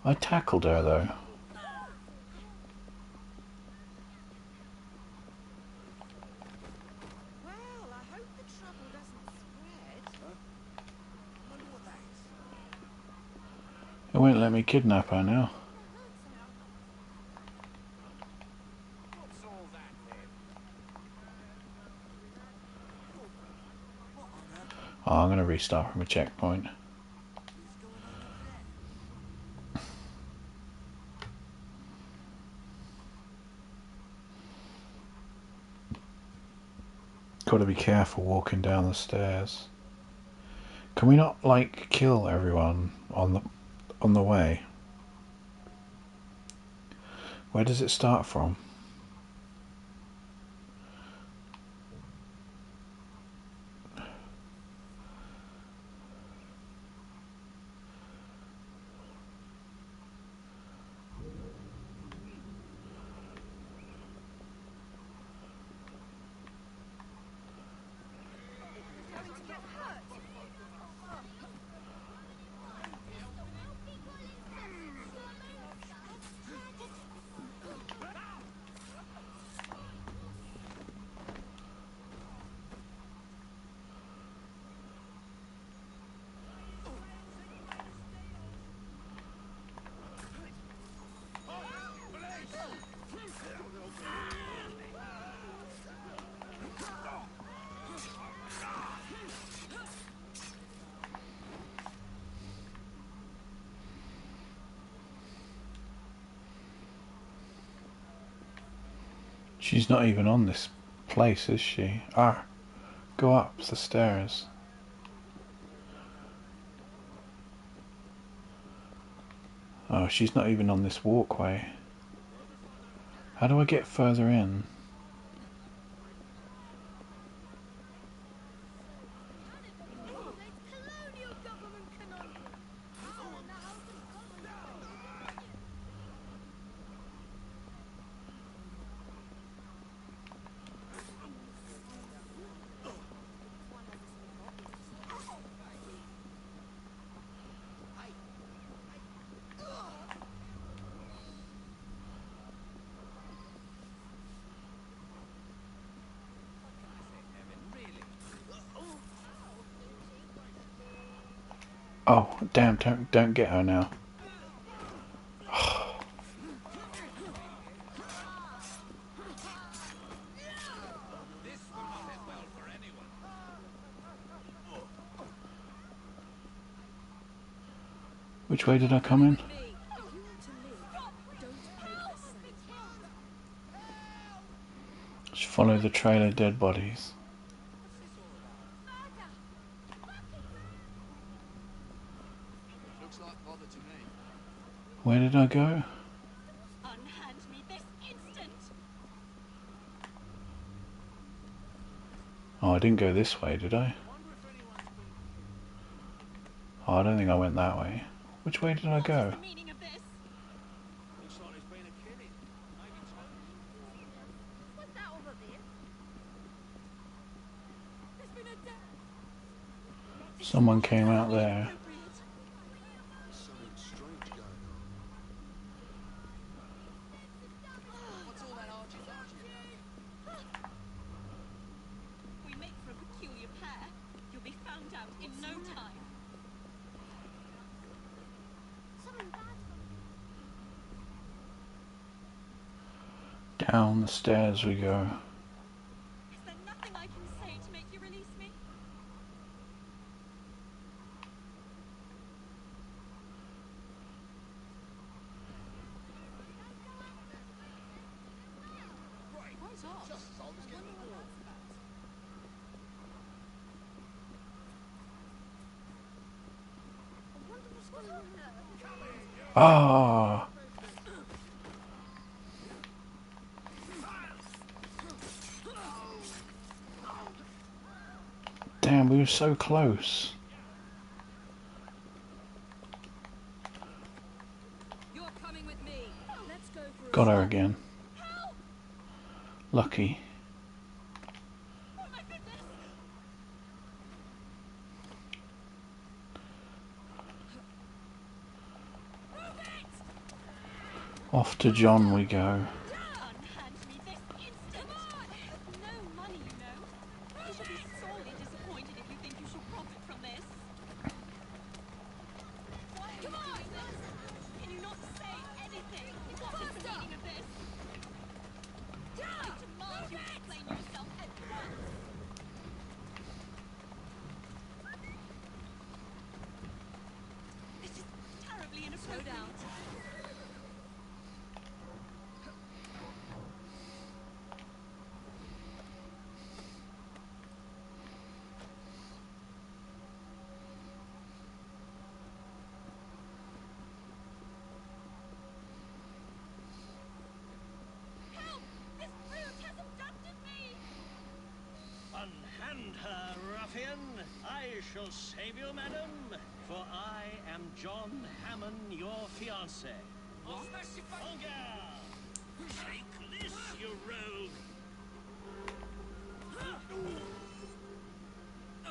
I tackled her, though. Well, I hope the trouble doesn't spread. Wonder what that is. It won't let me kidnap her now. What's all that then? Oh, I'm going to restart from a checkpoint. Got to be careful walking down the stairs. Can we not, like, kill everyone on the way? Where does it start from? She's not even on this place, is she? Ah, go up the stairs. Oh, she's not even on this walkway. How do I get further in? Oh, damn, don't get her now. Which way did I come in? Just follow the trail of dead bodies. Looks like bother to me. Where did I go? Unhand me this instant. Oh, I didn't go this way, did I? Oh, I don't think I went that way. Which way did I go? Looks like there's been a killing. Maybe two. What's that over there? There's been a death. Someone came out there. There's something strange going on. What's all that argy-bargy about? We make for a peculiar pair. You'll be found out in no time. Down the stairs we go. Is there nothing I can say to make you release me? Ah! Damn, we were so close. You're coming with me. Let's go for Got her again. Lucky. Off to John we go. Slow down. Unhand her, ruffian! I shall save you, madam, for I am John Hammond, your fiancé. Oh, merciful! Take this, you rogue!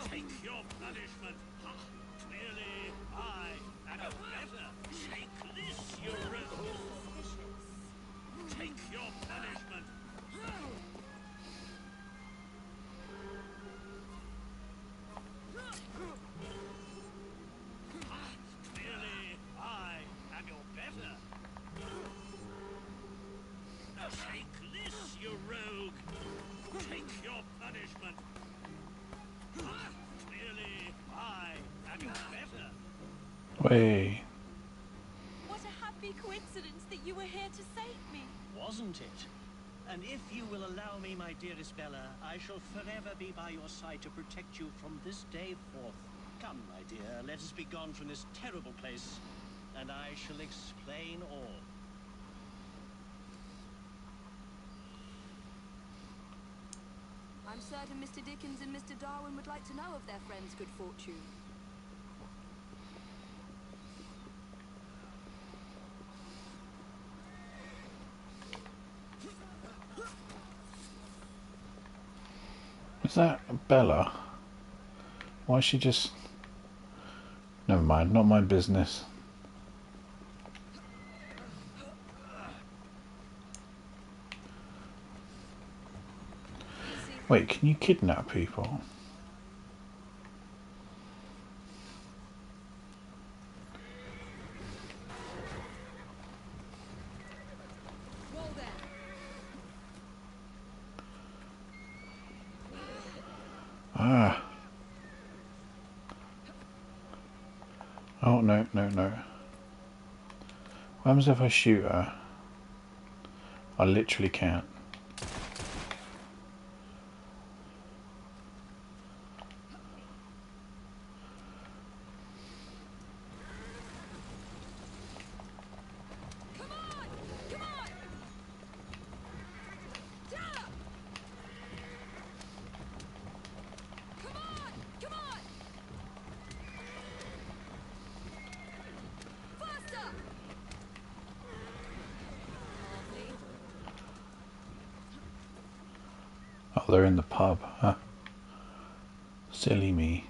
Take your punishment! Ha! Clearly, I am better! Take this, you rogue! Take your punishment! Clearly, I am your better! Take this, you rogue! Take your punishment! Clearly, I am your better! Way. What a happy coincidence that you were here to save me. Wasn't it? And if you will allow me, my dearest Bella, I shall forever be by your side to protect you from this day forth. Come, my dear, let us be gone from this terrible place, and I shall explain all. I'm certain Mr. Dickens and Mr. Darwin would like to know of their friend's good fortune. Is that Bella? Why is she just... Never mind, not my business. Wait, can you kidnap people? Ah. Oh, no, no, no. What happens if I shoot her? I literally can't. Oh, they're in the pub, huh? Silly me.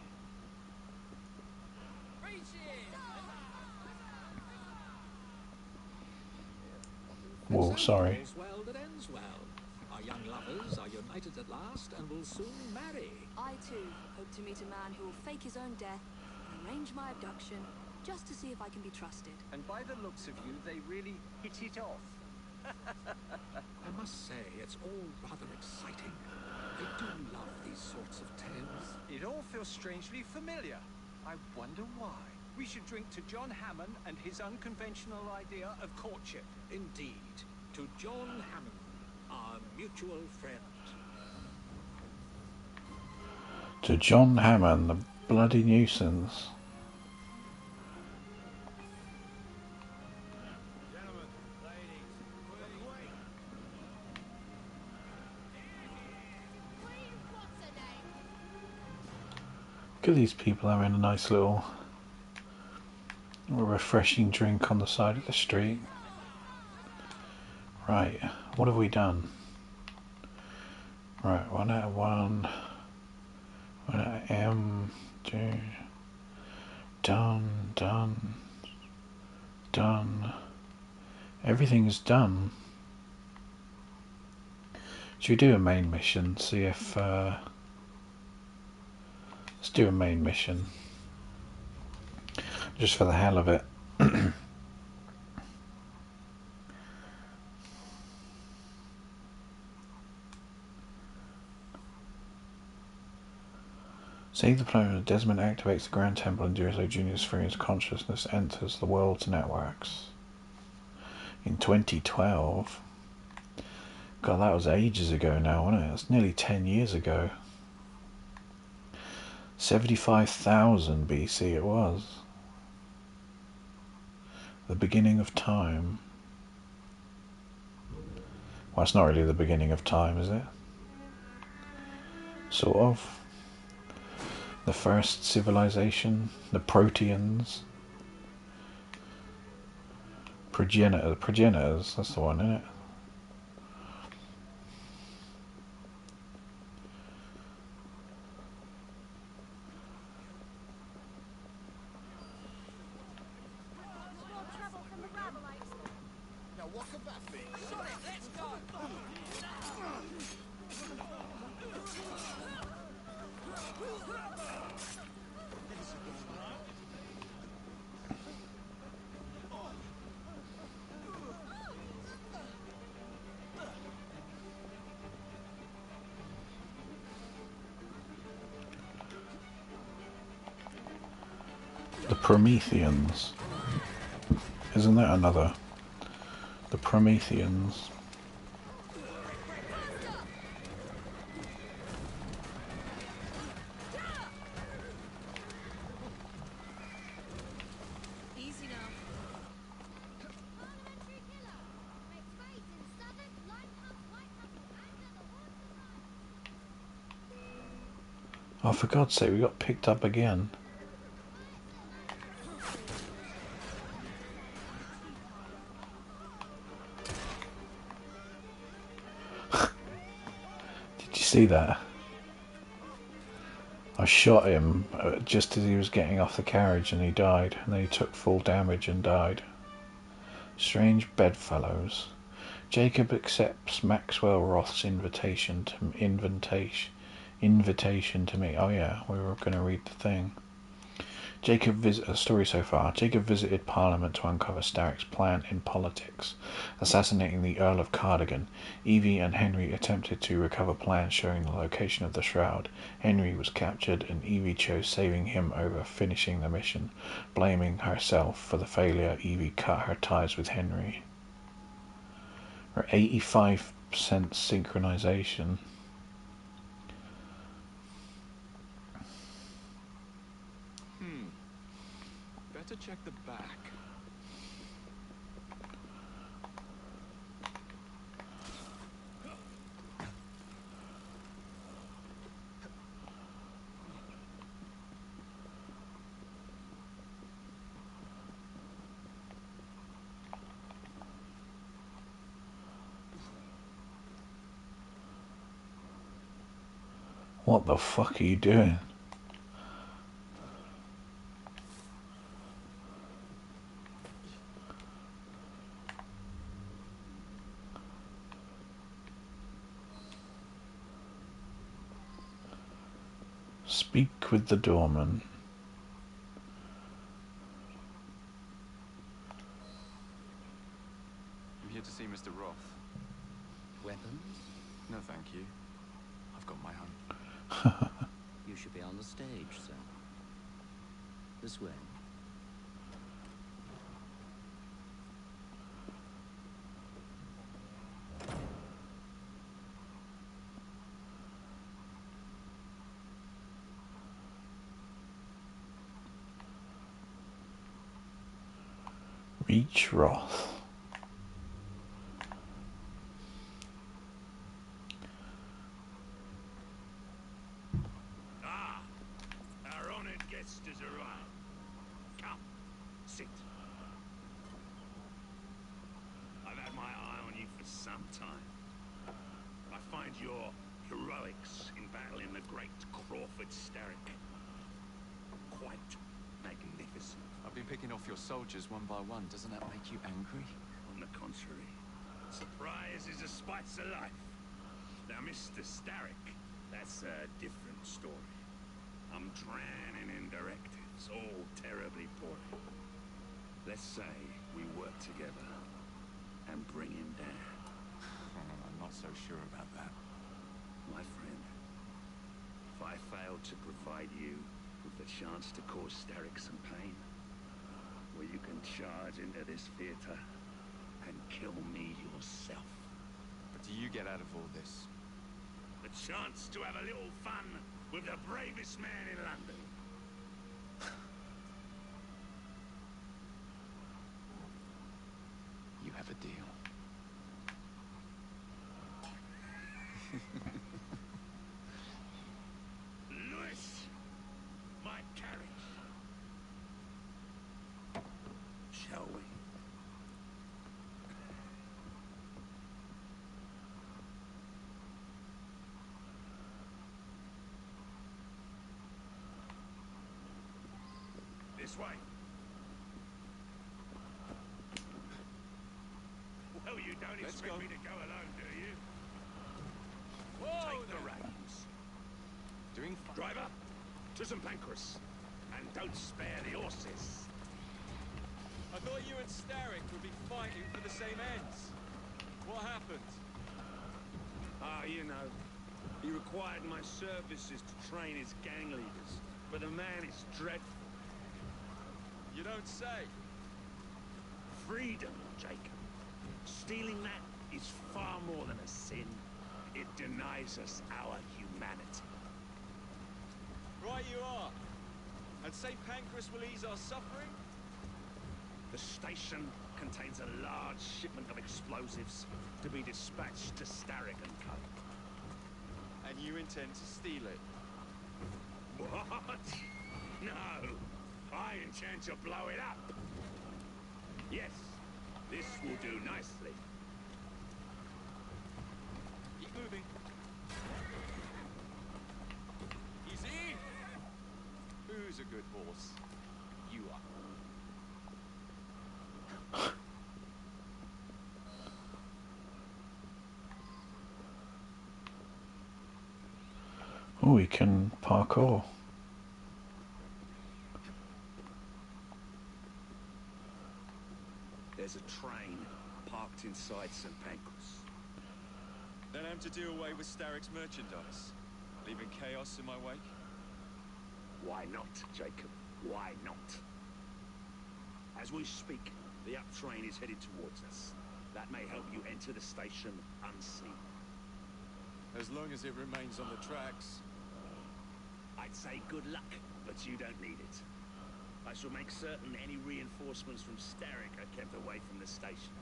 Whoa, sorry. All's well that ends well. Our young lovers are united at last and will soon marry. I too hope to meet a man who will fake his own death and arrange my abduction just to see if I can be trusted. And by the looks of you, they really hit it off. I must say, it's all rather exciting. I do love these sorts of tales. It all feels strangely familiar. I wonder why. We should drink to John Hammond and his unconventional idea of courtship. Indeed. To John Hammond, our mutual friend. To John Hammond, the bloody nuisance. Look at these people having a nice little refreshing drink on the side of the street. Right, what have we done? Right, 1 out of 1. 1 out of M. 2. Done, done, done. Everything's done. Should we do a main mission? See if... let's do a main mission. Just for the hell of it. Save the planet. Desmond activates the Grand Temple and Durso Jr.'s Freya's consciousness enters the world's networks. In 2012. God, that was ages ago now, wasn't it? That's nearly 10 years ago. 75,000 BC it was. The beginning of time. Well, it's not really the beginning of time, is it? Sort of. The first civilization, the Proteans. Progenitors, that's the one, isn't it? Now what could that be? Shut it, let's go! The Prometheans. Isn't that another? The Prometheans. Easy now. Oh, for God's sake, we got picked up again. Did you see that? I shot him just as he was getting off the carriage and he died. And then he took full damage and died. Strange bedfellows. Jacob accepts Maxwell Roth's invitation to me. Oh yeah, we were going to read the thing. Story so far. Jacob visited Parliament to uncover Starrick's plan in politics, assassinating the Earl of Cardigan. Evie and Henry attempted to recover plans showing the location of the shroud. Henry was captured and Evie chose saving him over finishing the mission. Blaming herself for the failure, Evie cut her ties with Henry. Her 85% synchronization. Better check the back. What the fuck are you doing? Speak with the doorman. I'm here to see Mr. Roth. Weapons? No, thank you. I've got my own. You should be on the stage, sir. This way. Reach Roth. Ah, our honored guest has arrived. Come, sit. I've had my eye on you for some time. I find your heroics in battling the great Crawford Starrick quite magnificent. I've been picking off your soldiers one by one. Doesn't that make you angry? On the contrary, surprise is a spice of life. Now, Mr. Starrick, that's a different story. I'm drowning in directives, all terribly poorly. Let's say we work together and bring him down. I'm not so sure about that. My friend, if I fail to provide you with the chance to cause Starrick some pain, well, you can charge into this theater and kill me yourself. What do you get out of all this? The chance to have a little fun with the bravest man in London. You have a deal. Lewis, my carriage. Shall we? This way. Well, you don't expect me to go alone, do you? Take the reins. Doing Driver, to St. Pancras. And don't spare the horses. I thought you and Starrick would be fighting for the same ends. What happened? Ah, you know, he required my services to train his gang leaders, but the man is dreadful. You don't say. Freedom, Jacob. Stealing that is far more than a sin. It denies us our humanity. Right you are. And St. Pancras will ease our suffering? The station contains a large shipment of explosives to be dispatched to Starrick and Co. And you intend to steal it? What? No. I intend to blow it up. Yes, this will do nicely. Keep moving. Easy. Who's a good horse? You are. Oh, we can parkour. There's a train parked inside St. Pancras. Then I'm to do away with Starrick's merchandise, leaving chaos in my wake? Why not, Jacob? Why not? As we speak, the up train is headed towards us. That may help you enter the station unseen. As long as it remains on the tracks. I'd say good luck, but you don't need it. I shall make certain any reinforcements from Starrick are kept away from the station.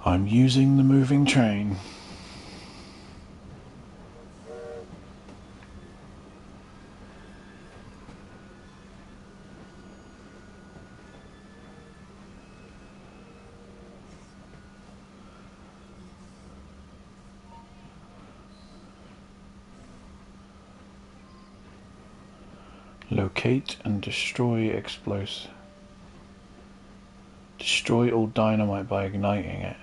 I'm using the moving train. Locate and destroy explosive. Destroy all dynamite by igniting it.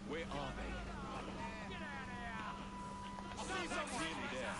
Where are they? Nearly there.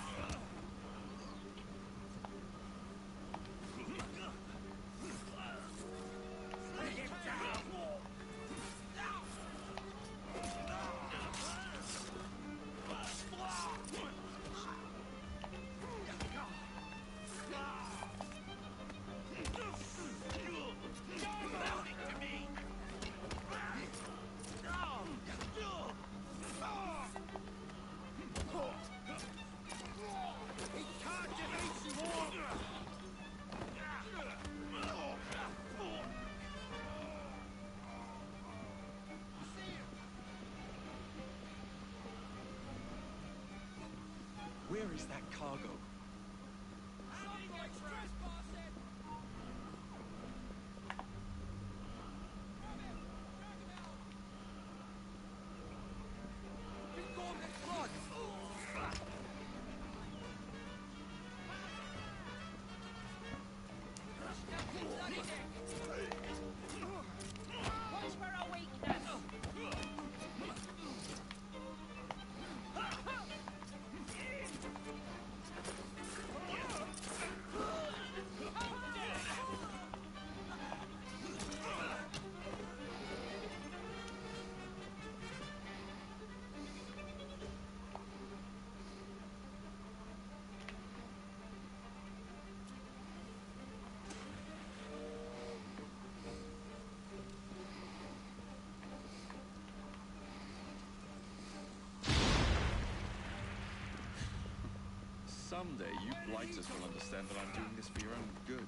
Where is that cargo? Someday you blighters will understand that I'm doing this for your own good.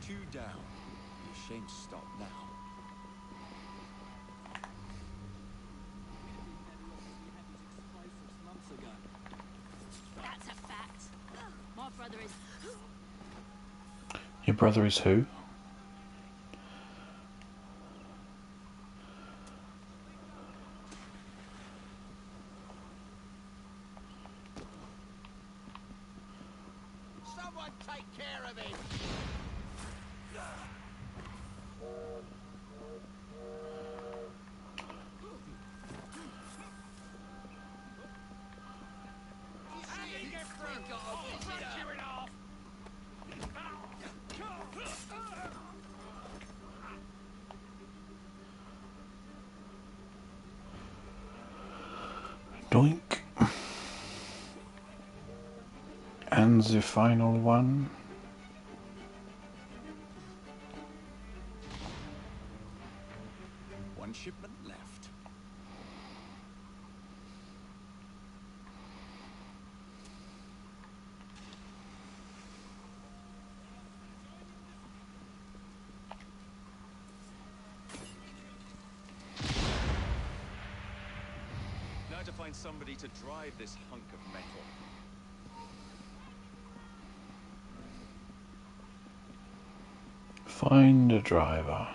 Two down. Be ashamed to stop now. That's a fact. My brother is... Your brother is who? Someone take care of him! The final one. One shipment left. Now to find somebody to drive this hunk of metal. Find a driver.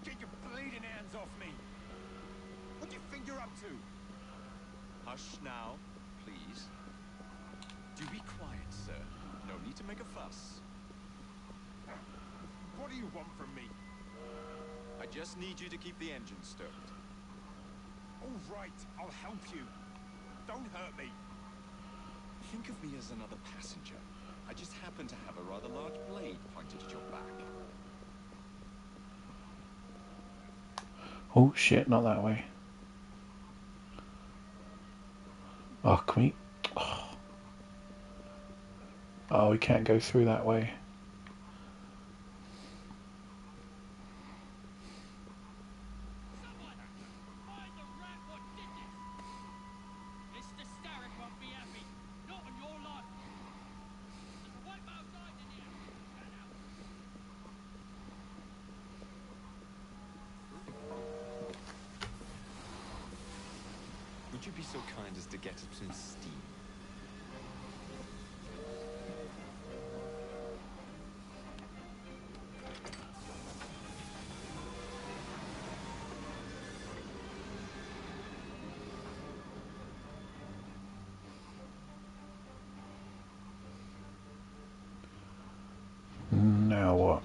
Get your bleeding hands off me! What do you think you're up to? Hush now, please. Do be quiet, sir. No need to make a fuss. What do you want from me? I just need you to keep the engine stoked. All right, I'll help you. Don't hurt me. Think of me as another passenger. I just happen to have a rather large blade pointed at your back. Oh shit, not that way. Oh, can we... Oh, we can't go through that way. Would you be so kind as to get us some steam? Now what?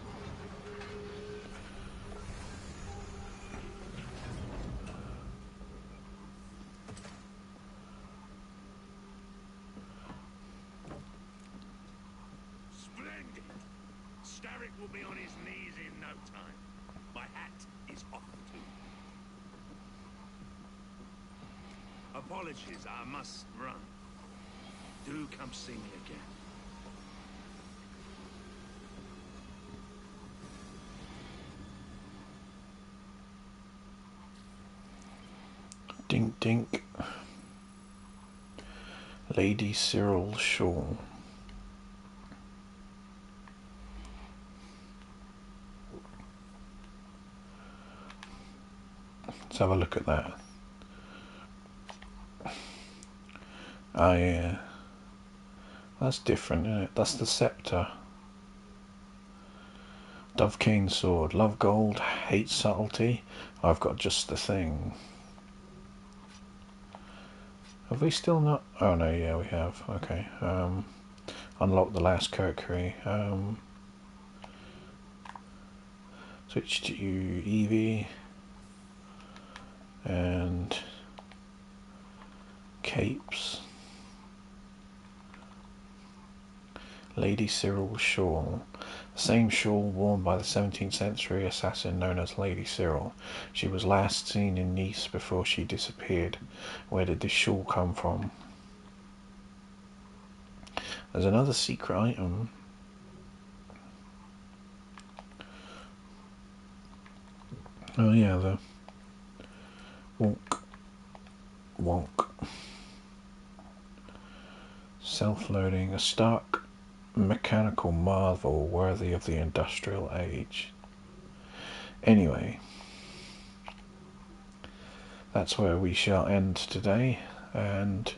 Splendid! Starrick will be on his knees in no time. My hat is off too. Apologies, I must run. Do come see me again. Dink dink. Lady Cyril Shaw. Let's have a look at that. Oh yeah. That's different, isn't it? That's the scepter. Dove cane sword. Love gold, hate subtlety. I've got just the thing. Have we still not? Oh no, yeah we have. Okay. Unlock the last Kirkry. Switch to Eevee. And capes. Lady Cyril shawl. The same shawl worn by the 17th century assassin known as Lady Cyril. She was last seen in Nice before she disappeared. Where did this shawl come from? There's another secret item. Oh yeah, the wonk. Self-loading, a stark mechanical marvel worthy of the industrial age. Anyway, that's where we shall end today, and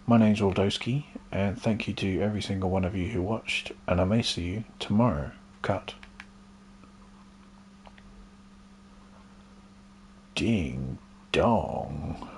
my name's Waldowski, and thank you to every single one of you who watched, and I may see you tomorrow. Cut. Ding dong.